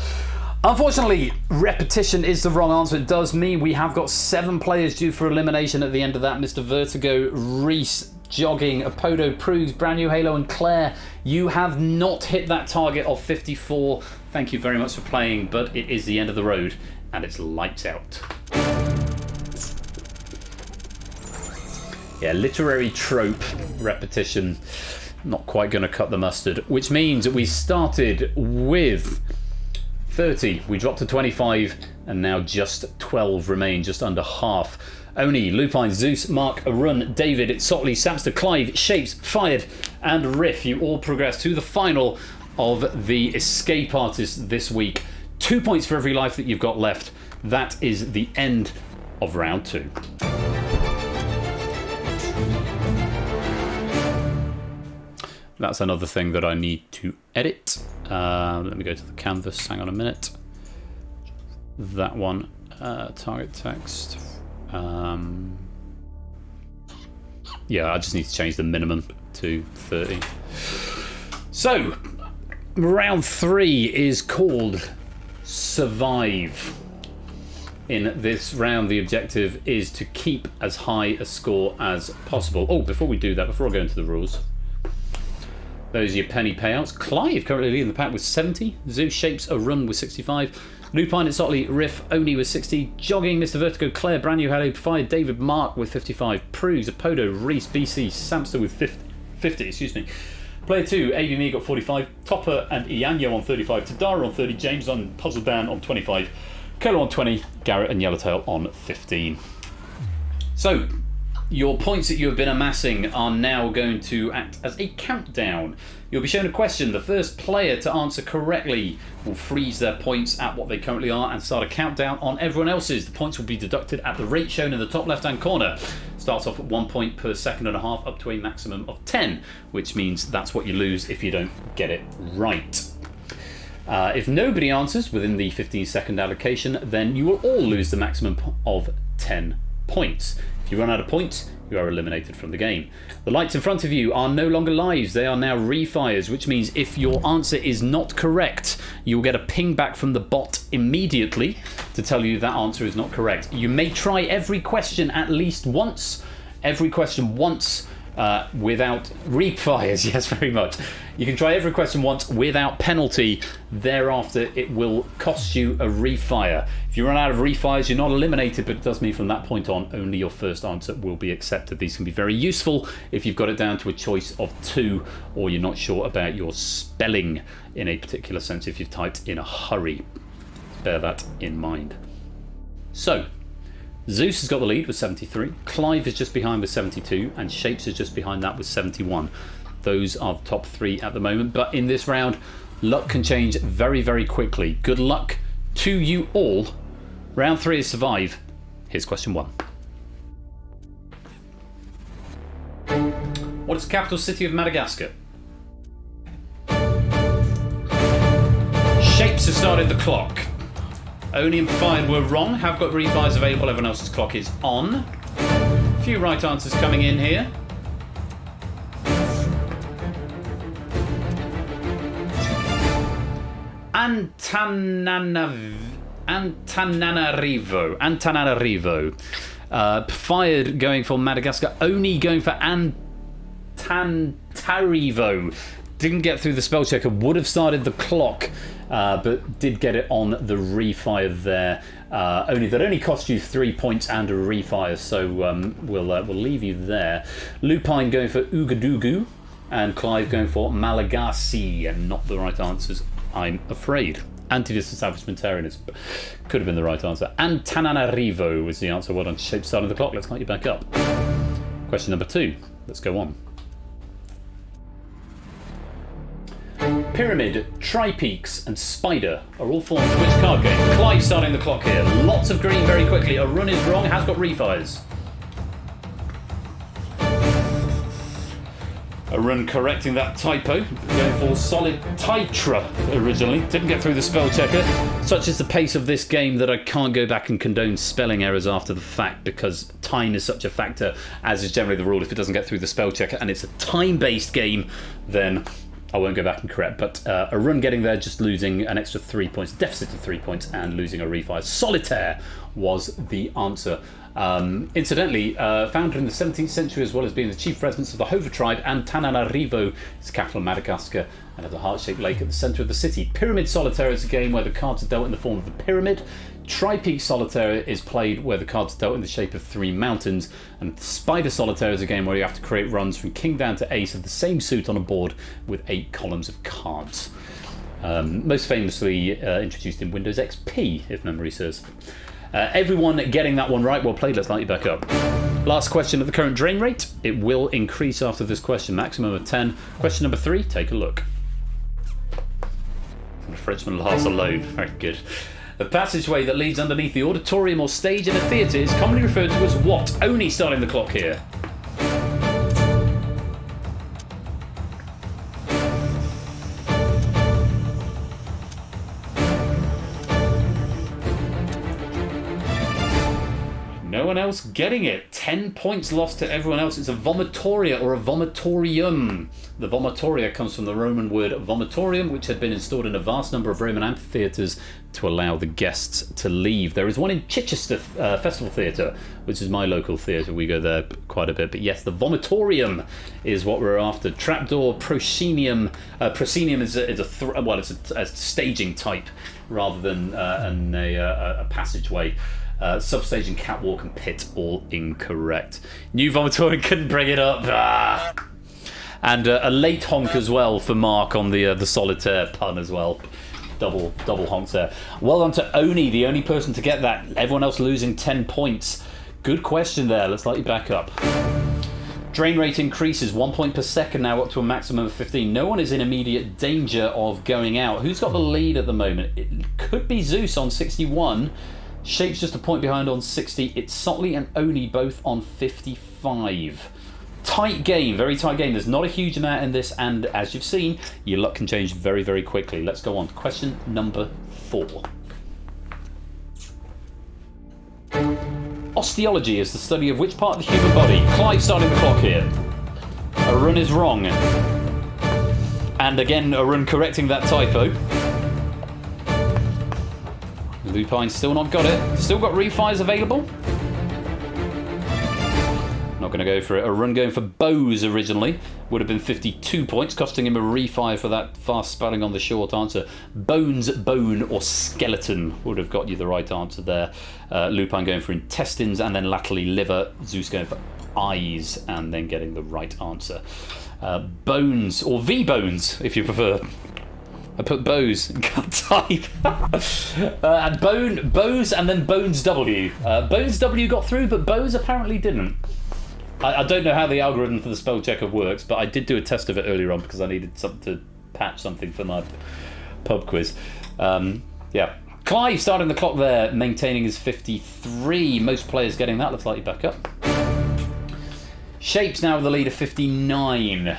Speaker 2: Unfortunately, repetition is the wrong answer. It does mean we have got 7 players due for elimination at the end of that. Mr. Vertigo, Reese, Jogging, Apodo, Prugs, Brand New Halo, and Claire. You have not hit that target of 54. Thank you very much for playing, but it is the end of the road, and it's lights out. Yeah, literary trope, repetition, not quite going to cut the mustard, which means that we started with 30, we dropped to 25, and now just 12 remain, just under half. Oni, Lupine, Zeus, Mark, Arun, David, Sotley, Samster, Clive, Shapes, Fired, and Riff. You all progress to the final of the Escape Artists this week. 2 points for every life that you've got left. That is the end of round 2. That's another thing that I need to edit. Let me go to the canvas. Hang on a minute. That one. Target text. Yeah, I just need to change the minimum 2, 30. So, round 3 is called Survive. In this round, the objective is to keep as high a score as possible. Oh, before we do that, before I go into the rules, those are your penny payouts. Clive currently leading the pack with 70. Zeus Shapes a Run with 65. Lupine and Sotley, Riff, Oni with 60. Jogging, Mr. Vertigo, Claire, Brand New Hello, Fire, David, Mark with 55. Prues, Apodo, Reese, BC, Samster with 50, excuse me. Player 2, ABME got 45. Topper and Ianyo on 35. Tadara on 30. James on Puzzle Dan on 25. Colo on 20, Garrett and Yellowtail on 15. So, your points that you have been amassing are now going to act as a countdown. You'll be shown a question. The first player to answer correctly will freeze their points at what they currently are and start a countdown on everyone else's. The points will be deducted at the rate shown in the top left-hand corner. Starts off at 1 point per second and a half, up to a maximum of 10, which means that's what you lose if you don't get it right. If nobody answers within the 15-second allocation, then you will all lose the maximum of 10 points. If you run out of points, you are eliminated from the game. The lights in front of you are no longer lives, they are now refires, which means if your answer is not correct, you will get a ping back from the bot immediately to tell you that answer is not correct. You may try every question at least once. Every question once without refires, yes, very much. You can try every question once without penalty. Thereafter, it will cost you a refire. If you run out of refires, you're not eliminated, but it does mean from that point on, only your first answer will be accepted. These can be very useful if you've got it down to a choice of 2, or you're not sure about your spelling in a particular sense if you've typed in a hurry. Bear that in mind. So, Zeus has got the lead with 73, Clive is just behind with 72, and Shapes is just behind that with 71. Those are the top 3 at the moment, but in this round, luck can change very, very quickly. Good luck to you all. Round 3 is Survive. Here's question 1. What is the capital city of Madagascar? Shapes has started the clock. Oni and Fine were wrong, have got refires available, everyone else's clock is on. A few right answers coming in here. Antananarivo. Fired going for Madagascar. Oni going for Antananarivo. Didn't get through the spell checker. Would have started the clock, but did get it on the refire there. That only cost you 3 points and a refire, so we'll leave you there. Lupine going for Ouagadougou, and Clive going for Malagasy, and not the right answers, I'm afraid. Anti-disestablishmentarianism could have been the right answer. Antananarivo was the answer. Well done. Shape starting the clock. Let's light you back up. Question number 2. Let's go on. Pyramid, Tri-Peaks and Spider are all forms of which card game? Clive starting the clock here. Lots of green very quickly. A run is wrong, has got refires. A run correcting that typo. Going for Solid Titra originally. Didn't get through the spell checker. Such is the pace of this game that I can't go back and condone spelling errors after the fact, because time is such a factor, as is generally the rule. If it doesn't get through the spell checker and it's a time-based game, then I won't go back and correct, but a run getting there, just losing an extra 3 points, deficit of 3 points, and losing a refire. Solitaire was the answer. Incidentally, founded in the 17th century as well as being the chief residence of the Hova tribe, Antananarivo is the capital of Madagascar and has a heart-shaped lake at the centre of the city. Pyramid Solitaire is a game where the cards are dealt in the form of a pyramid. Tri-Peak Solitaire is played where the cards are dealt in the shape of 3 mountains, and Spider Solitaire is a game where you have to create runs from king down to ace of the same suit on a board with 8 columns of cards. Most famously introduced in Windows XP, if memory serves. Everyone getting that one right. Well played. Let's light you back up. Last question at the current drain rate. It will increase after this question, maximum of 10. Question number 3, take a look. The Frenchman laughs alone. Very good. The passageway that leads underneath the auditorium or stage in a theatre is commonly referred to as what? Only starting the clock here. No one else getting it. 10 points lost to everyone else. It's a vomitoria or a vomitorium. The vomitoria comes from the Roman word vomitorium, which had been installed in a vast number of Roman amphitheatres to allow the guests to leave. There is one in Chichester Festival Theatre, which is my local theatre. We go there quite a bit. But yes, the vomitorium is what we're after. Trapdoor, proscenium. Proscenium is a staging type rather than a passageway. Substage and catwalk and pit, all incorrect. New vomitorium, couldn't bring it up. And a late honk as well for Mark on the solitaire pun as well. Double honks there. Well done to Oni, the only person to get that. Everyone else losing 10 points. Good question there. Let's let you back up. Drain rate increases 1 point per second now, up to a maximum of 15. No one is in immediate danger of going out. Who's got the lead at the moment? It could be Zeus on 61. Shape's just a point behind on 60. It's Sotley and Oni both on 55. Tight game, very tight game. There's not a huge amount in this, and as you've seen, your luck can change very, very quickly. Let's go on to question number 4. Osteology is the study of which part of the human body? Clive starting the clock here. A run is wrong. And again, a run correcting that typo. Lupine still not got it. Still got refires available. Not going to go for it. A run going for Bose originally. Would have been 52 points, costing him a refire for that fast spelling on the short answer. Bones, bone, or skeleton would have got you the right answer there. Lupine going for intestines, and then latterly liver. Zeus going for eyes, and then getting the right answer. Bones, or V-bones, if you prefer. I put Bose, can't type. And Bose, and then Bones W. Bones W got through, but Bose apparently didn't. I don't know how the algorithm for the spell checker works, but I did do a test of it earlier on because I needed something to patch something for my pub quiz. Yeah. Clive starting the clock there, maintaining his 53. Most players getting that. Let's light you back up. Shapes now with the lead of 59.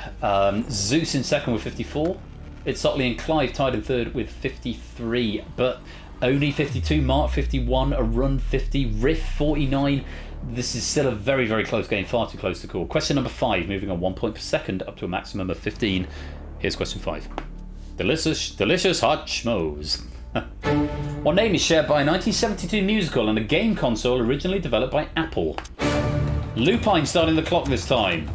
Speaker 2: Zeus in second with 54. It's Sotley and Clive tied in third with 53, but only 52, Mark 51, a run 50, Riff 49. This is still a very, very close game, far too close to call. Question number 5, moving on 1 point per second up to a maximum of 15. Here's question 5. Delicious hot schmoes. What name is shared by a 1972 musical and a game console originally developed by Apple? Lupine starting the clock this time.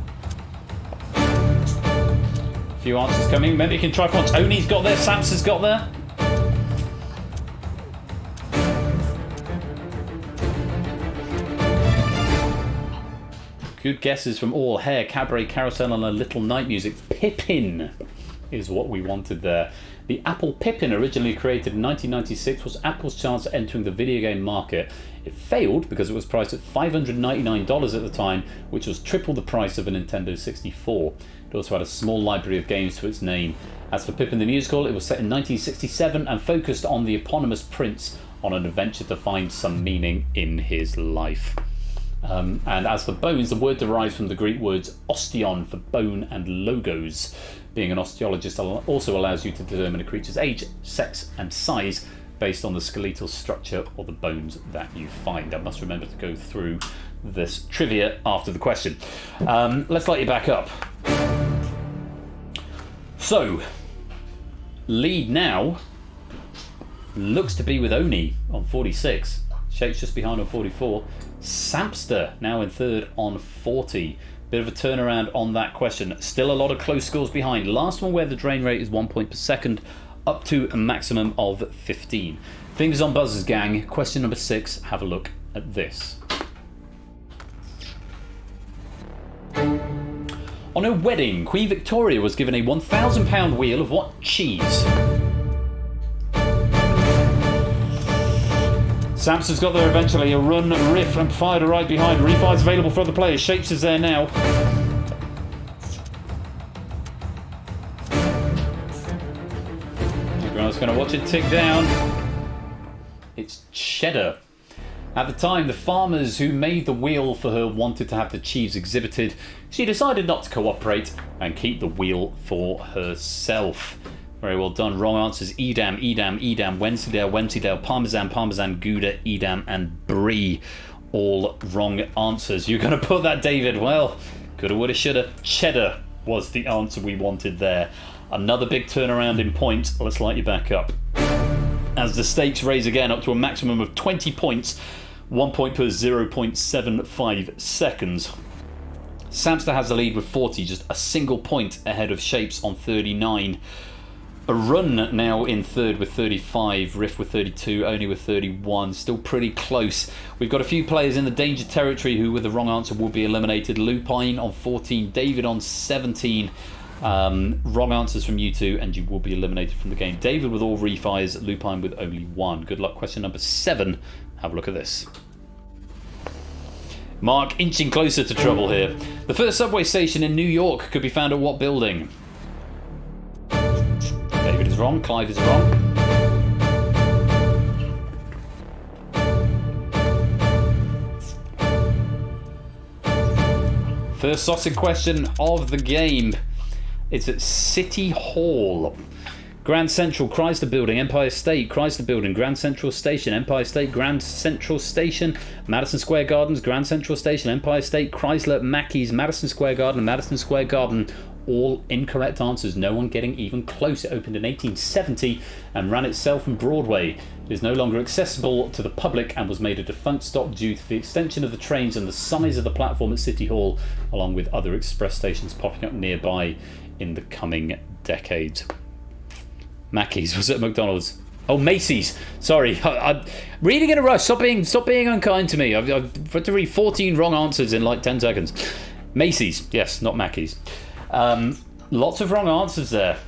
Speaker 2: Few answers coming. Maybe you can try once. Oni's got there. Samsa's got there. Good guesses from all. Hair, Cabaret, Carousel, and a Little Night Music. Pippin is what we wanted there. The Apple Pippin, originally created in 1996, was Apple's chance at entering the video game market. It failed because it was priced at $599 at the time, which was triple the price of a Nintendo 64. It also had a small library of games to its name. As for Pippin the Musical, it was set in 1967 and focused on the eponymous prince on an adventure to find some meaning in his life. And as for bones, the word derives from the Greek words osteon for bone and logos. Being an osteologist also allows you to determine a creature's age, sex and size based on the skeletal structure or the bones that you find. I must remember to go through this trivia after the question. Let's light you back up. So, lead now looks to be with Oni on 46. Shake's just behind on 44. Sampster now in third on 40. Bit of a turnaround on that question. Still a lot of close scores behind. Last one where the drain rate is 1 point per second, up to a maximum of 15. Fingers on buzzers, gang. Question number 6. Have a look at this. On her wedding, Queen Victoria was given a £1,000 wheel of what cheese? Samson's got there eventually. A run, riff, and fired right behind. Refires available for other players. Shapes is there now. Everyone's going to watch it tick down. It's cheddar. At the time, the farmers who made the wheel for her wanted to have the cheese exhibited. She decided not to cooperate and keep the wheel for herself. Very well done. Wrong answers. Edam, Edam, Edam, Wensleydale, Wensleydale, Parmesan, Parmesan, Gouda, Edam, and Brie. All wrong answers. You're going to put that, David. Well, coulda, woulda, shoulda. Cheddar was the answer we wanted there. Another big turnaround in points. Let's light you back up. As the stakes raise again up to a maximum of 20 points, 1 point per 0.75 seconds. Samster has the lead with 40, just a single point ahead of Shapes on 39. A run now in third with 35, Riff with 32, Oni with 31, still pretty close. We've got a few players in the danger territory who with the wrong answer will be eliminated. Lupine on 14, David on 17. Wrong answers from you two and you will be eliminated from the game. David with all refires, Lupine with only one. Good luck. Question number 7. Have a look at this. Mark inching closer to trouble here. The first subway station in New York could be found at what building? David is wrong. Clive is wrong. First sausage question of the game. It's at City Hall. Grand Central, Chrysler Building, Empire State, Chrysler Building, Grand Central Station, Empire State, Grand Central Station, Madison Square Gardens, Grand Central Station, Empire State, Chrysler, Mackey's, Madison Square Garden, and Madison Square Garden. All incorrect answers, no one getting even close. It opened in 1870 and ran itself from Broadway. It is no longer accessible to the public and was made a defunct stop due to the extension of the trains and the size of the platform at City Hall, along with other express stations popping up nearby in the coming decades. Mackey's was at McDonald's. Oh, Macy's. Sorry, I'm reading in a rush. Stop being unkind to me. I've had to read 14 wrong answers in like 10 seconds. Macy's, yes, not Mackey's. Lots of wrong answers there,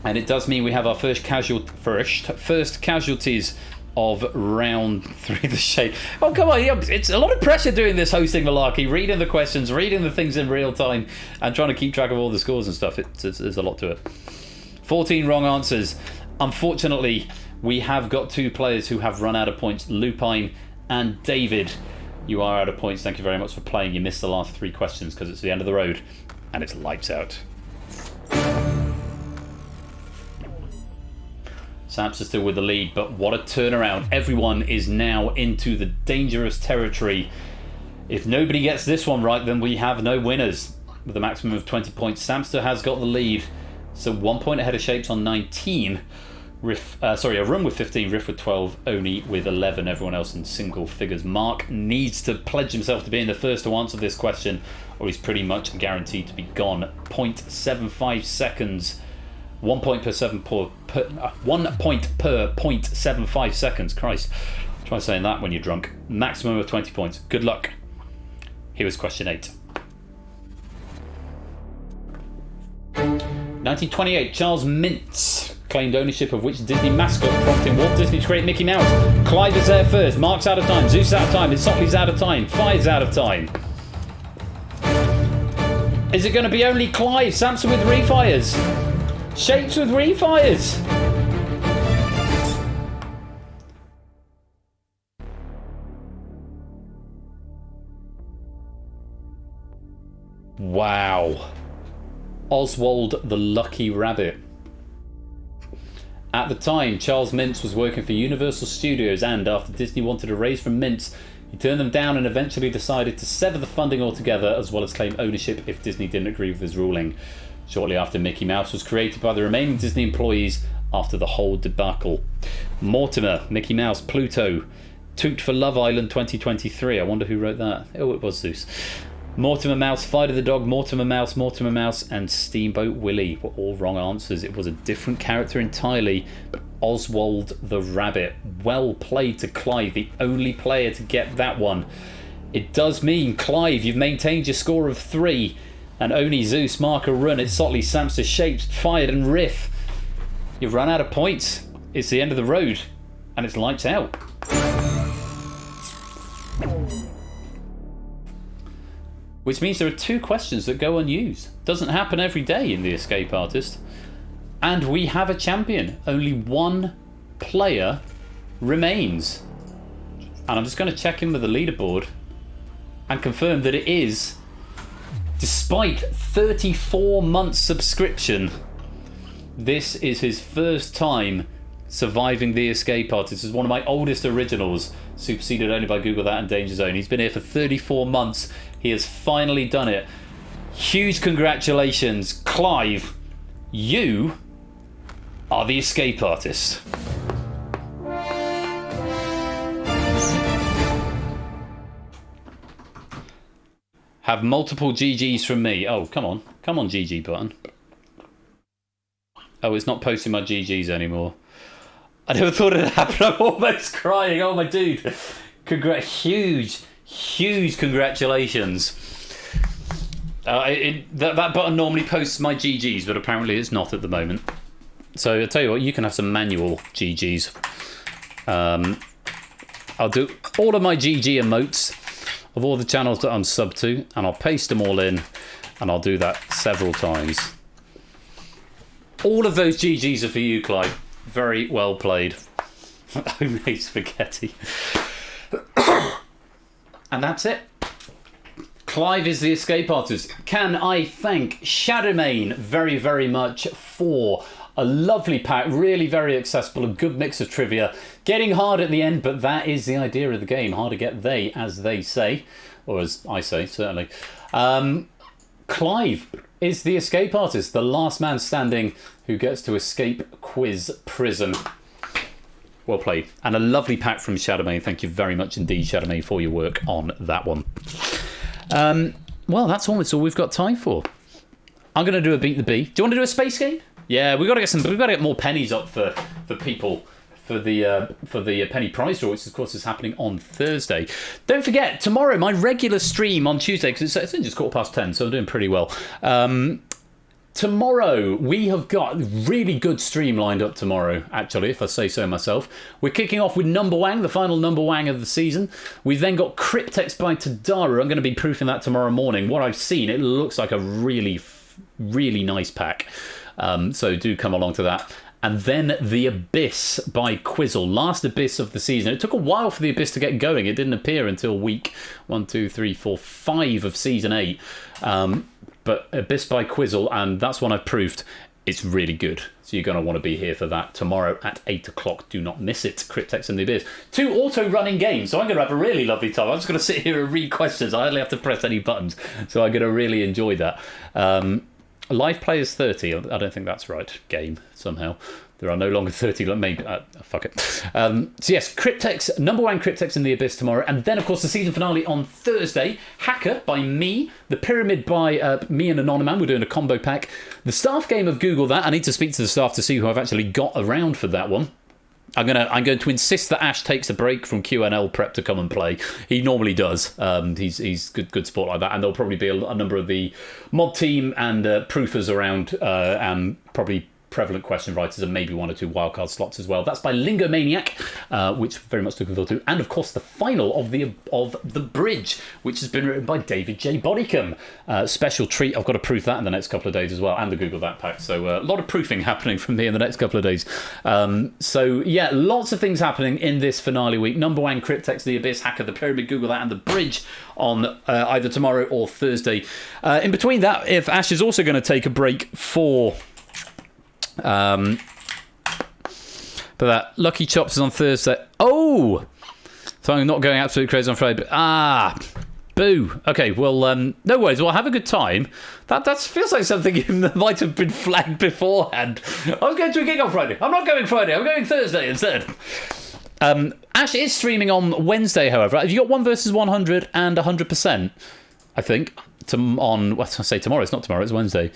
Speaker 2: and it does mean we have our first casualties of round 3 of the shade. Oh, come on, it's a lot of pressure doing this hosting malarkey, reading the questions, reading the things in real time, and trying to keep track of all the scores and stuff. There's a lot to it. 14 wrong answers. Unfortunately, we have got 2 players who have run out of points. Lupine and David, you are out of points. Thank you very much for playing. You missed the last 3 questions because it's the end of the road and it's lights out. Samps is still with the lead, but what a turnaround. Everyone is now into the dangerous territory. If nobody gets this one right, then we have no winners. With a maximum of 20 points, Samster has got the lead. So 1 point ahead of Shapes on 19. A run with 15, Riff with 12, Oni with 11, everyone else in single figures. Mark needs to pledge himself to being the first to answer this question, or he's pretty much guaranteed to be gone. 0.75 seconds. 1 point per 0.75 seconds. Christ. Try saying that when you're drunk. Maximum of 20 points. Good luck. Here is question 8. 1928, Charles Mintz claimed ownership of which Disney mascot, prompting Walt Disney to create Mickey Mouse? Clive is there first. Mark's out of time. Zeus out of time. Itzotli's out of time. Five's out of time. Is it going to be only Clive? Samson with refires. Shapes with refires. Wow. Oswald the Lucky Rabbit. At the time, Charles Mintz was working for Universal Studios, and after Disney wanted a raise from Mintz, he turned them down and eventually decided to sever the funding altogether, as well as claim ownership if Disney didn't agree with his ruling. Shortly after, Mickey Mouse was created by the remaining Disney employees after the whole debacle. Mortimer, Mickey Mouse, Pluto, Toot for Love Island 2023. I wonder who wrote that. Oh, it was Zeus. Mortimer Mouse, Fido the Dog, Mortimer Mouse, and Steamboat Willie were all wrong answers. It was a different character entirely, but Oswald the Rabbit. Well played to Clive, the only player to get that one. It does mean, Clive, you've maintained your score of 3, and Oni, Zeus, Mark a run. Itzotli, Samster, Shapes, Fired, and Riff. You've run out of points. It's the end of the road, and it's lights out. Which means there are 2 questions that go unused. Doesn't happen every day in The Escape Artist. And we have a champion. Only 1 player remains. And I'm just going to check in with the leaderboard and confirm that it is, despite 34 months subscription, this is his first time surviving The Escape Artist. This is one of my oldest originals. superseded only by Google That and Danger Zone. He's been here for 34 months. He has finally done it. Huge congratulations, Clive. You are the escape artist. Have multiple GGs from me. Oh, come on. Come on, GG button. Oh, it's not posting my GGs anymore. I never thought it'd happen. I'm almost crying. Oh, my dude. Huge congratulations. That button normally posts my GGs, but apparently it's not at the moment. So I'll tell you what, you can have some manual GGs. I'll do all of my GG emotes of all the channels that I'm sub to, and I'll paste them all in, and I'll do that several times. All of those GGs are for you, Clive. Very well played. Homemade spaghetti. And that's it. Clive is the escape artist. Can I thank Shadowmane very, very much for a lovely pack, really very accessible, a good mix of trivia. Getting hard at the end, but that is the idea of the game. Hard to get they, as they say, or as I say, certainly. Clive is the escape artist, the last man standing who gets to escape quiz prison. Well played. And a lovely pack from Shadowmane. Thank you very much indeed, Shadowmane, for your work on that one. Well, that's almost all we've got time for. I'm going to do a Beat the Bee. Do you want to do a space game? Yeah, we've got to get more pennies up for people for the penny prize draw, which of course is happening on Thursday. Don't forget, tomorrow, my regular stream on Tuesday, because it's only just 10:15, so I'm doing pretty well. Tomorrow, we have got a really good stream lined up tomorrow, actually, if I say so myself. We're kicking off with Number Wang, the final Number Wang of the season. We've then got Cryptex by Tadaru. I'm going to be proofing that tomorrow morning. What I've seen, it looks like a really, really nice pack. So do come along to that. And then The Abyss by Quizzle. Last Abyss of the season. It took a while for The Abyss to get going. It didn't appear until week 5 of season 8. But Abyss by Quizzle, and that's one I've proofed. It's really good. So you're going to want to be here for that tomorrow at 8 o'clock. Do not miss it. Cryptex and The Abyss. 2 auto-running games, so I'm going to have a really lovely time. I'm just going to sit here and read questions. I hardly have to press any buttons, so I'm going to really enjoy that. Live players 30. I don't think that's right. Game, somehow. There are no longer 30. Maybe. Fuck it. So yes, Cryptex, Number One Cryptex in The Abyss tomorrow. And then, of course, the season finale on Thursday. Hacker by me. The Pyramid by me and Anonyman. We're doing a combo pack. The staff game of Google That. I need to speak to the staff to see who I've actually got around for that one. I'm going to insist that Ash takes a break from QNL prep to come and play. He normally does. He's good sport like that, and there'll probably be a number of the mod team and proofers around, and probably prevalent question writers, and maybe 1 or 2 wildcard slots as well. That's by Lingomaniac, which very much looking forward to, and of course the final of the Bridge, which has been written by David J. Bodycombe. Special treat. I've got to proof that in the next couple of days as well, and the Google That pack. So a lot of proofing happening from me in the next couple of days. So yeah, lots of things happening in this finale week. Number One Cryptex, The Abyss, Hacker, the Pyramid, Google That, and the Bridge on either tomorrow or Thursday. In between that, if Ash is also going to take a break for but that Lucky Chops is on Thursday. Oh, so I'm not going absolutely crazy on Friday. But, boo. Okay, well, no worries. Well, have a good time. That feels like something that might have been flagged beforehand. I was going to a gig on Friday. I'm not going Friday. I'm going Thursday instead. Ash is streaming on Wednesday, however. Have you got 1 versus 100 and 100%? I think. I say tomorrow, it's not tomorrow, it's Wednesday.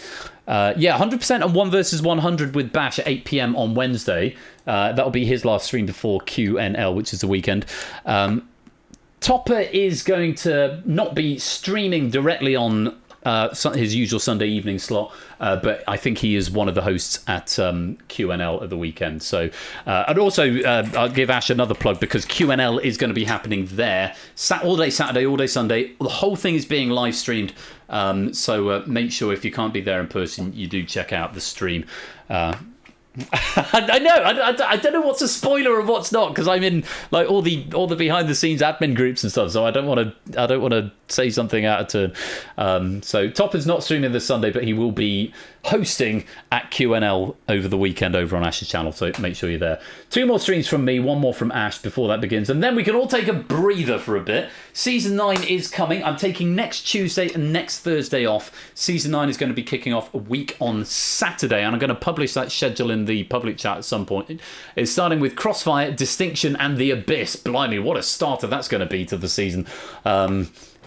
Speaker 2: 100% on 1 versus 100 with Bash at 8 PM on Wednesday. That'll be his last stream before QNL, which is the weekend. Topper is going to not be streaming directly on his usual Sunday evening slot, but I think he is one of the hosts at QNL at the weekend. So, and also I'll give Ash another plug because QNL is going to be happening there all day Saturday, all day Sunday. The whole thing is being live streamed, so make sure if you can't be there in person, you do check out the stream. I know. I don't know what's a spoiler and what's not, because I'm in like all the behind the scenes admin groups and stuff. So I don't want to say something out of turn. So Top is not streaming this Sunday, but he will be hosting at QNL over the weekend over on Ash's channel. So make sure you're there. 2 more streams from me, 1 more from Ash before that begins, and then we can all take a breather for a bit. Season 9 is coming. I'm taking next Tuesday and next Thursday off. Season 9 is going to be kicking off a week on Saturday, and I'm going to publish that schedule in the public chat at some point. It's starting with Crossfire, Distinction, and The Abyss. Blimey, what a starter that's going to be to the season.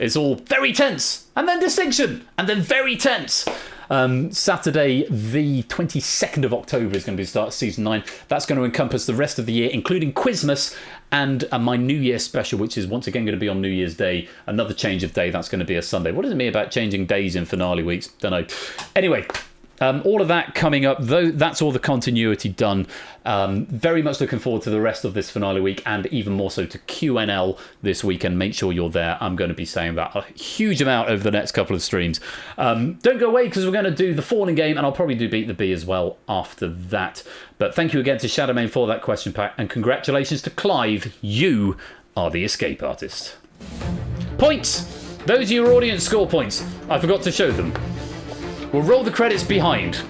Speaker 2: It's all very tense, and then Distinction, and then very tense. Saturday, the 22nd of October is going to be the start of Season 9. That's going to encompass the rest of the year, including Quizmas and my New Year special, which is once again going to be on New Year's Day. Another change of day, that's going to be a Sunday. What does it mean about changing days in finale weeks? Don't know. Anyway, all of that coming up, though. That's all the continuity done. Very much looking forward to the rest of this finale week, and even more so to QNL this weekend. Make sure you're there. I'm going to be saying that a huge amount over the next couple of streams. Don't go away, because we're going to do the Falling game, and I'll probably do Beat the Bee as well after that. But thank you again to Shadowmane for that question pack, and congratulations to Clive. You are the escape artist. Points. Those are your audience score points. I forgot to show them. We'll roll the credits behind.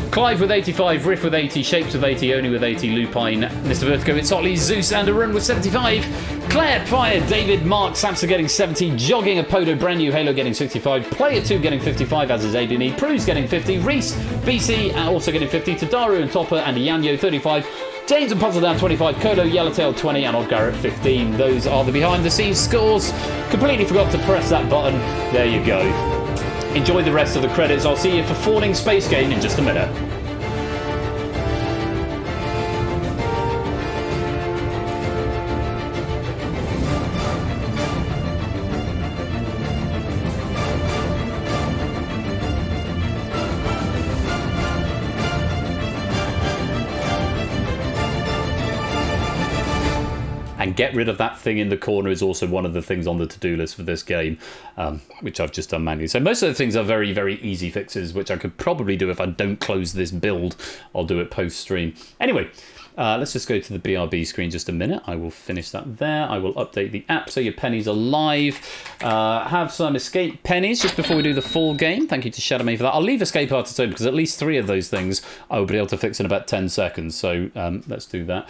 Speaker 2: Clive with 85, Riff with 80, Shapes with 80, Oni with 80, Lupine, Mr. Vertigo, It's Hotly, Zeus and Arun with 75, Claire, Fire, David, Mark, Samsa getting 70, Jogging, Apodo, Brand New, Halo getting 65, Player 2 getting 55, as is ADNE, Prue's getting 50, Reese, BC also getting 50, Tadaru and Topper and Yanyo 35, James and Puzzle Down 25, Kodo, Yellowtail 20 and Odd Garrett 15. Those are the behind the scenes scores. Completely forgot to press that button. There you go. Enjoy the rest of the credits. I'll see you for Falling Space Game in just a minute. And get rid of that thing in the corner is also one of the things on the to-do list for this game, which I've just done manually. So most of the things are very, very easy fixes, which I could probably do if I don't close this build. I'll do it post-stream. Anyway, let's just go to the BRB screen just a minute. I will finish that there. I will update the app so your pennies are live. Have some escape pennies just before we do the full game. Thank you to Shadowmane for that. I'll leave escape artists open because at least 3 of those things I will be able to fix in about 10 seconds. So let's do that.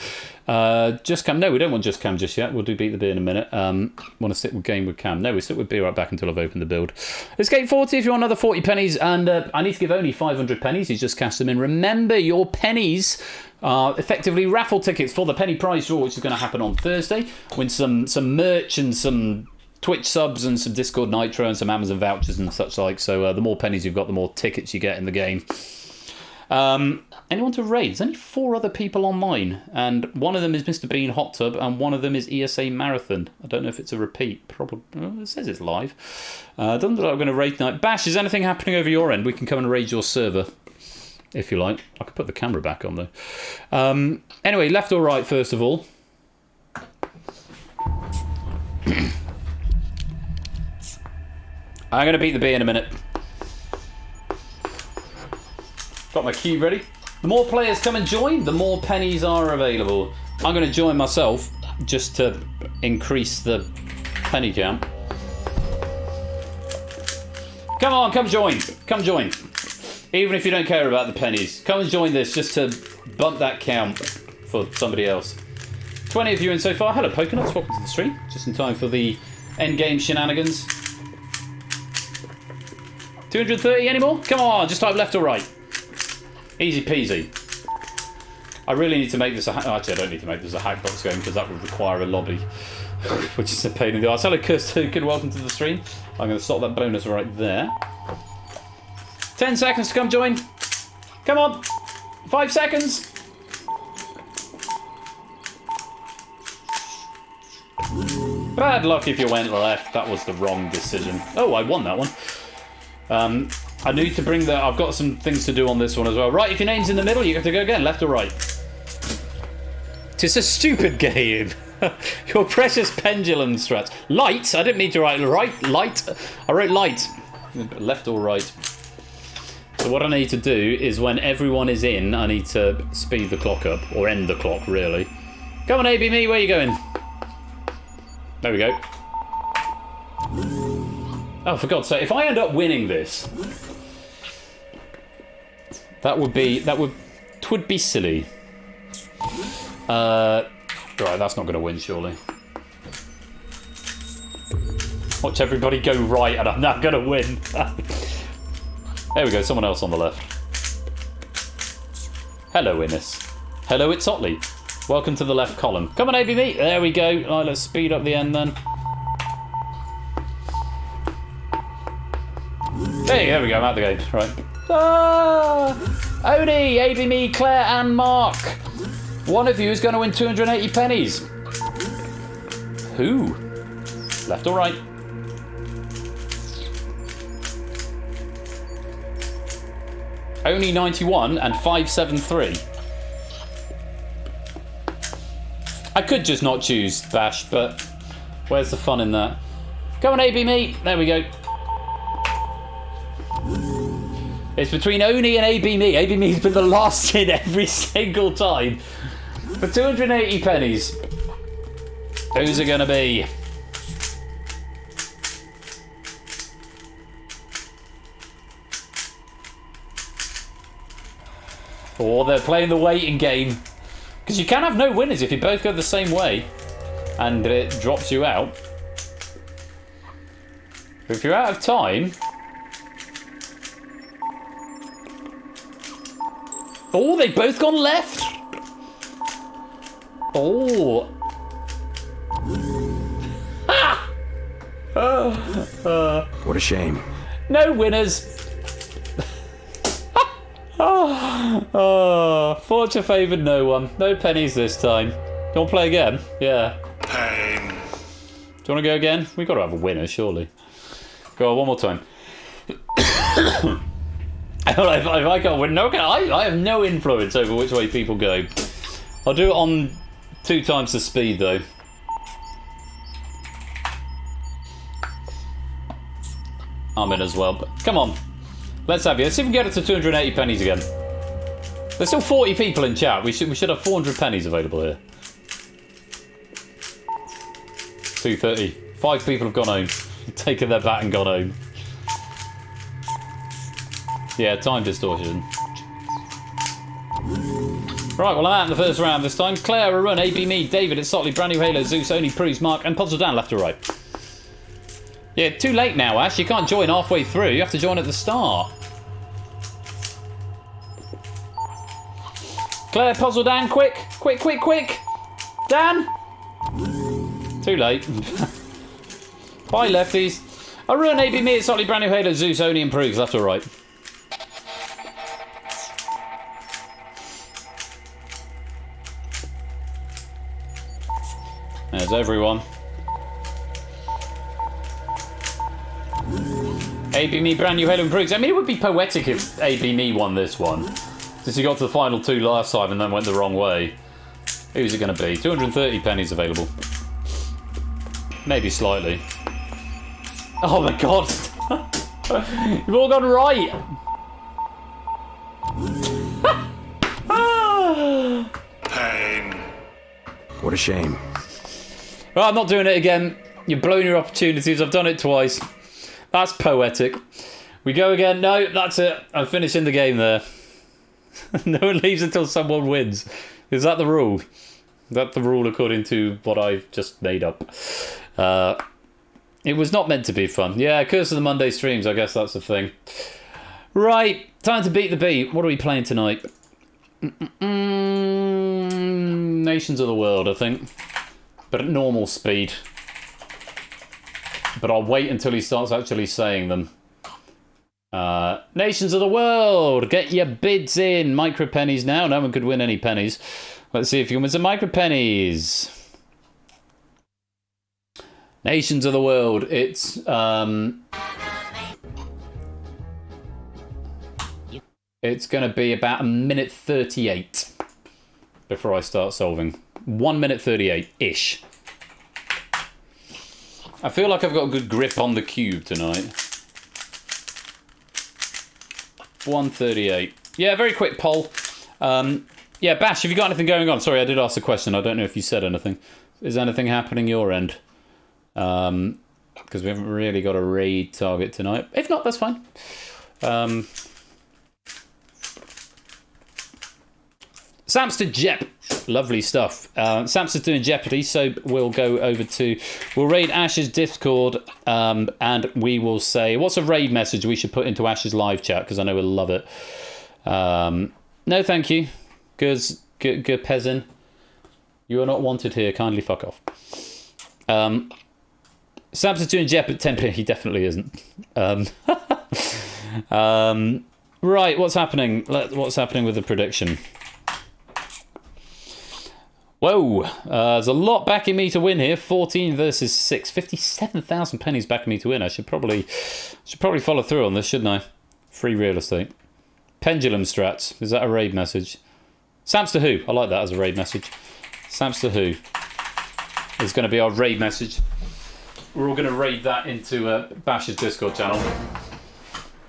Speaker 2: Just Cam. No, we don't want Just Cam just yet. We'll do Beat the Bee in a minute. Want to sit with game with Cam? No, we sit with Bee right back until I've opened the build. Escape 40 if you want another 40 pennies. And I need to give only 500 pennies. He's just cashed them in. Remember, your pennies are effectively raffle tickets for the penny prize draw, which is going to happen on Thursday. Win some merch and some Twitch subs and some Discord Nitro and some Amazon vouchers and such like. So the more pennies you've got, the more tickets you get in the game. Anyone to raid? There's only 4 other people online, and one of them is Mr. Bean Hot Tub, and one of them is ESA Marathon. I don't know if it's a repeat. Probably. It says it's live. Doesn't look like I'm going to raid tonight. Bash, is anything happening over your end? We can come and raid your server, if you like. I could put the camera back on though. Anyway, left or right first of all. I'm going to beat the bee in a minute. Got my cube ready. The more players come and join, the more pennies are available. I'm going to join myself just to increase the penny count. Come on, come join. Come join. Even if you don't care about the pennies, come and join this just to bump that count for somebody else. 20 of you in so far. Hello, Pokenuts. Welcome to the stream. Just in time for the endgame shenanigans. 230 anymore? Come on, just type left or right. Easy peasy. I really need to make this a hack. Actually, I don't need to make this a hack box game because that would require a lobby, which is a pain in the arse. Hello, Kirsten. Welcome to the stream. I'm going to stop that bonus right there. 10 seconds to come join. Come on. 5 seconds. Bad luck if you went left. That was the wrong decision. Oh, I won that one. I need to bring the... I've got some things to do on this one as well. Right, if your name's in the middle, you have to go again, left or right. It's a stupid game. Your precious pendulum strats. Light? I didn't mean to write right. Light? I wrote light. Left or right. So what I need to do is when everyone is in, I need to speed the clock up. Or end the clock, really. Come on, AB me, where are you going? There we go. Oh, for God's sake, if I end up winning this... Twould be silly. Right, that's not going to win, surely. Watch everybody go right and I'm not going to win. There we go, someone else on the left. Hello, Innes. Hello, it's Otley. Welcome to the left column. Come on, AB me. There we go. Right, let's speed up the end then. Hey, there we go, I'm out the game. Right. Ah! Odie, AB me, Claire and Mark. One of you is going to win 280 pennies. Who? Left or right? Only 91 and 573. I could just not choose Bash, but where's the fun in that? Come on, AB me. There we go. It's between Oni and AB me. AB me's been the last in every single time. For 280 pennies. Who's it gonna be? Or they're playing the waiting game. Because you can have no winners if you both go the same way. And it drops you out. But if you're out of time... Oh, they've both gone left. Oh.
Speaker 5: What a shame.
Speaker 2: No winners. Fortune favoured no one. No pennies this time. Do you want to play again? Yeah.
Speaker 5: Pain.
Speaker 2: Do you want to go again? We've got to have a winner, surely. Go on, one more time. If I can't win, no, I have no influence over which way people go. I'll do it on 2 times the speed, though. I'm in as well, but come on. Let's have you. Let's see if we can get it to 280 pennies again. There's still 40 people in chat. We should have 400 pennies available here. 230. 5 people have gone home. Taken their bat and gone home. Yeah, time distortion. Right, well, I'm out in the first round this time. Claire, a run, AB me, David, it's Sotley, Brand New Halo, Zeus, Only Proves, Mark, and Puzzle Dan, left to right. Yeah, too late now, Ash. You can't join halfway through. You have to join at the start. Claire, Puzzle Dan, quick. Quick, quick, quick. Dan. Too late. Bye, lefties. A run, AB me, it's Sotley, Brand New Halo, Zeus, Only Improves, left to right. There's everyone. AB me, Brand New Halo Improves. I mean, it would be poetic if AB me won this one. Since he got to the final 2 last time and then went the wrong way. Who's it going to be? 230 pennies available. Maybe slightly. Oh my god! You've all gone right!
Speaker 5: Pain. What a shame.
Speaker 2: Right, I'm not doing it again. You've blown your opportunities. I've done it twice. That's poetic. We go again. No, that's it. I'm finishing the game there. No one leaves until someone wins. Is that the rule? Is that the rule according to what I've just made up? It was not meant to be fun. Yeah, Curse of the Monday streams. I guess that's the thing. Right, time to beat the beat. What are we playing tonight? Nations of the World, I think. But at normal speed. But I'll wait until he starts actually saying them. Nations of the World! Get your bids in! Micro pennies now. No one could win any pennies. Let's see if you can win some micro pennies. Nations of the World. It's going to be about 1:38 before I start solving. 1:38-ish. I feel like I've got a good grip on the cube tonight. 138. Yeah, very quick poll. Yeah, Bash, have you got anything going on? Sorry, I did ask the question. I don't know if you said anything. Is anything happening your end? Because we haven't really got a raid target tonight. If not, that's fine. Samster Jep. Lovely stuff. Samster's doing Jeopardy, so we'll go over to... We'll raid Ash's Discord, and we will say... What's a raid message we should put into Ash's live chat? Because I know we'll love it. No, thank you. Good peasant. You are not wanted here. Kindly fuck off. Samster's doing Jep at 10p. He definitely isn't. Right, what's happening? What's happening with the prediction? Whoa, there's a lot backing me to win here. 14 versus 6. 57,000 pennies backing me to win. I should probably follow through on this, shouldn't I? Free real estate. Pendulum strats. Is that a raid message? Samster who? I like that as a raid message. Samster who is going to be our raid message. We're all going to raid that into Bash's Discord channel.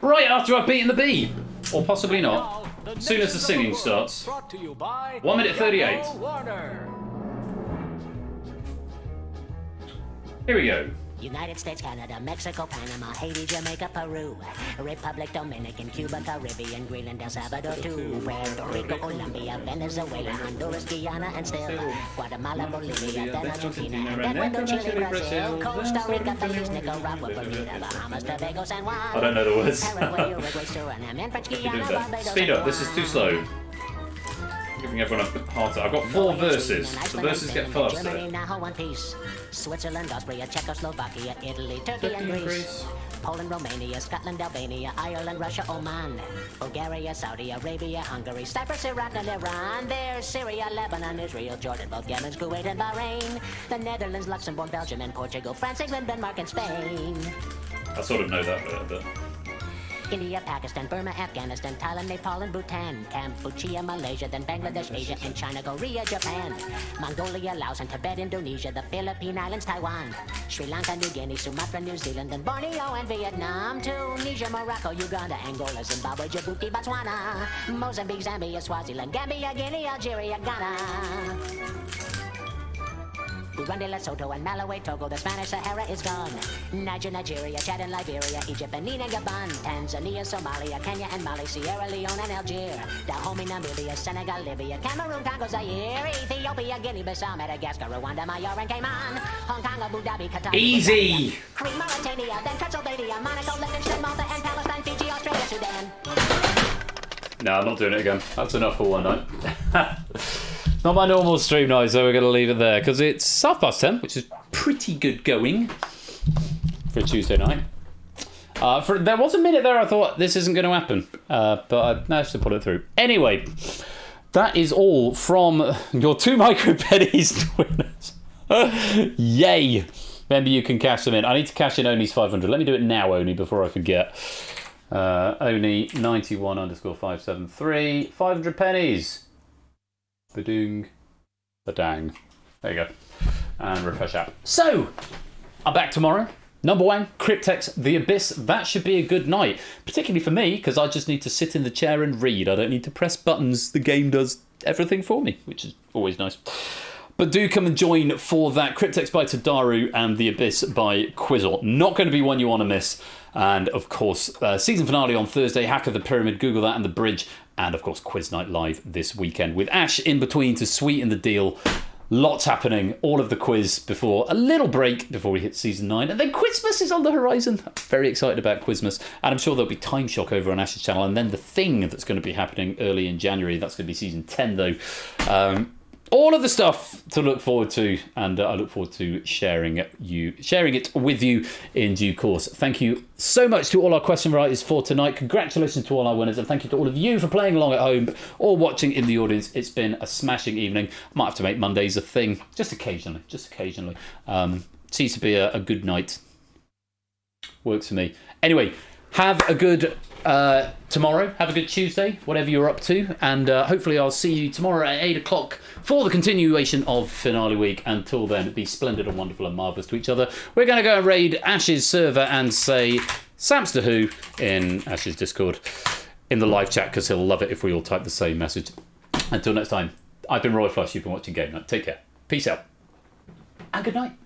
Speaker 2: Right after I've beaten the bee. Or possibly not. Soon as the singing starts. 1 minute 38. Here we go.
Speaker 6: United States, Canada, Mexico, Panama, Haiti, Jamaica, Peru, Republic, Dominican, Cuba, Caribbean, Greenland, El Salvador, too, Puerto Rico, Colombia, Venezuela, Honduras, Guyana, and still Guatemala, Bolivia, then Argentina, and then Ecuador, Chile, Brazil, Costa Rica, Belize, Nicaragua, Bermuda, Bahamas, Tobago, San Juan.
Speaker 2: I don't know the words.
Speaker 6: Paraguay, Uruguay, Suriname, and French Guiana, Barbados.
Speaker 2: Speed up, this is too slow. Giving everyone a hard time. I've got 4 verses. The verses get faster.
Speaker 6: Germany, now one piece. Switzerland, Austria, Czechoslovakia, Italy, Turkey, and Greece. Poland, Romania, Scotland, Albania, Ireland, Russia, Oman, Bulgaria, Saudi Arabia, Hungary, Cyprus, Iraq, and Iran. There's Syria, Lebanon, Israel, Jordan, both Yemen, Kuwait, and Bahrain. The Netherlands, Luxembourg, Belgium, and Portugal, France, England, Denmark, and Spain.
Speaker 2: I sort of know that bit a bit.
Speaker 6: India, Pakistan, Burma, Afghanistan, Thailand, Nepal, and Bhutan, Cambodia, Malaysia, then Bangladesh, Asia, and China, Korea, Japan, Mongolia, Laos, and Tibet, Indonesia, the Philippine Islands, Taiwan, Sri Lanka, New Guinea, Sumatra, New Zealand, and Borneo, and Vietnam, Tunisia, Morocco, Uganda, Angola, Zimbabwe, Djibouti, Botswana, Mozambique, Zambia, Swaziland, Gambia, Guinea, Algeria, Ghana. Burundi, Lesotho, and Malawi, Togo, the Spanish Sahara is gone. Niger, Nigeria, Chad, and Liberia, Egypt, Benin, and Gabon, Tanzania, Somalia, Kenya, and Mali, Sierra Leone, and Algeria, Dahomey, Namibia, Senegal, Libya, Cameroon, Congo, Zaire, Ethiopia, Guinea-Bissau, Madagascar, Rwanda, Mayor, and Cayman, Hong Kong, Abu Dhabi, Qatar,
Speaker 2: Easy!
Speaker 6: Crete, Mauritania, then Transylvania, Monaco, Liechtenstein, Malta, and Palestine, Fiji, Australia, Sudan.
Speaker 2: No, I'm not doing it again. That's enough for one night. Not my normal stream night, so we're going to leave it there because it's 10:30, which is pretty good going for a Tuesday night. There was a minute there I thought this isn't going to happen, but I managed to pull it through. Anyway, that is all from your 2 micro pennies winners. Yay! Remember, you can cash them in. I need to cash in Oni's 500. Let me do it now, Oni, before I forget. Oni 91_573. 500 pennies. Badung. Badang. There you go. And refresh app. So, I'm back tomorrow. Number 1, Cryptex The Abyss. That should be a good night. Particularly for me, because I just need to sit in the chair and read. I don't need to press buttons. The game does everything for me, which is always nice. But do come and join for that. Cryptex by Tadaru and The Abyss by Quizzle. Not going to be one you want to miss. And, of course, season finale on Thursday. Hack of the Pyramid. Google that and The Bridge. And, of course, Quiz Night live this weekend. With Ash in between to sweeten the deal. Lots happening. All of the quiz before a little break before we hit season 9. And then Quizmas is on the horizon. I'm very excited about Quizmas. And I'm sure there'll be Time Shock over on Ash's channel. And then The Thing that's going to be happening early in January. That's going to be season 10, though. All of the stuff to look forward to, and I look forward to sharing it with you in due course. Thank you so much to all our question writers for tonight. Congratulations to all our winners, and thank you to all of you for playing along at home or watching in the audience. It's been a smashing evening. Might have to make Mondays a thing, just occasionally. Seems to be a good night. Works for me. Anyway, have a good tomorrow. Have a good Tuesday, whatever you're up to. And hopefully I'll see you tomorrow at 8 o'clock for the continuation of Finale Week. Until then, be splendid and wonderful and marvellous to each other. We're going to go and raid Ash's server and say Samster Who in Ash's Discord. in the live chat because he'll love it if we all type the same message. Until next time, I've been Roy Flush. You've been watching Game Night. Take care. Peace out. And good night.